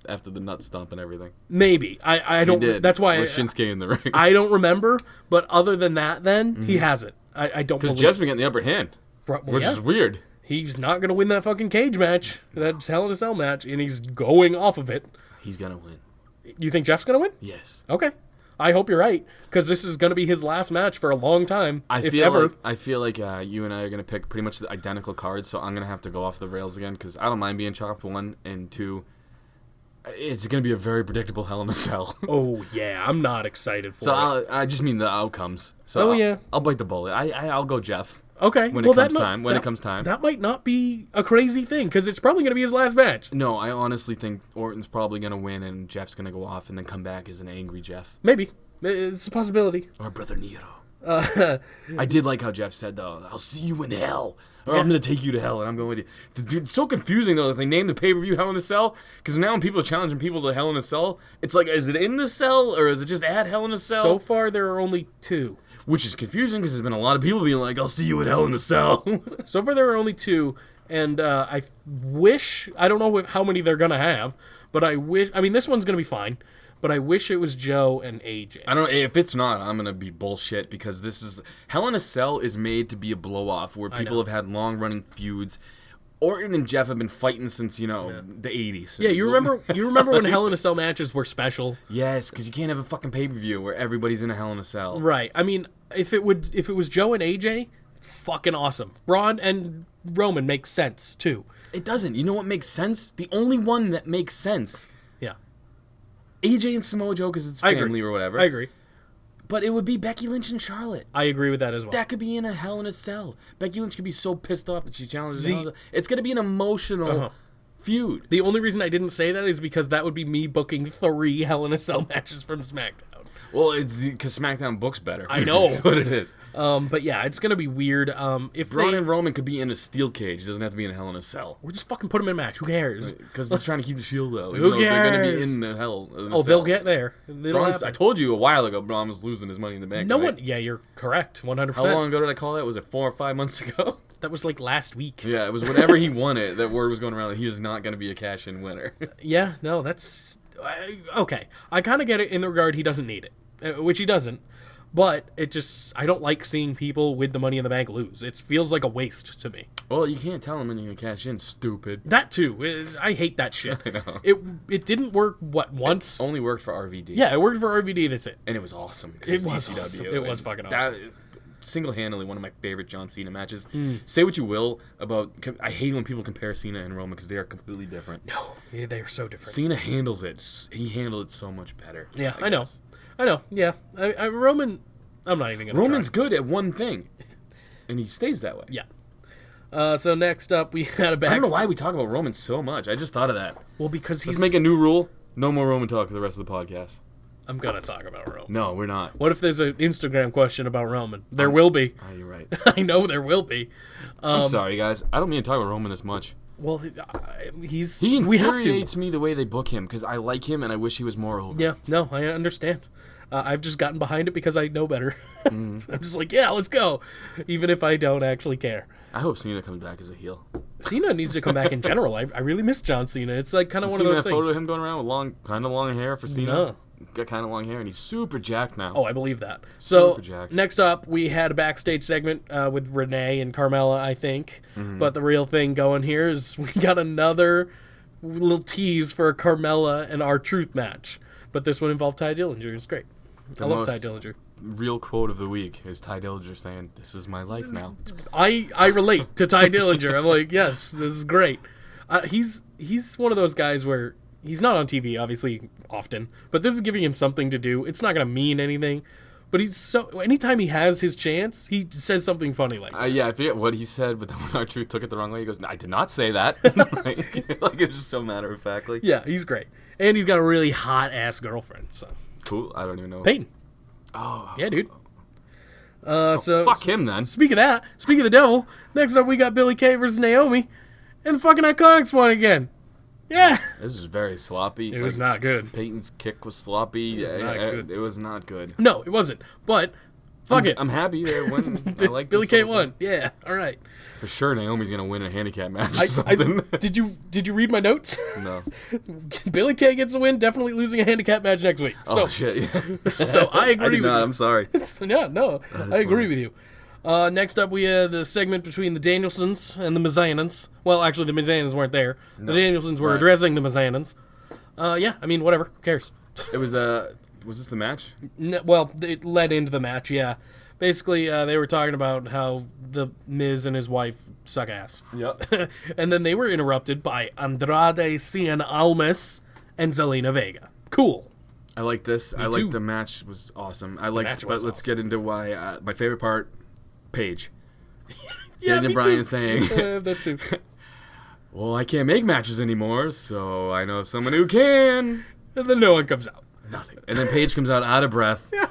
after the nut stomp and everything. Maybe. I don't. He did. That's why with Shinsuke in the ring. I don't remember. But other than that, then he hasn't. I don't Because believe. Jeff's been getting the upper hand, Well, which yeah. is weird. He's not going to win that fucking cage match. That's Hell in a Cell match, and he's going off of it. He's gonna win. You think Jeff's going to win? Yes. Okay. I hope you're right, because this is going to be his last match for a long time, if ever. I feel like you and I are gonna pick pretty much the identical cards, so I'm gonna have to go off the rails again because I don't mind being chopped 1 and 2. It's gonna be a very predictable Hell in a Cell. Oh, yeah. I'm not excited for So it. I just mean the outcomes. So Oh, yeah. I'll bite the bullet. I'll go Jeff. Okay. When well, it comes that time. When it comes time. That might not be a crazy thing, because it's probably going to be his last match. No, I honestly think Orton's probably gonna win and Jeff's gonna go off and then come back as an angry Jeff Maybe. It's a possibility. or Brother Nero. I did like how Jeff said, though, I'll see you in hell. Or I'm going to take you to hell, and I'm going with you. Dude, it's so confusing, though, that they named the pay-per-view Hell in a Cell. Because now when people are challenging people to Hell in a Cell, it's like, is it in the cell, or is it just at Hell in a Cell? So far, there are only 2. Which is confusing, because there's been a lot of people being like, I'll see you at Hell in a Cell. So far, there are only 2. And I wish, I don't know how many they're going to have, but I mean, this one's going to be fine. But I wish it was Joe and AJ. I don't know. If it's not, I'm going to be bullshit because this is... Hell in a Cell is made to be a blow-off where people have had long-running feuds. Orton and Jeff have been fighting since, the 80s. Yeah, you remember when Hell in a Cell matches were special? Yes, because you can't have a fucking pay-per-view where everybody's in a Hell in a Cell. Right. I mean, if it was Joe and AJ, fucking awesome. Braun and Roman makes sense, too. It doesn't. You know what makes sense? The only one that makes sense... Yeah. AJ and Samoa Joe because it's family or whatever. I agree. But it would be Becky Lynch and Charlotte. I agree with that as well. That could be in a Hell in a Cell. Becky Lynch could be so pissed off that she challenges Hell in a Cell. It's going to be an emotional feud. The only reason I didn't say that is because that would be me booking 3 Hell in a Cell matches from SmackDown. Well, it's because SmackDown books better. I know. That's what it is. But yeah, it's going to be weird. If Braun and Roman could be in a steel cage. It doesn't have to be in a Hell in a Cell. We'll just fucking put them in a match. Who cares? Because they're trying to keep the Shield out. Who cares? They're going to be in the Hell in a Cell. They'll get there. I told you a while ago Braun was losing his money in the bank. No right? one... Yeah, you're correct. 100%. How long ago did I call that? Was it 4 or 5 months ago? That was like last week. Yeah, it was whenever he won it. That word was going around that he is not going to be a cash-in winner. Yeah, no, that's... Okay. I kind of get it in the regard he doesn't need it, which he doesn't. But it just... I don't like seeing people with the Money in the Bank lose. It feels like a waste to me. Well, you can't tell him when you're going to cash in, stupid. That too. I hate that shit. I know. It didn't work, once? It only worked for RVD. Yeah, it worked for RVD, that's it. And it was awesome. It was awesome. It was fucking awesome. Single-handedly one of my favorite John Cena matches. Say what you will about... I hate when people compare Cena and Roman because they are completely different. No, yeah, they are so different. Cena handles it. He handled it so much better. Yeah, I know. Yeah. Roman... I'm not even going to Roman's good at one thing. And he stays that way. Yeah. So next up, we had a back... I don't know why we talk about Roman so much. I just thought of that. Well, because he's... Let's make a new rule. No more Roman talk for the rest of the podcast. I'm going to talk about Roman. No, we're not. What if there's an Instagram question about Roman? There will be. Oh, you're right. I know there will be. I'm sorry, guys. I don't mean to talk about Roman this much. Well, He we have to. infuriates me the way they book him because I like him and I wish he was more over. Yeah, no, I understand. I've just gotten behind it because I know better. I'm just like, yeah, let's go. Even if I don't actually care. I hope Cena comes back as a heel. Cena needs to come back in general. I really miss John Cena. It's like kind of one of those things. things. Photo of him going around with kind of long hair for Cena? No. Got kind of long hair and he's super jacked now. Oh, I believe that. So, Super jacked. next up, we had a backstage segment with Renee and Carmella, I think. But the real thing going here is we got another little tease for a Carmella and R-Truth match. But this one involved Ty Dillinger. It's great. I love Ty Dillinger. Real quote of the week is Ty Dillinger saying, "This is my life now." I relate to Ty Dillinger. I'm like, yes, this is great. He's one of those guys where he's not on TV, obviously, often, but this is giving him something to do. It's not going to mean anything, but anytime he has his chance, he says something funny like that. Yeah, I forget what he said, but then when R-Truth took it the wrong way, he goes, "I did not say that." like it was just so matter of factly. Yeah, he's great. And he's got a really hot-ass girlfriend, so. Cool. I don't even know. Peyton. Oh. Yeah, dude. So Fuck him then. Speaking of the devil, next up we got Billie Kay versus Naomi, and the fucking Iconics won again. Yeah. This was very sloppy. It was not good. Peyton's kick was sloppy. It was not good. No, it wasn't. But fuck it. I'm happy that won. I like Billie Kay won. Yeah. All right. For sure, Naomi's gonna win a handicap match or something. Did you read my notes? No. Billie Kay gets the win. Definitely losing a handicap match next week. So, Oh shit! Yeah. So I agree. I did with not. you. I'm sorry. Yeah, no, I agree with you. Next up, we had the segment between the Danielsons and the Mazanans. Well, actually, the Mazanans weren't there. The Danielsons were addressing the Mazanans. Yeah, I mean, whatever. Who cares? Was this the match? Well, it led into the match, yeah. Basically, they were talking about how the Miz and his wife suck ass. Yep. And then they were interrupted by Andrade Cien Almas and Zelina Vega. Cool. I like this. I too. like the match was awesome. match was Let's awesome. get into why my favorite part. Paige. Yeah, Daniel me Bryan too. saying, That too. "Well, I can't make matches anymore, so I know someone who can." And then no one comes out. Nothing. And then Paige comes out of breath. Yeah.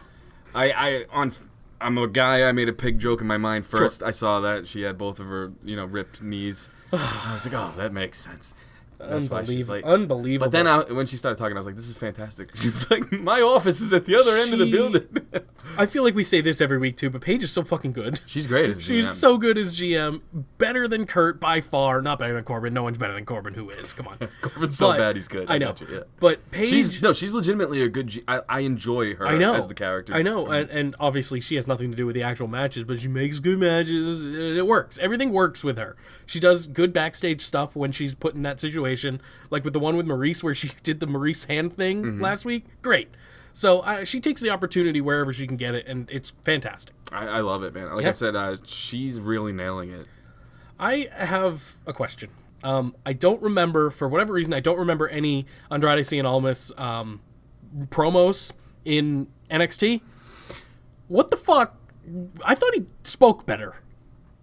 I on I'm a guy. I made a pig joke in my mind first. Sure. I saw that she had both of her, ripped knees. I was like, oh, that makes sense. That's why she's like unbelievable. But then when she started talking, I was like, this is fantastic. She's like, my office is at the other end of the building. I feel like we say this every week too, but Paige is so fucking good. She's great as GM. She's so good as GM. Better than Kurt by far. Not better than Corbin. No one's better than Corbin. Who is? Come on. Corbin's so bad he's good. I know. Yeah. But Paige... She's legitimately a good I enjoy her as the character. I know. And obviously she has nothing to do with the actual matches, but she makes good matches. It works. Everything works with her. She does good backstage stuff when she's put in that situation. Like with the one with Maurice where she did the Maurice hand thing last week. Great. So she takes the opportunity wherever she can get it, and it's fantastic. I love it, man. Like I said, she's really nailing it. I have a question. I don't remember, for whatever reason, I don't remember any Andrade Cien Almas promos in NXT. What the fuck? I thought he spoke better.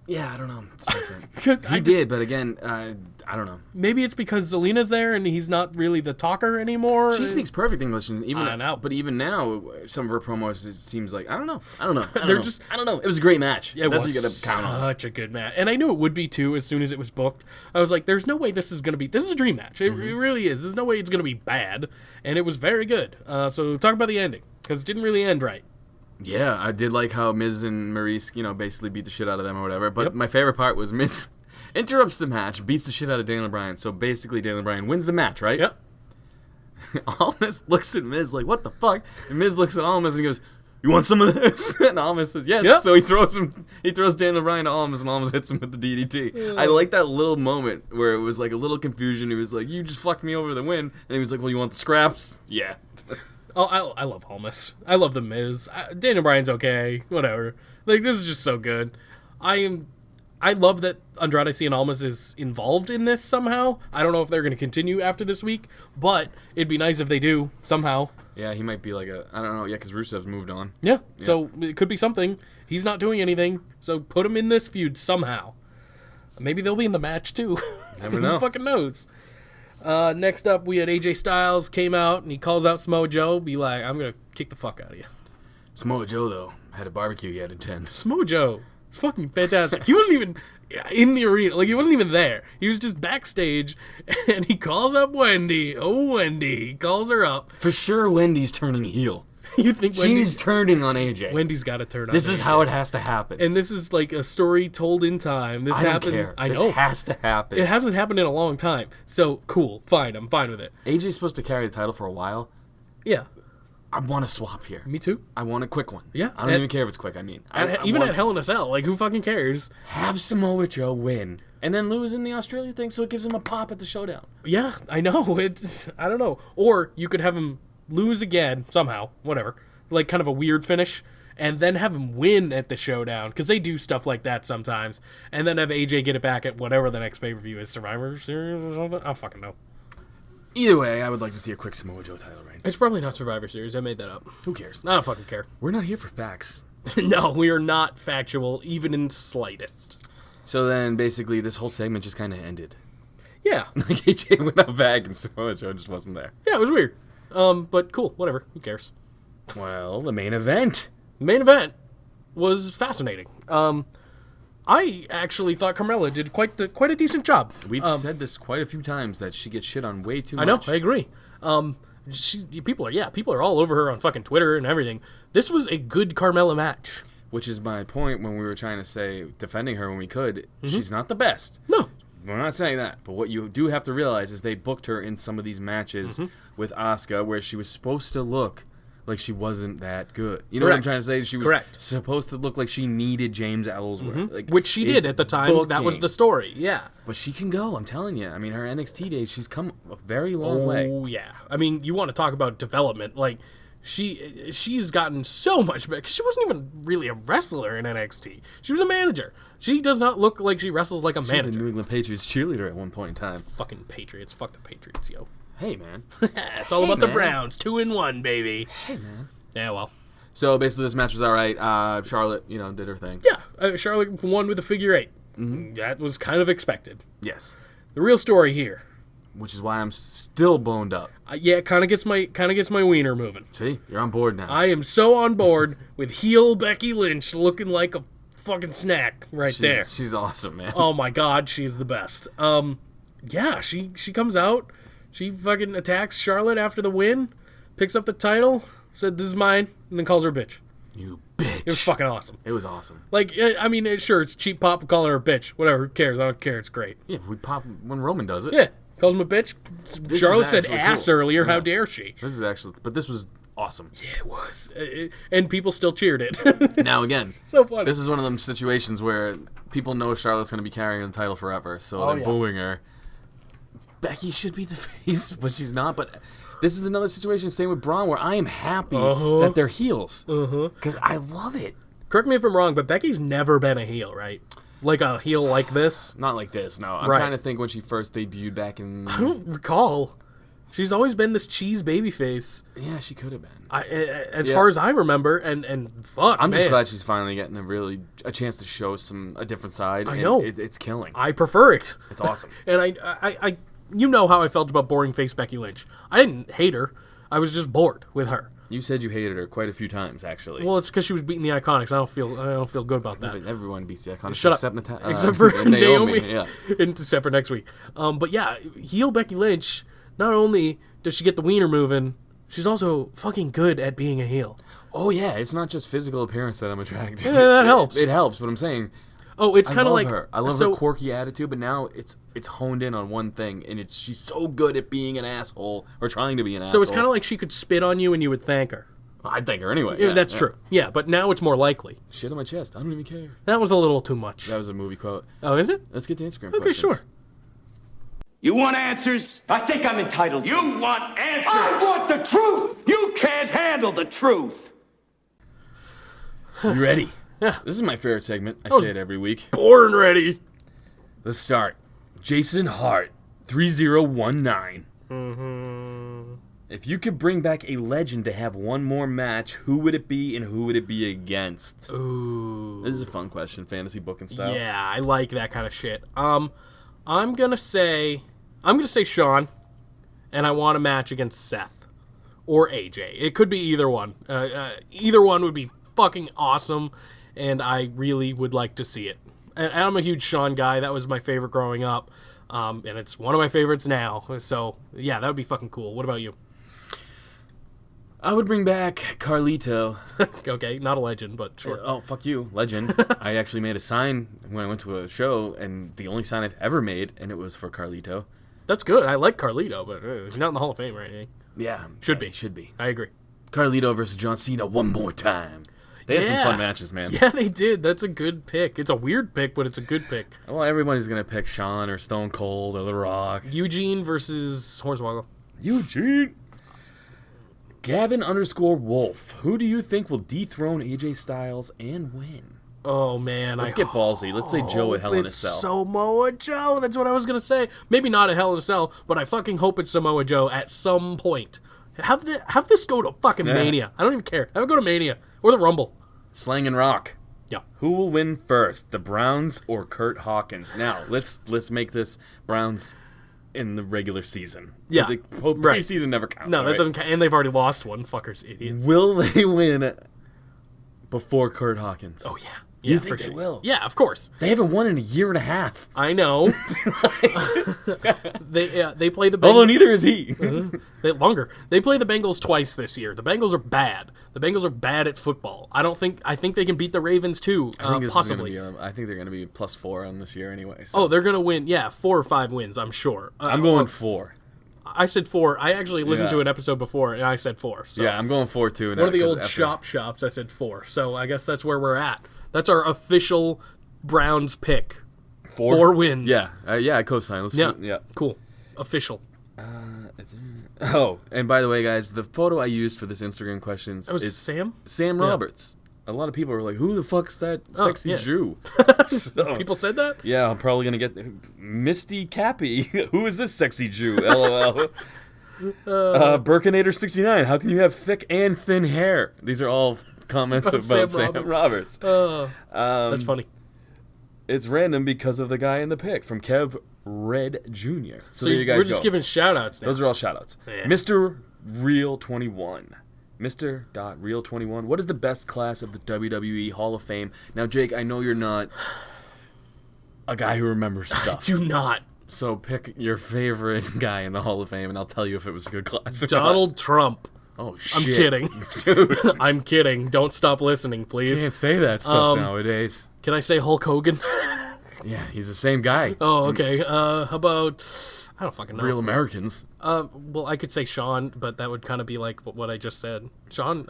Yeah, I don't know. It's different. He did, but again, I don't know. Maybe it's because Zelina's there and he's not really the talker anymore. She speaks perfect English, and even now, some of her promos, it seems like I don't know. I don't know. It was a great match. Yeah, that's what you got to count on. Such a good match, and I knew it would be too. As soon as it was booked, I was like, "There's no way this is going to be. This is a dream match. It really is. There's no way it's going to be bad." And it was very good. So talk about the ending because it didn't really end right. Yeah, I did like how Miz and Maurice, basically beat the shit out of them or whatever. But my favorite part was Miz interrupts the match, beats the shit out of Daniel Bryan. So basically, Daniel Bryan wins the match, right? Yep. Almas looks at Miz like, what the fuck? And Miz looks at Almas and he goes, you want some of this? And Almas says, yes. Yep. So he throws Daniel Bryan to Almas, and Almas hits him with the DDT. Yeah. I like that little moment where it was like a little confusion. He was like, you just fucked me over the win. And he was like, well, you want the scraps? Yeah. Oh, I love Almas. I love The Miz. Daniel Bryan's okay. Whatever. Like, this is just so good. I love that Andrade Cien Almas is involved in this somehow. I don't know if they're going to continue after this week, but it'd be nice if they do somehow. Yeah, he might be like I don't know. Yeah, because Rusev's moved on. Yeah, so it could be something. He's not doing anything, so put him in this feud somehow. Maybe they'll be in the match, too. Never know. Who fucking knows? Next up, we had AJ Styles came out, and he calls out Samoa Joe, be like, I'm going to kick the fuck out of you. Samoa Joe, though, had a barbecue he had to attend. Samoa Joe. It's fucking fantastic. He wasn't even in the arena. Like, he wasn't even there. He was just backstage, and he calls up Wendy. Oh, Wendy. He calls her up. For sure, Wendy's turning heel. You think she's turning on AJ? Wendy's got to turn on This is AJ. how it has to happen. And this is like a story told in time. This don't care. I know. This has to happen. It hasn't happened in a long time. So, cool. Fine. I'm fine with it. AJ's supposed to carry the title for a while. Yeah. I want to swap here. Me too. I want a quick one. Yeah. I don't even care if it's quick. I mean, even at Hell in a Cell. Like, who fucking cares? Have Samoa Joe win. And then lose in the Australia thing so it gives him a pop at the Showdown. Yeah, I know. I don't know. Or you could have him lose again, somehow. Whatever. Like, kind of a weird finish. And then have him win at the Showdown. Because they do stuff like that sometimes. And then have AJ get it back at whatever the next pay-per-view is. Survivor Series or something? I don't fucking know. Either way, I would like to see a quick Samoa Joe title reign. It's probably not Survivor Series. I made that up. Who cares? I don't fucking care. We're not here for facts. No, we are not factual, even in the slightest. So then, basically, this whole segment just kind of ended. Yeah. Like, AJ went out back and Samoa Joe just wasn't there. Yeah, it was weird. But cool. Whatever. Who cares? Well, the main event. The main event was fascinating. I actually thought Carmella did quite a decent job. We've said this quite a few times that she gets shit on way too much. I know, I agree. People are all over her on fucking Twitter and everything. This was a good Carmella match. Which is my point when we were trying to say, defending her when we could, she's not the best. No. We're not saying that. But what you do have to realize is they booked her in some of these matches with Asuka where she was supposed to look like she wasn't that good. You know what I'm trying to say? She was supposed to look like she needed James Ellsworth. Like, which she did at the time. Booking. That was the story. Yeah. But she can go, I'm telling you. I mean, her NXT days, she's come a very long way. Oh, yeah. I mean, you want to talk about development. Like, she's gotten so much better. Because she wasn't even really a wrestler in NXT. She was a manager. She does not look like she wrestles like a manager. She was a New England Patriots cheerleader at one point in time. Fucking Patriots. Fuck the Patriots, yo. Hey, man. It's all about the Browns. 2-1, baby. Hey, man. Yeah, well. So, basically, this match was all right. Charlotte, did her thing. Yeah. Charlotte won with a figure 8. That was kind of expected. Yes. The real story here which is why I'm still boned up. Yeah, it kind of gets my wiener moving. See, you're on board now. I am so on board with heel Becky Lynch looking like a fucking snack there. She's awesome, man. Oh my god, she's the best. Yeah, she comes out, she fucking attacks Charlotte after the win, picks up the title, said this is mine, and then calls her a bitch. You bitch. It was fucking awesome. It was awesome. Like, I mean, sure, it's cheap pop calling her a bitch. Whatever, who cares? I don't care. It's great. Yeah, we pop when Roman does it. Yeah, calls him a bitch. This Charlotte is said actually ass cool. earlier. Yeah. How dare she? But this was awesome. Yeah, it was. And people still cheered it. Now again, so funny. this is one of them situations where people know Charlotte's going to be carrying the title forever, so they're yeah. booing her. Becky should be the face, but she's not. But this is another situation, same with Braun, where I am happy that they're heels. Because I love it. Correct me if I'm wrong, but Becky's never been a heel, right? Like a heel like this? Not like this, no. I'm Right. trying to think when she first debuted back in... I don't recall. She's always been this cheese baby face. Yeah, she could have been. As far as I remember, and fuck, I'm just man. glad she's finally getting a chance to show a different side. I know. It's killing. I prefer it. It's awesome. And I you know how I felt about boring face Becky Lynch. I didn't hate her. I was just bored with her. You said you hated her quite a few times, actually. Well, it's because she was beating the Iconics. I don't feel good about that. Everyone beats the Iconics. Shut up. Except, Except for Naomi. Yeah. Except for next week. But yeah, heel Becky Lynch, not only does she get the wiener moving, she's also fucking good at being a heel. Oh, yeah. It's not just physical appearance that I'm attracted to. Yeah, that helps. It helps, but I'm saying... Oh, it's kind of like... her. I love her quirky attitude, but now it's honed in on one thing, and she's so good at being an asshole, or trying to be an asshole. So it's kind of like she could spit on you and you would thank her. I'd thank her anyway. Yeah, that's true. Yeah, but now it's more likely. Shit on my chest. I don't even care. That was a little too much. That was a movie quote. Oh, is it? Let's get to Instagram Okay, questions. sure. You want answers? I think I'm entitled. You want answers? I want the truth! You can't handle the truth. You ready? Yeah. This is my favorite segment. I say it every week. Born ready. Let's start. Jason Hart, 3019. If you could bring back a legend to have one more match, who would it be and who would it be against? Ooh. This is a fun question, fantasy booking style. Yeah, I like that kind of shit. I'm gonna say Sean, and I want a match against Seth or AJ. It could be either one. Either one would be fucking awesome, and I really would like to see it. And I'm a huge Sean guy. That was my favorite growing up, and it's one of my favorites now. So yeah, that would be fucking cool. What about you? I would bring back Carlito. Okay, not a legend, but sure. Oh, fuck you, legend. I actually made a sign when I went to a show, and the only sign I've ever made, and it was for Carlito. That's good. I like Carlito, but he's not in the Hall of Fame or anything. Yeah. Should be. Should be. I agree. Carlito versus John Cena one more time. They had some fun matches, man. Yeah, they did. That's a good pick. It's a weird pick, but it's a good pick. Well, everybody's going to pick Shawn or Stone Cold or The Rock. Eugene versus Hornswoggle. Eugene. Gavin_Wolf. Who do you think will dethrone AJ Styles and win? Oh, man. Let's get ballsy. Let's say Joe at Hell in a It's Cell. Samoa Joe. That's what I was going to say. Maybe not at Hell in a Cell, but I fucking hope it's Samoa Joe at some point. Have this go to fucking Mania. I don't even care. Have it go to Mania. Or the Rumble. Slang and Rock. Yeah. Who will win first, the Browns or Kurt Hawkins? Now, let's make this Browns in the regular season. Yeah. Preseason never counts. No, that right? doesn't count. And they've already lost one. Fuckers, idiots. Will they win before Kurt Hawkins? Oh, yeah. You Yeah, think for they sure. will? Yeah, of course. They haven't won in a year and a half. I know. They play the Bengals. Although neither is he. Longer. They play the Bengals twice this year. The Bengals are bad. The Bengals are bad at football. I think they can beat the Ravens too. Possibly. I think they're going to be +4 on this year anyway. So. Oh, they're going to win. Yeah, 4 or 5 wins, I'm sure. I'm going 4. I said 4. I actually listened to an episode before, and I said 4. So. Yeah, I'm going 4 too. One of the old shops, I said 4. So I guess that's where we're at. That's our official Browns pick. 4 wins. Yeah, I co-sign. Yeah, cool. Official. Oh, and by the way, guys, the photo I used for this Instagram questions is Sam? Sam Roberts. A lot of people were like, who the fuck's that sexy Jew? So, People said that? yeah, I'm probably going to get Misty Cappy. Who is this sexy Jew? LOL. Burkinator69. How can you have thick and thin hair? These are all comments about Sam Roberts. That's funny. It's random because of the guy in the pic from Kev Red Jr. So there you guys we're go. just giving shout-outs now. Those are all shout-outs. Yeah. Mr. Real 21. Mr. Real 21. What is the best class of the WWE Hall of Fame? Now, Jake, I know you're not a guy who remembers stuff. Do not. So pick your favorite guy in the Hall of Fame, and I'll tell you if it was a good class or Donald Trump. not. Oh, I'm shit. kidding. Dude, I'm kidding. Don't stop listening, please. can't say that stuff nowadays. Can I say Hulk Hogan? Yeah, he's the same guy. Oh, okay. How about... I don't fucking know. Real Americans. Well, I could say Sean, but that would kind of be like what I just said. Sean,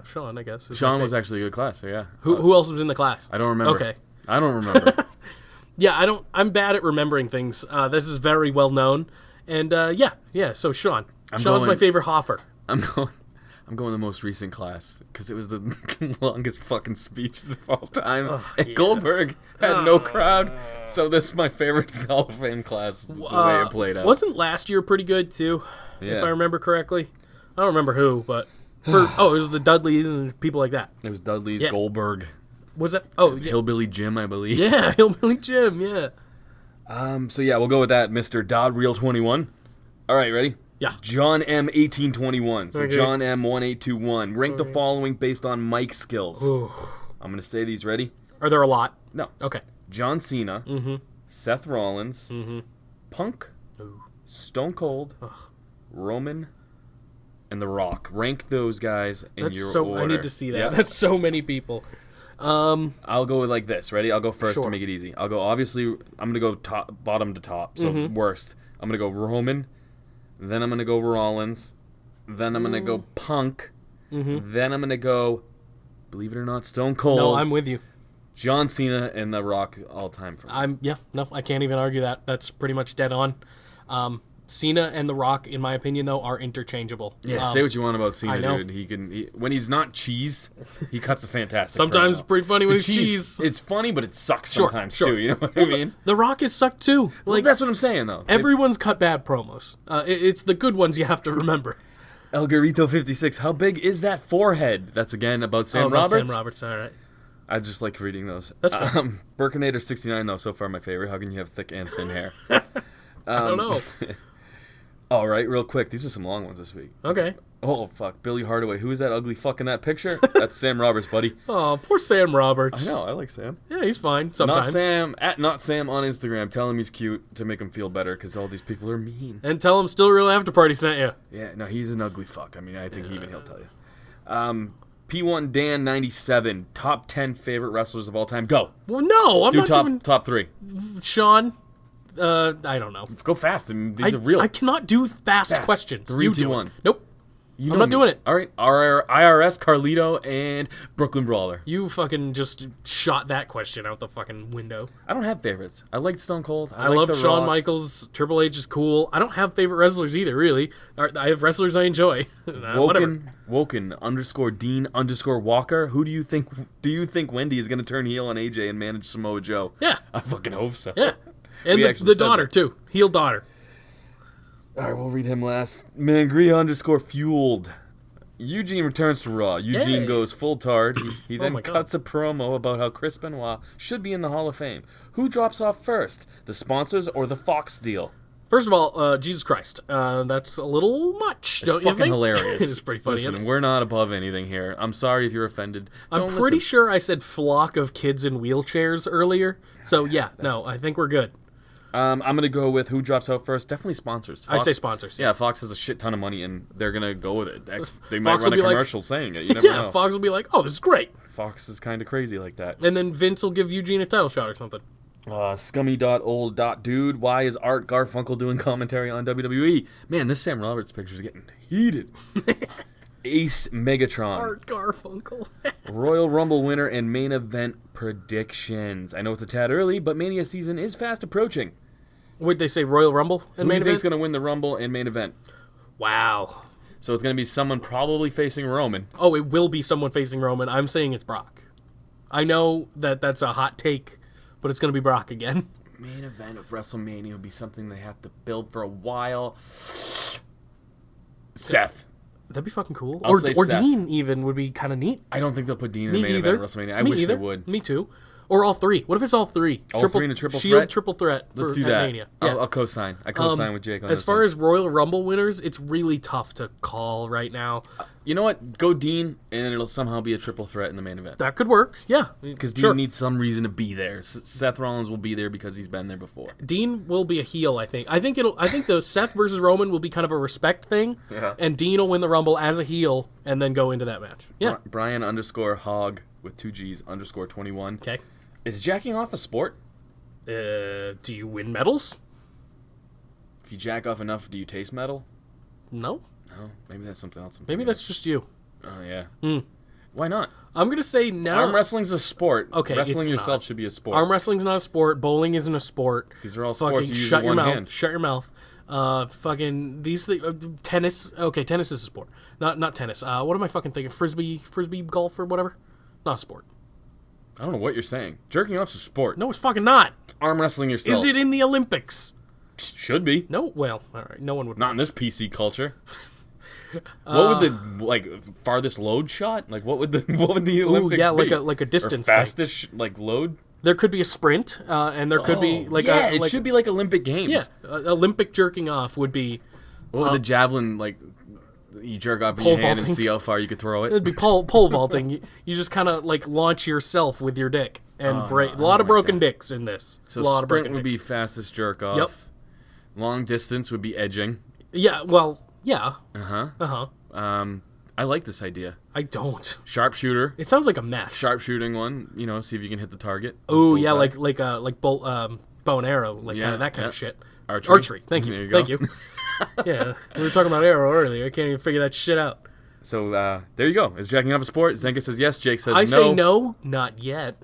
Sean, I guess. is Sean my was favorite. actually a good class, so yeah. Who else was in the class? I don't remember. Okay. I don't remember. Yeah, I'm bad at remembering things. This is very well known. And, yeah, so Sean. Sean's going- my favorite Hoffer. I'm going the most recent class because it was the longest fucking speeches of all time. And Goldberg had no crowd, so this is my favorite Hall of Fame class. It's the way it played out. Wasn't last year pretty good, too? Yeah. If I remember correctly. I don't remember who, but... it was the Dudleys and people like that. It was Dudley's, Yeah. Goldberg, Was that... Oh, yeah. Hillbilly Jim, I believe. Yeah, Hillbilly Jim, yeah. So yeah, we'll go with that, Mr. Dodd Real 21. All right, ready? Yeah. John M 1821. So Okay. John M 1821. Rank the following based on mic skills. Ooh. I'm gonna say these. Ready? Are there a lot? No. Okay. John Cena. Seth Rollins. Punk. Stone Cold. Roman. And The Rock. Rank those guys in That's your so... order. I need to see that. Yeah. That's so many people. I'll go with like this. Ready? I'll go first Sure. to make it easy. I'll go, obviously, I'm going to go bottom to top. So worst. I'm going to go Roman. Then I'm going to go Rollins. Then I'm going to go Punk. Then I'm going to go, believe it or not, Stone Cold. No, I'm with you. John Cena and The Rock all time for me. I can't even argue that. That's pretty much dead on. Cena and The Rock, in my opinion, though, are interchangeable. Yeah, say what you want about Cena, I know. dude. When he's not cheese, he cuts a fantastic Sometimes promo. it's pretty funny when The it's cheese. It's funny, but it sucks Sure, sometimes sure. too. You know what I mean? The Rock is sucked too. Like that's what I'm saying though. Everyone's cut bad promos. It's the good ones you have to remember. El Garito 56. How big is that forehead? That's again about Sam about Roberts. Sam Roberts, all right. I just like reading those. That's fine. Burkinator 69 though, so far my favorite. How can you have thick and thin hair? I don't know. All right, real quick. These are some long ones this week. Okay. Oh fuck, Billy Hardaway. Who is that ugly fuck in that picture? That's Sam Roberts, buddy. Oh, poor Sam Roberts. I know. I like Sam. Yeah, he's fine sometimes. Not Sam on Instagram. Tell him he's cute to make him feel better because all these people are mean. And tell him Still Real After Party sent you. Yeah, no, he's an ugly fuck. I mean, I think he'll tell you. P1 Dan 97. Top 10 favorite wrestlers of all time. Go. Well, no, I'm Do not doing top 3. Sean. I don't know. Go fast. I mean, these are real. I cannot do fast questions. 3, You 2, do it. 1. Nope. You I'm know not me. doing it. All right. IRS, Carlito, and Brooklyn Brawler. You fucking just shot that question out the fucking window. I don't have favorites. I like Stone Cold. I like love The Shawn Rock. Michaels. Triple H is cool. I don't have favorite wrestlers either, really. I have wrestlers I enjoy. Whatever. Woken _ Dean _ Walker. Who do you think Wendy is going to turn heel on AJ and manage Samoa Joe? Yeah. I fucking hope so. Yeah. And We actually the said daughter, that. too. Heel daughter. All right, we'll read him last. Mangria _ Fueled. Eugene returns to Raw. Eugene Yay. goes full tard. He then my God. cuts a promo about how Chris Benoit should be in the Hall of Fame. Who drops off first, the sponsors or the Fox deal? First of all, Jesus Christ. That's a little much, It's don't you fucking think? hilarious. It's pretty funny. Listen, isn't it? we're not above anything here. I'm sorry if you're offended. I'm Don't pretty listen. sure I said flock of kids in wheelchairs earlier. So, yeah, no, I think we're good. I'm going to go with who drops out first. Definitely sponsors. I say sponsors. Yeah, Fox has a shit ton of money, and they're going to go with it. They might Fox run will a be like- commercial saying it. You never Yeah, know. Fox will be like, oh, this is great. Fox is kind of crazy like that. And then Vince will give Eugene a title shot or something. Scummy.old.dude. Why is Art Garfunkel doing commentary on WWE? Man, this Sam Roberts picture is getting heated. Ace Megatron. Art Garfunkel. Royal Rumble winner and main event predictions. I know it's a tad early, but Mania season is fast approaching. Would they say Royal Rumble Who and do you main think's event? going to win the Rumble and main event? Wow. So it's going to be someone probably facing Roman. Oh, it will be someone facing Roman. I'm saying it's Brock. I know that that's a hot take, but it's going to be Brock again. Main event of WrestleMania would be something they have to build for a while. Seth. That'd be fucking cool. I'll say Or Seth. Dean even would be kind of neat. I don't think they'll put Dean in Me the main either. event of WrestleMania. I Me wish either. they would. Me too. Or all three. What if it's all three? All three in a triple Shield, threat? triple threat. Let's for do that. Mania. Yeah. I'll co-sign. I co-sign with Jake on As this far one. as Royal Rumble winners, it's really tough to call right now. You know what? Go Dean, and it'll somehow be a triple threat in the main event. That could work. Yeah. Because Sure. Dean needs some reason to be there. Seth Rollins will be there because he's been there before. Dean will be a heel, I think. I think the Seth versus Roman will be kind of a respect thing, and Dean will win the Rumble as a heel and then go into that match. Yeah. Brian _Hog with 2 G's _21. Okay. Is jacking off a sport? Do you win medals? If you jack off enough, do you taste metal? No. No, maybe that's something else. Maybe that's just you. Oh yeah. Why not? I'm gonna say no. Arm wrestling's a sport. Okay, wrestling it's yourself not. should be a sport. Arm wrestling's not a sport. Bowling isn't a sport. These are all Fucking sports you use shut with your one mouth. hand. Shut your mouth. Fucking these tennis. Okay, tennis is a sport. Not tennis. What am I fucking thinking? Frisbee golf or whatever. Not a sport. I don't know what you're saying. Jerking off's a sport. No, it's fucking not. Arm wrestling yourself. Is it in the Olympics? Should be. No. Well, all right. No one would. Not in this PC culture. What would the farthest load shot? Like what would the Olympics yeah, be? like a distance or thing. fastest load? There could be a sprint, and there could be like it should be like Olympic Games. Yeah, Olympic jerking off would be. What would the javelin you jerk off in Pole your hand and vaulting. see how far you could throw it? It'd be pole vaulting. You just kind of like launch yourself with your dick and break. A lot of broken dicks in this. So a lot of sprint broken would be dicks. fastest jerk off. Yep. Long distance would be edging. Yeah. Well. Yeah. I like this idea. I don't. Sharpshooter. It sounds like a mess. Sharpshooting one. See if you can hit the target. Oh yeah, Bullseye. like bow and arrow, like kind of that kind yeah. of shit. Archery. Thank you. There you Thank go. you. Yeah, we were talking about arrow earlier. I can't even figure that shit out. So there you go. Is jacking off a sport? Zenka says yes. Jake says no. I say no, not yet. ...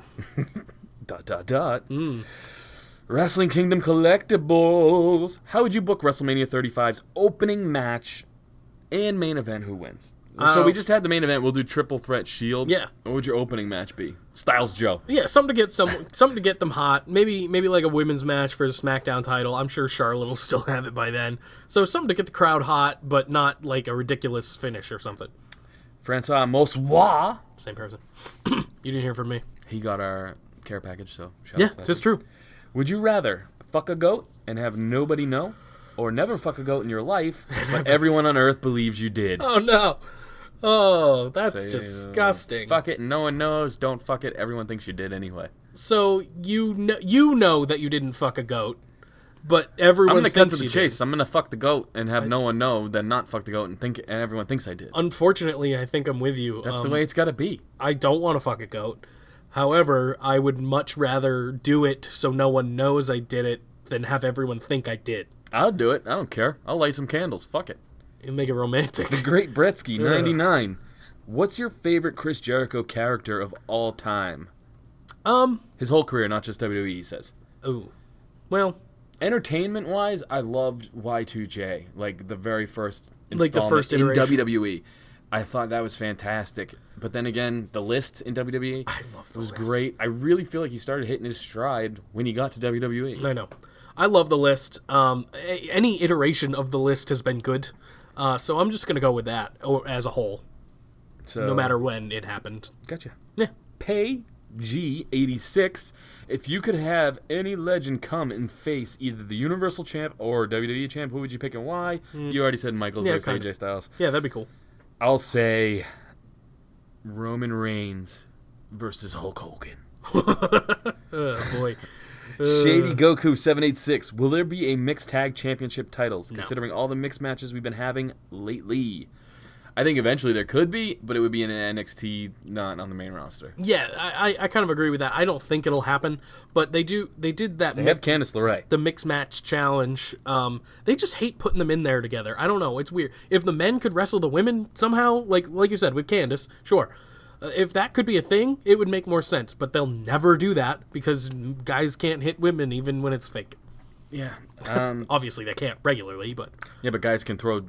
Wrestling Kingdom Collectibles. How would you book WrestleMania 35's opening match and main event? Who wins? So we just had the main event. We'll do triple threat Shield. Yeah. What would your opening match be? Styles Joe. Yeah, something to get them hot. Maybe like a women's match for the SmackDown title. I'm sure Charlotte will still have it by then. So something to get the crowd hot, but not like a ridiculous finish or something. Francois Moswa. Same person. You didn't hear from me. He got our care package, so shout Yeah, out to that. that's true. Would you rather fuck a goat and have nobody know, or never fuck a goat in your life, but everyone on Earth believes you did? Oh no. Oh, that's Say, disgusting. Fuck it, no one knows. Don't fuck it. Everyone thinks you did anyway. So you know that you didn't fuck a goat, but everyone I'm gonna cut thinks to the you chase. did. I'm gonna fuck the goat and have no one know, then not fuck the goat and everyone thinks I did. Unfortunately, I think I'm with you. That's the way it's gotta be. I don't want to fuck a goat. However, I would much rather do it so no one knows I did it than have everyone think I did. I'll do it. I don't care. I'll light some candles. Fuck it. And make it romantic. The Great Bretsky, 99. What's your favorite Chris Jericho character of all time? His whole career, not just WWE, he says. Oh. Well, Entertainment-wise, I loved Y2J, like the very first installment Like the first in iteration. WWE. I thought that was fantastic. But then again, the list in WWE was great. I really feel like he started hitting his stride when he got to WWE. I know. I love the list. Any iteration of the list has been good. So I'm just going to go with that as a whole, So, no matter when it happened. Gotcha. Yeah. Pay G86. If you could have any legend come and face either the Universal Champ or WWE Champ, who would you pick and why? You already said Michaels versus kinda. AJ Styles. Yeah, that'd be cool. I'll say Roman Reigns versus Hulk Hogan. Oh, boy. Shady Goku 786. Will there be a mixed tag championship titles, considering all the mixed matches we've been having lately? I think eventually there could be, but it would be in an NXT, not on the main roster. Yeah, I kind of agree with that. I don't think it'll happen, but they did that. They have Candice LeRae. The mixed match challenge. They just hate putting them in there together. I don't know. It's weird. If the men could wrestle the women somehow, like you said with Candice, sure. If that could be a thing, it would make more sense. But they'll never do that because guys can't hit women even when it's fake. Yeah. Obviously, they can't regularly, but Yeah, but guys can throw,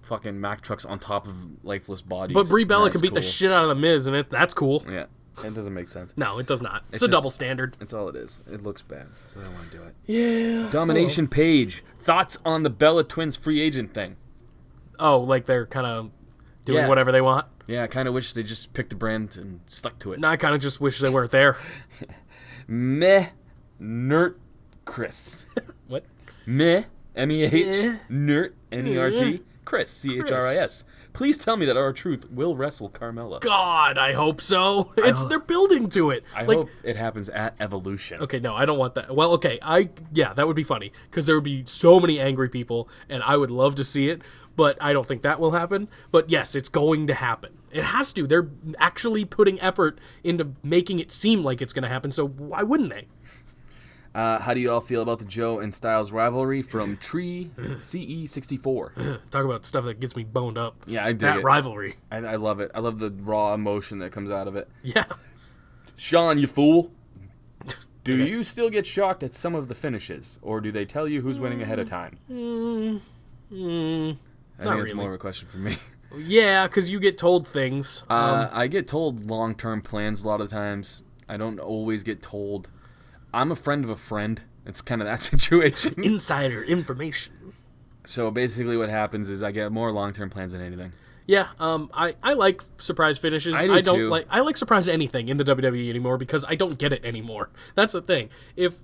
fucking Mack trucks on top of lifeless bodies. but Brie Bella That's can beat the cool. shit out of the Miz, and that's cool. Yeah, it doesn't make sense. No, it does not. It's a just- double standard. That's all it is. It looks bad, so I don't want to do it. Yeah. Domination Page. Thoughts on the Bella Twins free agent thing? Oh, like they're kind of doing Yeah. whatever they want. Yeah, I kind of wish they just picked a brand and stuck to it. No, I kind of just wish they weren't there. Meh Nert Chris. What? Meh, M-E-H, Nert, N-E-R-T, Chris, C-H-R-I-S. Please tell me that R-Truth will wrestle Carmella. God, I hope so. They're building to it. I hope it happens at Evolution. Okay, no, I don't want that. Well, okay, that would be funny because there would be so many angry people, and I would love to see it, but I don't think that will happen. But yes, it's going to happen. It has to. They're actually putting effort into making it seem like it's going to happen, so why wouldn't they? How do you all feel about the Joe and Styles rivalry from Tree CE64? Talk about stuff that gets me boned up. Yeah, I dig that it. rivalry. I love it. I love the raw emotion that comes out of it. Yeah. Sean, you fool. Do you still get shocked at some of the finishes, or do they tell you who's winning ahead of time? I think it's more of a question for me. Yeah, because you get told things. I get told long-term plans a lot of times. I don't always get told. I'm a friend of a friend. It's kind of that situation. Insider information. So basically what happens is I get more long-term plans than anything. Yeah, I like surprise finishes. I do too. I like surprise anything in the WWE anymore because I don't get it anymore. That's the thing. If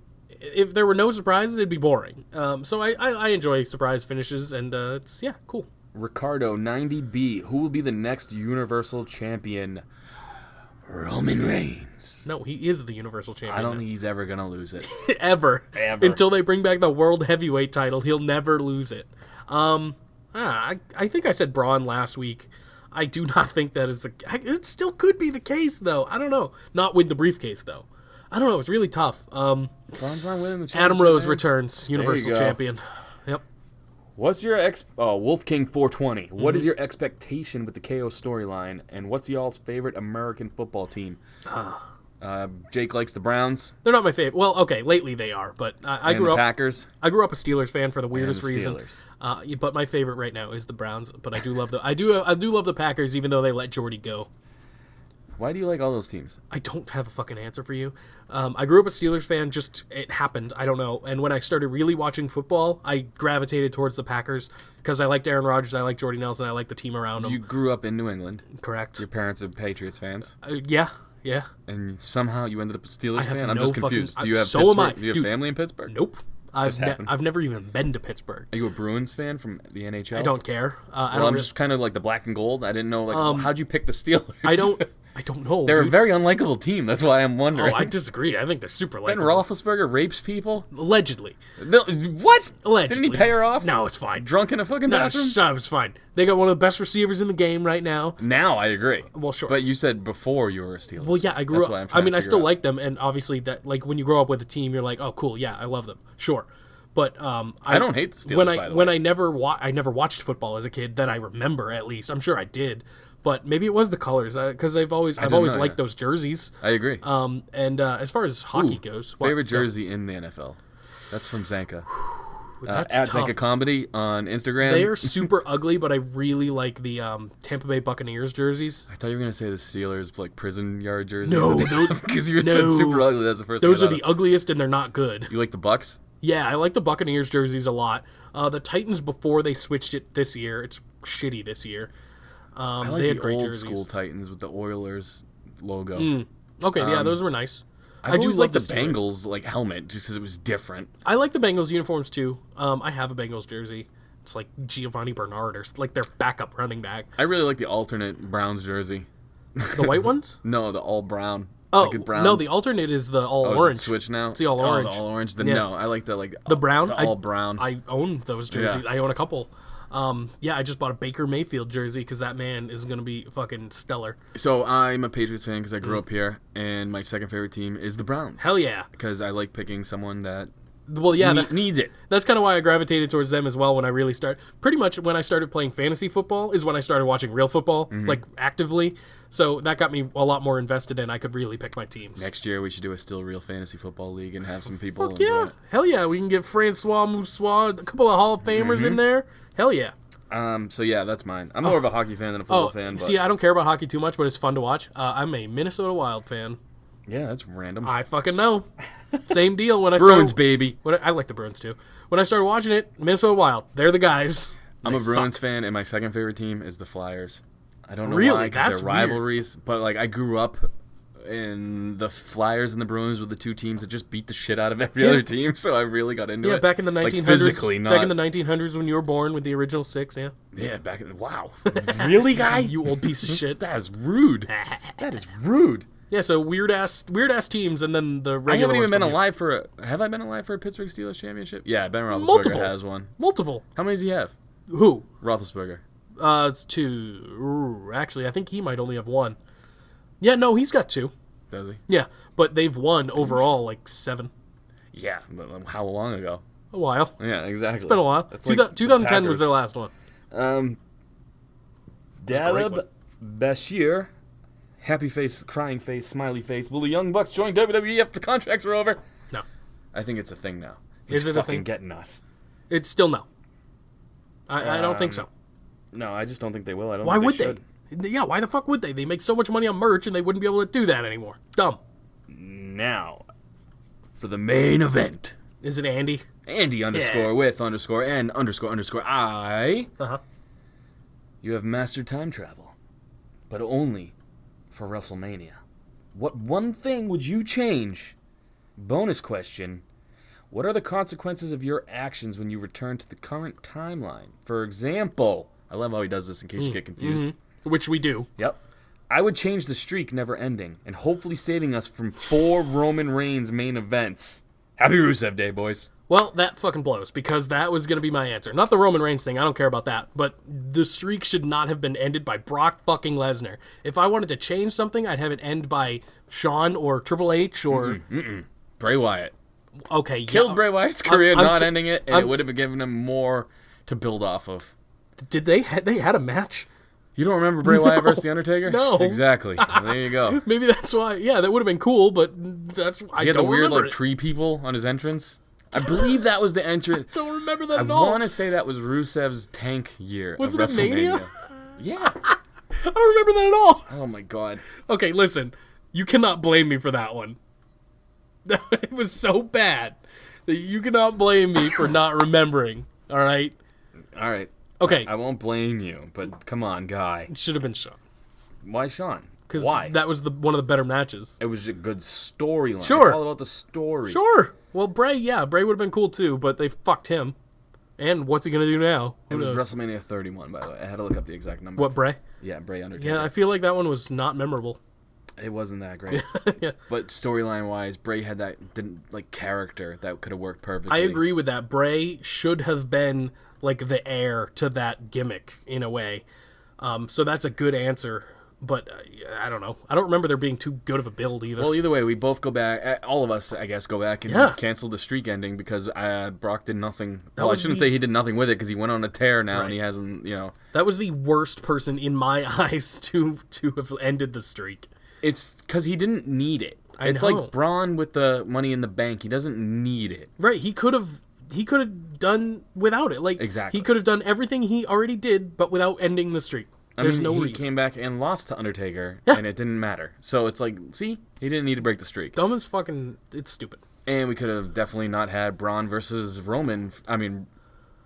there were no surprises, it'd be boring. So I enjoy surprise finishes, and it's cool. Ricardo 90B, who will be the next Universal Champion? Roman Reigns. No, he is the Universal Champion. I don't think he's ever gonna lose it. Ever. Ever. Until they bring back the World Heavyweight title, he'll never lose it. I think I said Braun last week. I do not think that is it still could be the case, though. I don't know. Not with the briefcase, though. I don't know. It's really tough. Braun's not winning the championship. Adam Rose man. returns, Universal Champion. Yep. What's your Wolf King 420? What is your expectation with the KO storyline, and what's y'all's favorite American football team? Jake likes the Browns. They're not my favorite. Well, okay, lately they are, but I grew up Packers. I grew up a Steelers fan for the weirdest And the reason. Steelers. But my favorite right now is the Browns. But I do love I do love the Packers, even though they let Jordy go. Why do you like all those teams? I don't have a fucking answer for you. I grew up a Steelers fan. Just it happened. I don't know. And when I started really watching football, I gravitated towards the Packers because I liked Aaron Rodgers, I liked Jordy Nelson, I liked the team around him. You grew up in New England. Correct. Your parents are Patriots fans. Yeah. And somehow you ended up a Steelers I have fan? I'm no just confused. fucking- Do you have so Pittsburgh? am I. Do you have Dude, family in Pittsburgh? Nope. happened. I've never even been to Pittsburgh. Are you a Bruins fan from the NHL? I don't care. I'm just kind of like the black and gold. I didn't know, how'd you pick the Steelers? I don't know. They're dude. a very unlikable team. That's why I'm wondering. Oh, I disagree. I think they're super Ben likable. Roethlisberger rapes people? Allegedly. What? Allegedly. Didn't he pay her off? No, it's fine. Drunk in a fucking No, bathroom? it's fine. They got one of the best receivers in the game right now. Now I agree. Well, sure. But you said before you were a Steelers. Well, yeah, I grew That's up. why I'm trying I mean, to I figure still out. like them, and obviously that, like, when you grow up with a team, you're like, oh, cool, yeah, I love them, sure. But I don't hate the Steelers, by the way. I never watched football as a kid that I remember, at least. I'm sure I did, but maybe it was the colors because I've always liked those jerseys. I agree. And as far as hockey goes, favorite jersey in the NFL. That's from Zanca. That's At tough. Zanca Comedy on Instagram. They are super ugly, but I really like the Tampa Bay Buccaneers jerseys. I thought you were gonna say the Steelers like prison yard jerseys. No, because you said super ugly. That's the first. Those thing are I the thought of. ugliest, and they're not good. You like the Bucks? Yeah, I like the Buccaneers jerseys a lot. The Titans before they switched it this year, it's shitty this year. I like they had the great old jerseys. school Titans with the Oilers logo. Okay, yeah, those were nice. I do always love liked the Steelers. Bengals like helmet just because it was different. I like the Bengals uniforms too. I have a Bengals jersey. It's like Giovanni Bernard or like their backup running back. I really like the alternate Browns jersey. The white ones? No, the all brown. Oh, like a brown. no, the alternate is the all Oh, orange. is it switch now? It's the all Oh, orange. the all orange. Then Yeah. no, I like the The brown? The all brown. I own those jerseys. Yeah. I own a couple. Yeah, I just bought a Baker Mayfield jersey because that man is going to be fucking stellar. So I'm a Patriots fan because I grew up here, and my second favorite team is the Browns. Hell yeah. Because I like picking someone that Well, yeah, needs it. that's kind of why I gravitated towards them as well when I really pretty much when I started playing fantasy football is when I started watching real football, like actively. So that got me a lot more invested and I could really pick my teams. Next year we should do a still real fantasy football league and have some people. Fuck enjoy yeah. it. Hell yeah. We can get Francois Moussois, a couple of Hall of Famers in there. Hell yeah. So yeah, that's mine. I'm more of a hockey fan than a football fan. But see, I don't care about hockey too much, but it's fun to watch. I'm a Minnesota Wild fan. yeah, that's random. I fucking know. Same deal when I Bruins, started, baby. I like the Bruins too. When I started watching it, Minnesota Wild. They're the guys. I'm a They Bruins suck. fan, and my second favorite team is the Flyers. I don't know Really? why, because That's they're rivalries. But like, I grew up and the Flyers and the Bruins were the two teams that just beat the shit out of every other team. So I really got into it. Yeah, back in the 1900s. Like physically, not. Back in the 1900s when you were born with the original 6, yeah. Yeah, back in wow. Really, guy? You old piece of shit. That is rude. That is rude. Yeah, so weird ass teams, and then the regular. I haven't even ones been from here. alive for a. Have I been alive for a Pittsburgh Steelers championship? Yeah, Ben Roethlisberger Multiple. has one. Multiple. How many does he have? Who? Roethlisberger. It's 2. Actually, I think he might only have 1. Yeah, no, he's got 2. Does he? Yeah, but they've won overall like 7. Yeah, but how long ago? A while. Yeah, exactly. It's been a while. That's like 2010 was Packers. their last one. Um, a great one. Dalib Bashir, happy face, crying face, smiley face. Will the Young Bucks join WWE after the contracts are over? No. I think it's a thing now. Is He's it a fucking thing? getting us. It's still no. I don't think so. No, I just don't think they will. I don't. Why think would should. they? Yeah, why the fuck would they? They make so much money on merch and they wouldn't be able to do that anymore. Dumb. Now, for the main event, Is it Andy? Andy underscore with underscore and underscore I. Uh-huh. You have mastered time travel, but only for WrestleMania. What one thing would you change? Bonus question. What are the consequences of your actions when you return to the current timeline? For example, I love how he does this in case you get confused. Which we do. Yep. I would change the streak never ending and hopefully saving us from 4 Roman Reigns main events. Happy Rusev Day, boys. Well, that fucking blows because that was going to be my answer. Not the Roman Reigns thing. I don't care about that. But the streak should not have been ended by Brock fucking Lesnar. If I wanted to change something, I'd have it end by Shawn or Triple H or... Bray Wyatt. Okay, Killed yeah. Bray Wyatt's career, I'm not t- ending it, and I'm it would have given him more to build off of. Did they had a match? You don't remember Bray Wyatt versus The Undertaker? No. Exactly. Well, there you go. Maybe that's why. Yeah, that would have been cool, but that's... I He had the don't weird remember like it. tree people on his entrance. I believe that was the entrance. Don't remember that I at all. want to say that was Rusev's tank year Was of it at Mania? WrestleMania. Yeah. I don't remember that at all. Oh my god. Okay, listen. You cannot blame me for that one. It was so bad that you cannot blame me for not remembering. All right? All right. Okay. I won't blame you, but come on, guy. It should have been Shawn. Why Shawn? Because Why? that was one of the better matches. It was a good storyline. Sure. It's all about the story. Sure. Well, Bray would have been cool too, but they fucked him. And what's he going to do now? It Who was knows? WrestleMania 31, by the way. I had to look up the exact number. What, Bray? Yeah, Bray Undertaker. Yeah, I feel like that one was not memorable. It wasn't that great. Yeah. But storyline wise, Bray had that character that could have worked perfectly. I agree with that. Bray should have been like the heir to that gimmick in a way. So that's a good answer. But I don't know. I don't remember there being too good of a build either. Well, either way, we both go back. All of us, I guess, go back and cancel the streak ending because Brock did nothing. Well, I was shouldn't the- say he did nothing with it because he went on a tear now Right. and he hasn't. That was the worst person in my eyes to have ended the streak. It's because he didn't need it. It's know. like Braun with the Money in the Bank. He doesn't need it. Right? He could have done without it. Like Exactly. he could have done everything he already did, but without ending the streak. There's no he reason. came back and lost to Undertaker, Yeah. and it didn't matter. So it's like, see, he didn't need to break the streak. Dumb as fucking. It's stupid. And we could have definitely not had Braun versus Roman. I mean,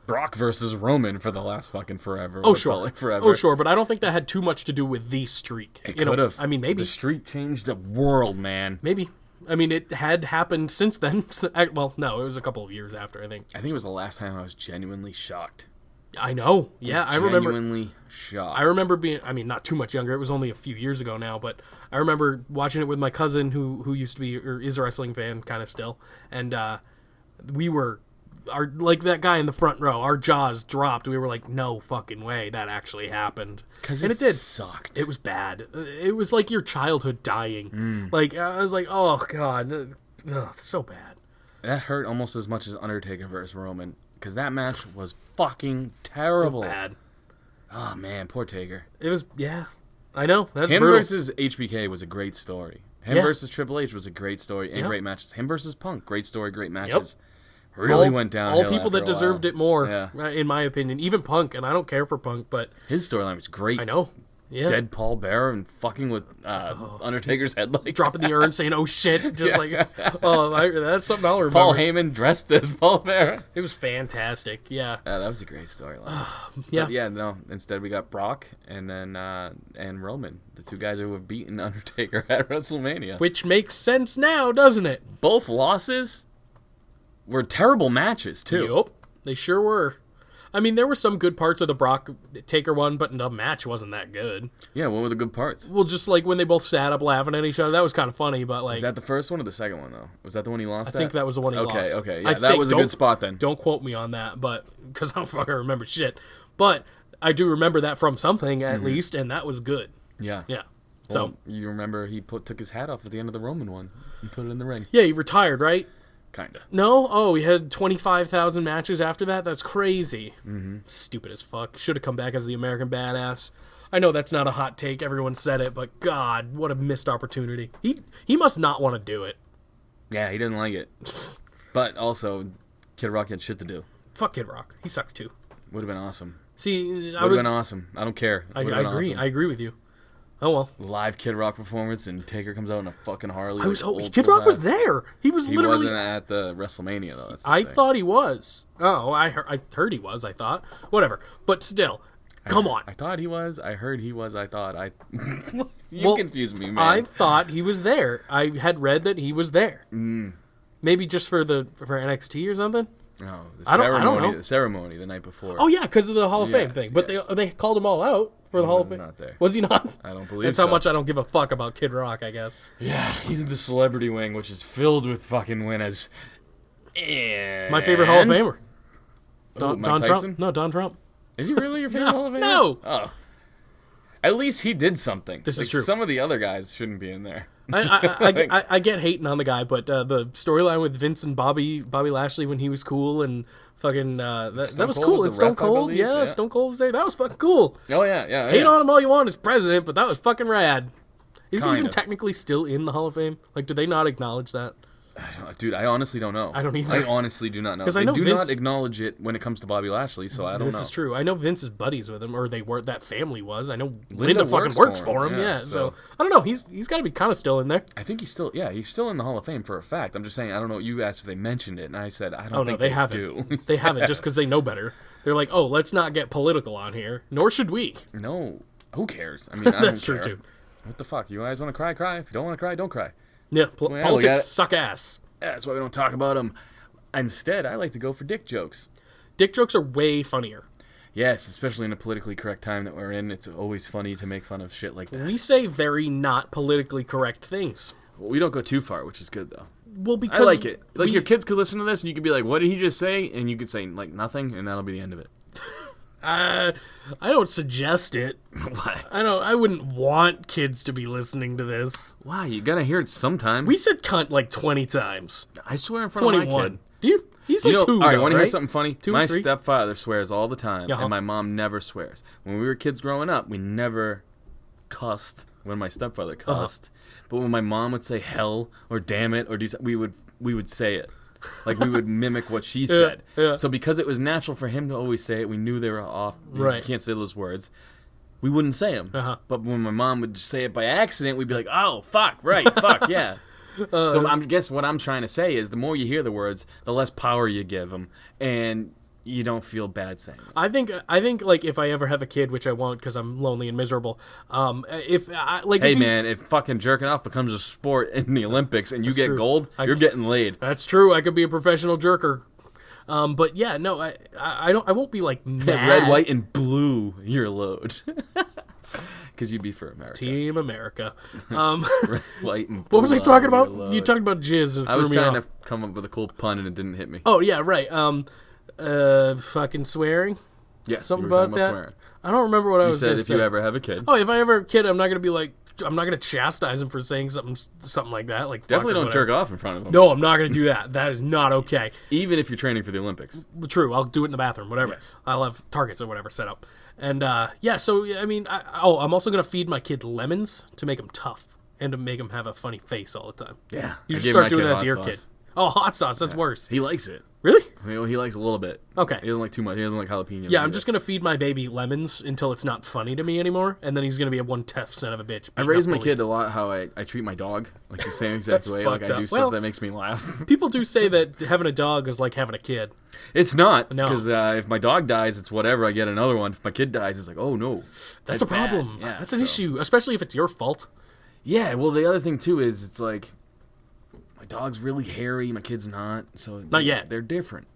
Brock versus Roman for the last fucking forever. Oh What sure. felt like forever. Oh sure. But I don't think that had too much to do with the streak. It You know, could have. I mean, maybe. The streak changed the world, man. Maybe. I mean, it had happened since then. Well, no, it was a couple of years after, I think. I think it was the last time I was genuinely shocked. I know. Yeah, I remember. Genuinely shocked. I remember being. I mean, not too much younger. It was only a few years ago now, but I remember watching it with my cousin, who used to be or is a wrestling fan, kind of still, and we were. Like that guy in the front row, our jaws dropped. We were like, "No fucking way, that actually happened." Because and it did. sucked. It was bad. It was like your childhood dying. Like I was like, "Oh god, it's so bad." That hurt almost as much as Undertaker versus Roman. Because that match was fucking terrible. Bad. Oh, man. Poor Taker. It was. Yeah, I know. That's Him brutal. versus HBK was a great story. Him Yeah. versus Triple H was a great story and Yep. great matches. Him versus Punk, great story, great matches. Really went down. All people that deserved it more, Yeah. in my opinion. Even Punk, and I don't care for Punk, but His storyline was great. I know. Yeah. dead Paul Bearer and fucking with Undertaker's head, like Dropping the urn, saying "Oh shit," just that's something I'll remember. Paul Heyman dressed as Paul Bearer. It was fantastic. Yeah. Yeah, that was a great storyline. Yeah. But yeah, no. Instead, we got Brock and then and Roman, the two guys who have beaten Undertaker at WrestleMania. Which makes sense now, doesn't it? Both losses were terrible matches too. Yup. They sure were. I mean, there were some good parts of the Brock Taker one, but the match wasn't that good. Yeah, what were the good parts? Well, just like when they both sat up laughing at each other, that was kind of funny. But like, Was that the first one or the second one though? Was that the one he lost? I think that was the one he lost. Okay, I yeah, that think- was a good spot then. Don't quote me on that, but because I don't fucking remember shit. But I do remember that from something at least, and that was good. Yeah. Yeah. Well, So you remember he took his hat off at the end of the Roman one and put it in the ring. yeah, he retired, right? Kinda. No? Oh, he had 25,000 matches after that? That's crazy. Mm-hmm. Stupid as fuck. Should have come back as the American Badass. I know that's not a hot take. Everyone said it, but God, what a missed opportunity. He must not want to do it. Yeah, he didn't like it. But also, Kid Rock had shit to do. Fuck Kid Rock. He sucks too. Would have been awesome. See, Would have been awesome. I don't care. I Would've been agree. awesome. I agree with you. Oh well. Live Kid Rock performance and Taker comes out in a fucking Harley. Kid Rock was there. He was He literally. wasn't at the WrestleMania though. That's the I thing. thought he was. Oh, I heard he was. I thought. Whatever. But still, come on. I thought he was. I heard he was. I thought I. You Well, confused me, man. I thought he was there. I had read that he was there. Maybe just for NXT or something. No, the I don't ceremony. know. The ceremony the night before. Oh yeah, because of the Hall of Fame Yes, thing. But yes. they called him all out for the Hall of was Fame. not there. Was he not? I don't believe That's so. how much I don't give a fuck about Kid Rock, I guess. Yeah, he's in the celebrity wing, which is filled with fucking winners. And My favorite Hall of Famer. Mike Don Tyson? Trump. No, Don Trump. Is he really your favorite Hall of Famer? No. Oh. At least he did something. This is true. Some of the other guys shouldn't be in there. I get hating on the guy, but the storyline with Vince and Bobby Lashley when he was cool and fucking that was Cold cool. was And the Stone ref, I Cold, believe, yeah, yeah. Stone Cold was there. That was fucking cool. Oh yeah. Hate on him all you want as president, but that was fucking rad. Is he even Kinda. technically still in the Hall of Fame? Like, do they not acknowledge that? Dude, I honestly don't know. I don't either. I honestly do not know. 'Cause I They know do Vince- not acknowledge it when it comes to Bobby Lashley, so I don't know. This is true. I know Vince is buddies with him, or they were. That family was. I know Linda Linda fucking works for him. Yeah, so I don't know. He's got to be kind of still in there. I think he's still in the Hall of Fame for a fact. I'm just saying, I don't know. You asked if they mentioned it, and I said, I don't Oh think no, they haven't. do. They haven't just because they know better. They're like, oh, let's not get political on here. Nor should we. No. Who cares? I mean, I That's don't true care. too. What the fuck? You guys want to cry? Cry. If you don't want to cry, don't cry. Yeah, Well, yeah, look at politics it. suck ass. Yeah, that's why we don't talk about them. Instead, I like to go for dick jokes. Dick jokes are way funnier. Yes, especially in a politically correct time that we're in. It's always funny to make fun of shit like that. We say very not politically correct things. We don't go too far, which is good, though. Well, because I like it. Like, we- your kids could listen to this, and you could be like, what did he just say? And you could say, like, nothing, and that'll be the end of it. I don't suggest it. Why? I wouldn't want kids to be listening to this. Why? You gotta hear it sometime. We said cunt like 20 times. I swear in front of my 21. kid. Do you? He's You like know, 2, all right, though, want to hear right? something funny? 2 or My 3? stepfather swears all the time, Uh-huh. and my mom never swears. When we were kids growing up, we never cussed when my stepfather cussed. But when my mom would say hell or damn it or do something, we would say it. Like, we would mimic what she said. yeah. So because it was natural for him to always say it, we knew they were off. Right. You can't say those words. We wouldn't say them. Uh-huh. But when my mom would just say it by accident, we'd be like, oh, fuck, right, fuck, yeah. So I guess what I'm trying to say is the more you hear the words, the less power you give them, and you don't feel bad saying it. I think like if I ever have a kid, which I won't because I'm lonely and miserable. If I like, Hey if you- man, if fucking jerking off becomes a sport in the Olympics and you get true. gold, you're getting laid. that's true. I could be a professional jerker. But yeah, no, I don't. I won't be like mad. Red, white, and blue, your load. Because you'd be for America. Team America. Red, white, and blue. What was I talking about? your You load. talked about jizz. It I was threw me trying off. to come up with a cool pun and it didn't hit me. Oh yeah, right. Fucking swearing. Yes, Something you were about talking that. swearing. I don't remember what I You was said gonna if say. you ever have a kid. Oh, if I ever have a kid, I'm not gonna be like, I'm not gonna chastise him for saying something like that. Like Definitely fuck or don't whatever. jerk off in front of them. No, I'm not gonna do that. That is not okay. Even if you're training for the Olympics. True, I'll do it in the bathroom, whatever. Yes. I'll have targets or whatever set up. And yeah, so I mean, I'm also gonna feed my kid lemons to make him tough and to make him have a funny face all the time. Yeah. You I should gave start my doing kid that hot to your sauce. kid. Oh, hot sauce, that's worse. He likes it. Really? He likes a little bit. Okay. He doesn't like too much. He doesn't like jalapenos. Yeah, I'm just gonna feed my baby lemons until it's not funny to me anymore, and then he's gonna be a one tough son of a bitch. I raised my kid a lot how I treat my dog, like the same exact way. Like I do stuff that makes me laugh. People do say that having a dog is like having a kid. It's not, No. because if my dog dies, it's whatever. I get another one. If my kid dies, it's like, oh no, That's a problem. Yeah, That's an issue, especially if it's your fault. Yeah. Well, the other thing too is it's like my dog's really hairy. My kid's not. So Not yet. They're different.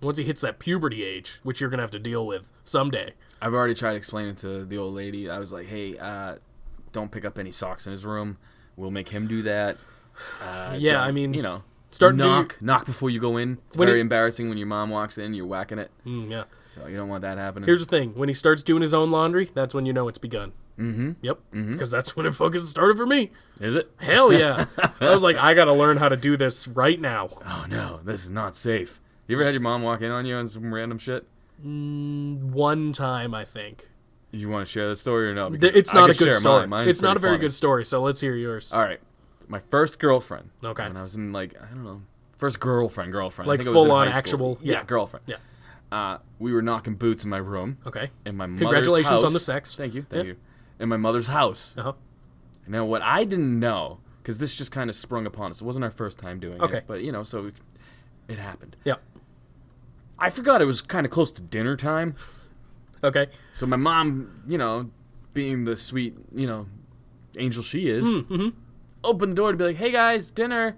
Once he hits that puberty age, which you're gonna have to deal with someday. I've already tried explaining to the old lady. I was like, hey, don't pick up any socks in his room. We'll make him do that. Yeah, I mean, start knock before you go in. It's very embarrassing when your mom walks in. You're whacking it. Yeah. So you don't want that happening. Here's the thing: when he starts doing his own laundry, that's when you know it's begun. Mm-hmm. Yep. Because that's when it fucking started for me. Is it? Hell yeah! I was like, I gotta learn how to do this right now. Oh no, this is not safe. You ever had your mom walk in on you on some random shit? One time, I think. You want to share the story or no? Because It's I not a could good share story. Mine's It's not a pretty very funny. good story, so let's hear yours. All right. My first girlfriend. Okay. When I was in like, I don't know, first girlfriend. Like I think it was in full-on high school. actual- Yeah, yeah. girlfriend. Yeah. We were knocking boots in my room. Okay. In my mother's Congratulations house. on the sex. Thank you. Yeah. You. In my mother's house. Uh-huh. Now, what I didn't know, because this just kind of sprung upon us. It wasn't our first time doing Okay. it. But, so it happened. Yeah. I forgot it was kind of close to dinner time. Okay. So my mom, being the sweet, angel she is, opened the door to be like, hey, guys, dinner.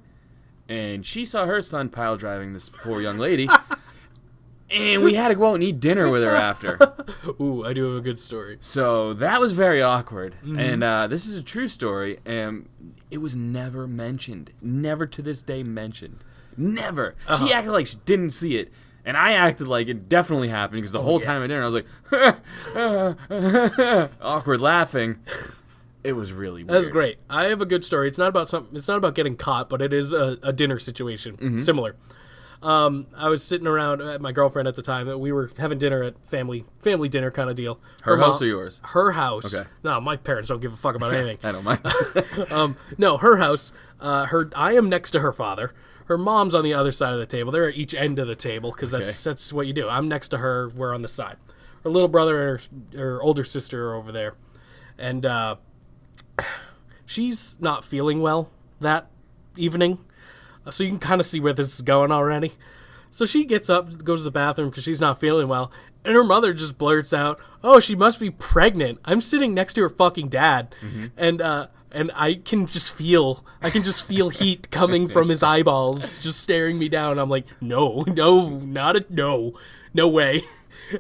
And she saw her son pile driving this poor young lady. And we had to go out and eat dinner with her after. Ooh, I do have a good story. So that was very awkward. And this is a true story. And it was never mentioned. Never to this day mentioned. Never. She acted like she didn't see it. And I acted like it definitely happened because the whole time at dinner I was like, awkward laughing. It was really weird. That's great. I have a good story. It's not about It's not about getting caught, but it is a dinner situation. Similar. I was sitting around at my girlfriend at the time. We were having dinner at family dinner kind of deal. Her house or yours? Her house. Okay. No, my parents don't give a fuck about anything. I don't mind. No, her house. I am next to her father. Her mom's on the other side of the table. They're at each end of the table because that's what you do. I'm next to her. We're on the side. Her little brother and her older sister are over there, and she's not feeling well that evening. So you can kind of see where this is going already. So she gets up, goes to the bathroom because she's not feeling well, and her mother just blurts out, "Oh, she must be pregnant." I'm sitting next to her fucking dad, and I can just feel heat coming from his eyeballs, just staring me down. I'm like, no way.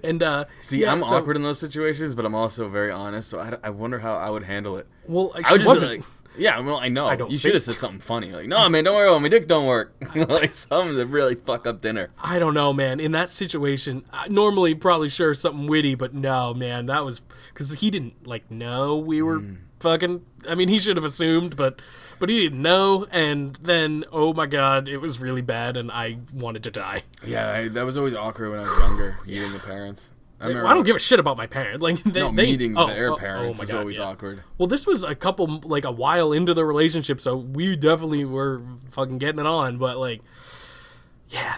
And See, I'm awkward in those situations, but I'm also very honest. So I wonder how I would handle it. Well, I would she just wasn't. be like, yeah, well, I know. I don't You should have think- said something funny. Like, no, man, don't worry about it. My dick don't work. Like, something to really fuck up dinner. I don't know, man. In that situation, I normally probably sure something witty, but no, man, that was because he didn't know we were fucking. I mean, he should have assumed, but he didn't know. And then, oh my god, it was really bad, and I wanted to die. Yeah, that was always awkward when I was younger, meeting the parents. I don't give a shit about my parents. Like meeting their parents was always yeah. awkward. Well, this was a while into the relationship, so we definitely were fucking getting it on. But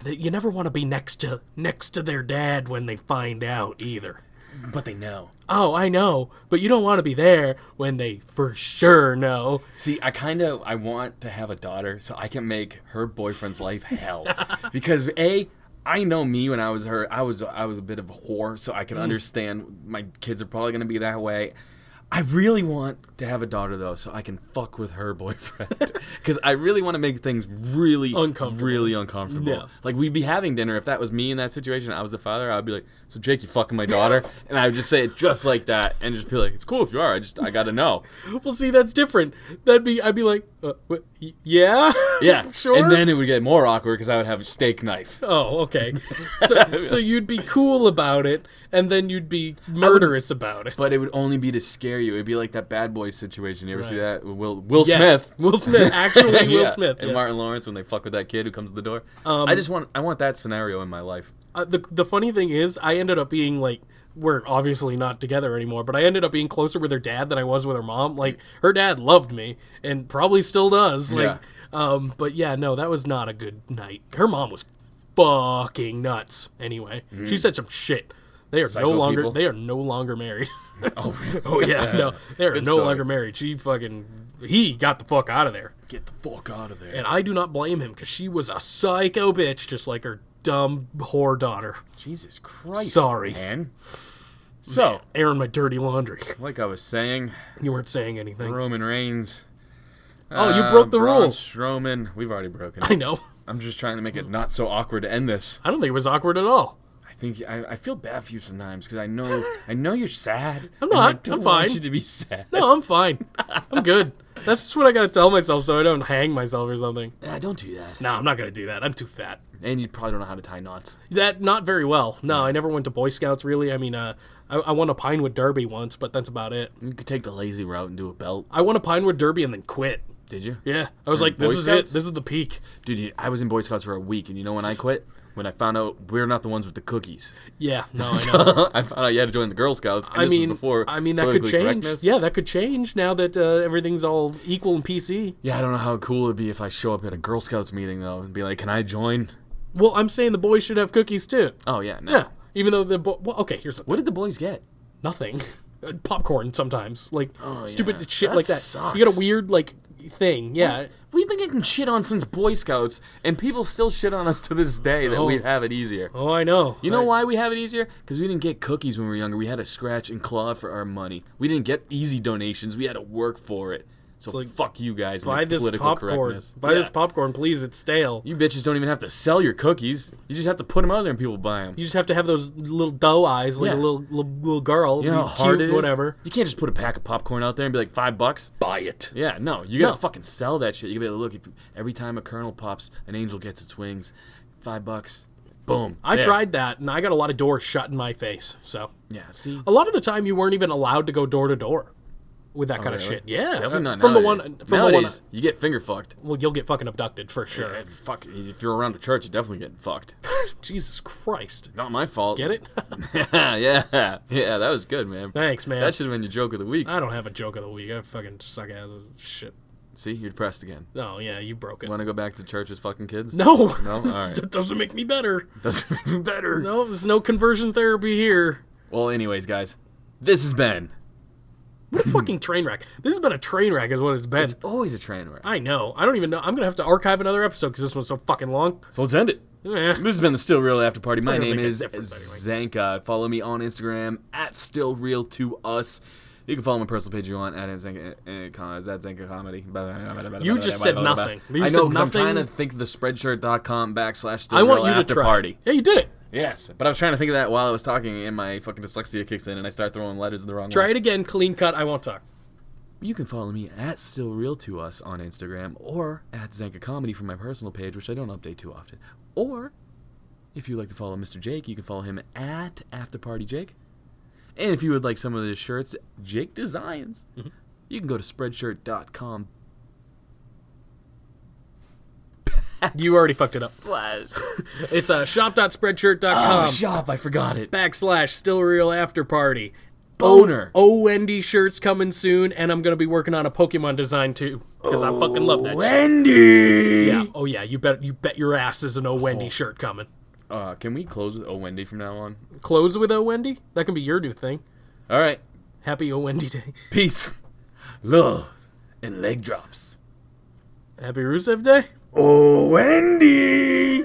you never want to be next to their dad when they find out either. But they know. Oh, I know, but you don't want to be there when they for sure know. See, I want to have a daughter so I can make her boyfriend's life hell. Because I know me when I was her. I was a bit of a whore, so I can understand my kids are probably going to be that way. I really want to have a daughter, though, so I can fuck with her boyfriend. Because I really want to make things really uncomfortable. Yeah. Like, we'd be having dinner. If that was me in that situation, I was the father, I'd be like, so Jake, you fucking my daughter? And I would just say it just like that and just be like, it's cool if you are. I got to know. Well, see, that's different. I'd be like, what, yeah? Yeah. Sure? And then it would get more awkward because I would have a steak knife. Oh, okay. So you'd be cool about it, and then you'd be murderous about it. But it would only be to scare you. It'd be like that Bad Boys situation. You ever see that? Will Yes. Smith. Will Smith. Actually, Will Yeah. Smith. And Yeah. Martin Lawrence when they fuck with that kid who comes to the door. I want that scenario in my life. The funny thing is, I ended up being like, we're obviously not together anymore, but I ended up being closer with her dad than I was with her mom. Like, her dad loved me, and probably still does. Like, Yeah. but yeah, no, that was not a good night. Her mom was fucking nuts. Anyway, she said some shit. They are Psycho no longer. people? They are no longer married. Oh, Oh yeah, no, they are Good no story. longer married. He got the fuck out of there, get the fuck out of there. and I do not blame him because she was a psycho bitch, just like her dumb whore daughter. Jesus Christ. Sorry. man. So, Airing my dirty laundry. like I was saying, You weren't saying anything. Roman Reigns. Oh, you broke the Braun rule. Strowman. We've already broken it. I know. I'm just trying to make it not so awkward to end this. I don't think it was awkward at all. I feel bad for you sometimes because I know you're sad. I'm and I not. don't I'm want fine. you to be sad. No, I'm fine. I'm good. That's just what I gotta tell myself so I don't hang myself or something. Don't do that. No, I'm not gonna do that. I'm too fat. And you probably don't know how to tie knots. That not very well. No, I never went to Boy Scouts really. I mean, I won a Pinewood Derby once, but that's about it. You could take the lazy route and do a belt. I won a Pinewood Derby and then quit. Did you? Yeah, I was You're like, in this Boy is Scouts? it. This is the peak. Dude, I was in Boy Scouts for a week, and you know when I quit? When I found out we're not the ones with the cookies. Yeah, no, I know. I found out you had to join the Girl Scouts. And I this mean, was before that could politically change. correctness. Yeah, that could change now that everything's all equal and PC. Yeah, I don't know how cool it'd be if I show up at a Girl Scouts meeting though and be like, "Can I join?" Well, I'm saying the boys should have cookies too. Oh yeah, no. Yeah, even though well, okay, here's the What did the boys get? nothing. Popcorn sometimes, like stupid yeah. shit That like that. sucks. You got a weird like thing. Yeah, We've been getting shit on since Boy Scouts, and people still shit on us to this day that we have it easier. oh, I know. You know why we have it easier? Because we didn't get cookies when we were younger. We had to scratch and claw for our money. We didn't get easy donations. We had to work for it. So like, fuck you guys. Buy and this political popcorn. correctness. Buy this popcorn, please. It's stale. You bitches don't even have to sell your cookies. You just have to put them out there and people buy them. You just have to have those little doe eyes, like Yeah. a little girl. You know how be hard cute, it is? whatever. You can't just put a pack of popcorn out there and be like $5. Buy it. Yeah, no. You gotta No. fucking sell that shit. You gotta be able to look. If every time a kernel pops, an angel gets its wings. $5. Boom. I There. tried that, and I got a lot of doors shut in my face. So Yeah, see? a lot of the time, you weren't even allowed to go door to door with that kind of really? shit. Yeah, Definitely not from nowadays. the one. Nowadays, you get finger fucked. Well, you'll get fucking abducted for sure. Yeah, fuck. If you're around a church, you're definitely getting fucked. Jesus Christ. Not my fault. Get it? yeah. That was good, man. Thanks, man. That should have been your joke of the week. I don't have a joke of the week. I fucking suck ass as shit. See, you're depressed again. Oh, yeah, you broke it. Want to go back to church as fucking kids? No. No? All right. That doesn't make me better. Doesn't make me better. No, there's no conversion therapy here. Well, anyways, guys, this has been. What a fucking train wreck. This has been a train wreck is what it's been. It's always a train wreck. I know. I don't even know. I'm going to have to archive another episode because this one's so fucking long. So let's end it. Eh. This has been the Still Real After Party. My not gonna name make a is difference anyway. Zanca. Follow me on Instagram at StillReal2Us. You can follow my personal page if you want at Zanca. Is that Zanca Comedy? You just said nothing. You I said know, because I'm nothing. trying to think of the spreadshirt.com/Still I want Real you to After try. Party. Yeah, you did it. Yes, but I was trying to think of that while I was talking, and my fucking dyslexia kicks in, and I start throwing letters in the wrong Try way. it again. Clean cut. I won't talk. You can follow me at StillReal2Us on Instagram, or at Zanca Comedy for my personal page, which I don't update too often. Or, if you'd like to follow Mr. Jake, you can follow him at AfterPartyJake. And if you would like some of the shirts Jake designs, you can go to Spreadshirt.com. You already fucked it up. Slash. It's shop.spreadshirt.com. Oh, shop, I forgot it. / Still Real After Party. Boner. Wendy shirts coming soon, and I'm gonna be working on a Pokemon design too because I fucking love that shit. Wendy! Yeah. Oh yeah. You bet your ass is an Wendy shirt coming. Can we close with Wendy from now on? Close with Wendy. That can be your new thing. All right. Happy Wendy Day. Peace, love, and leg drops. Happy Rusev Day. Wendy!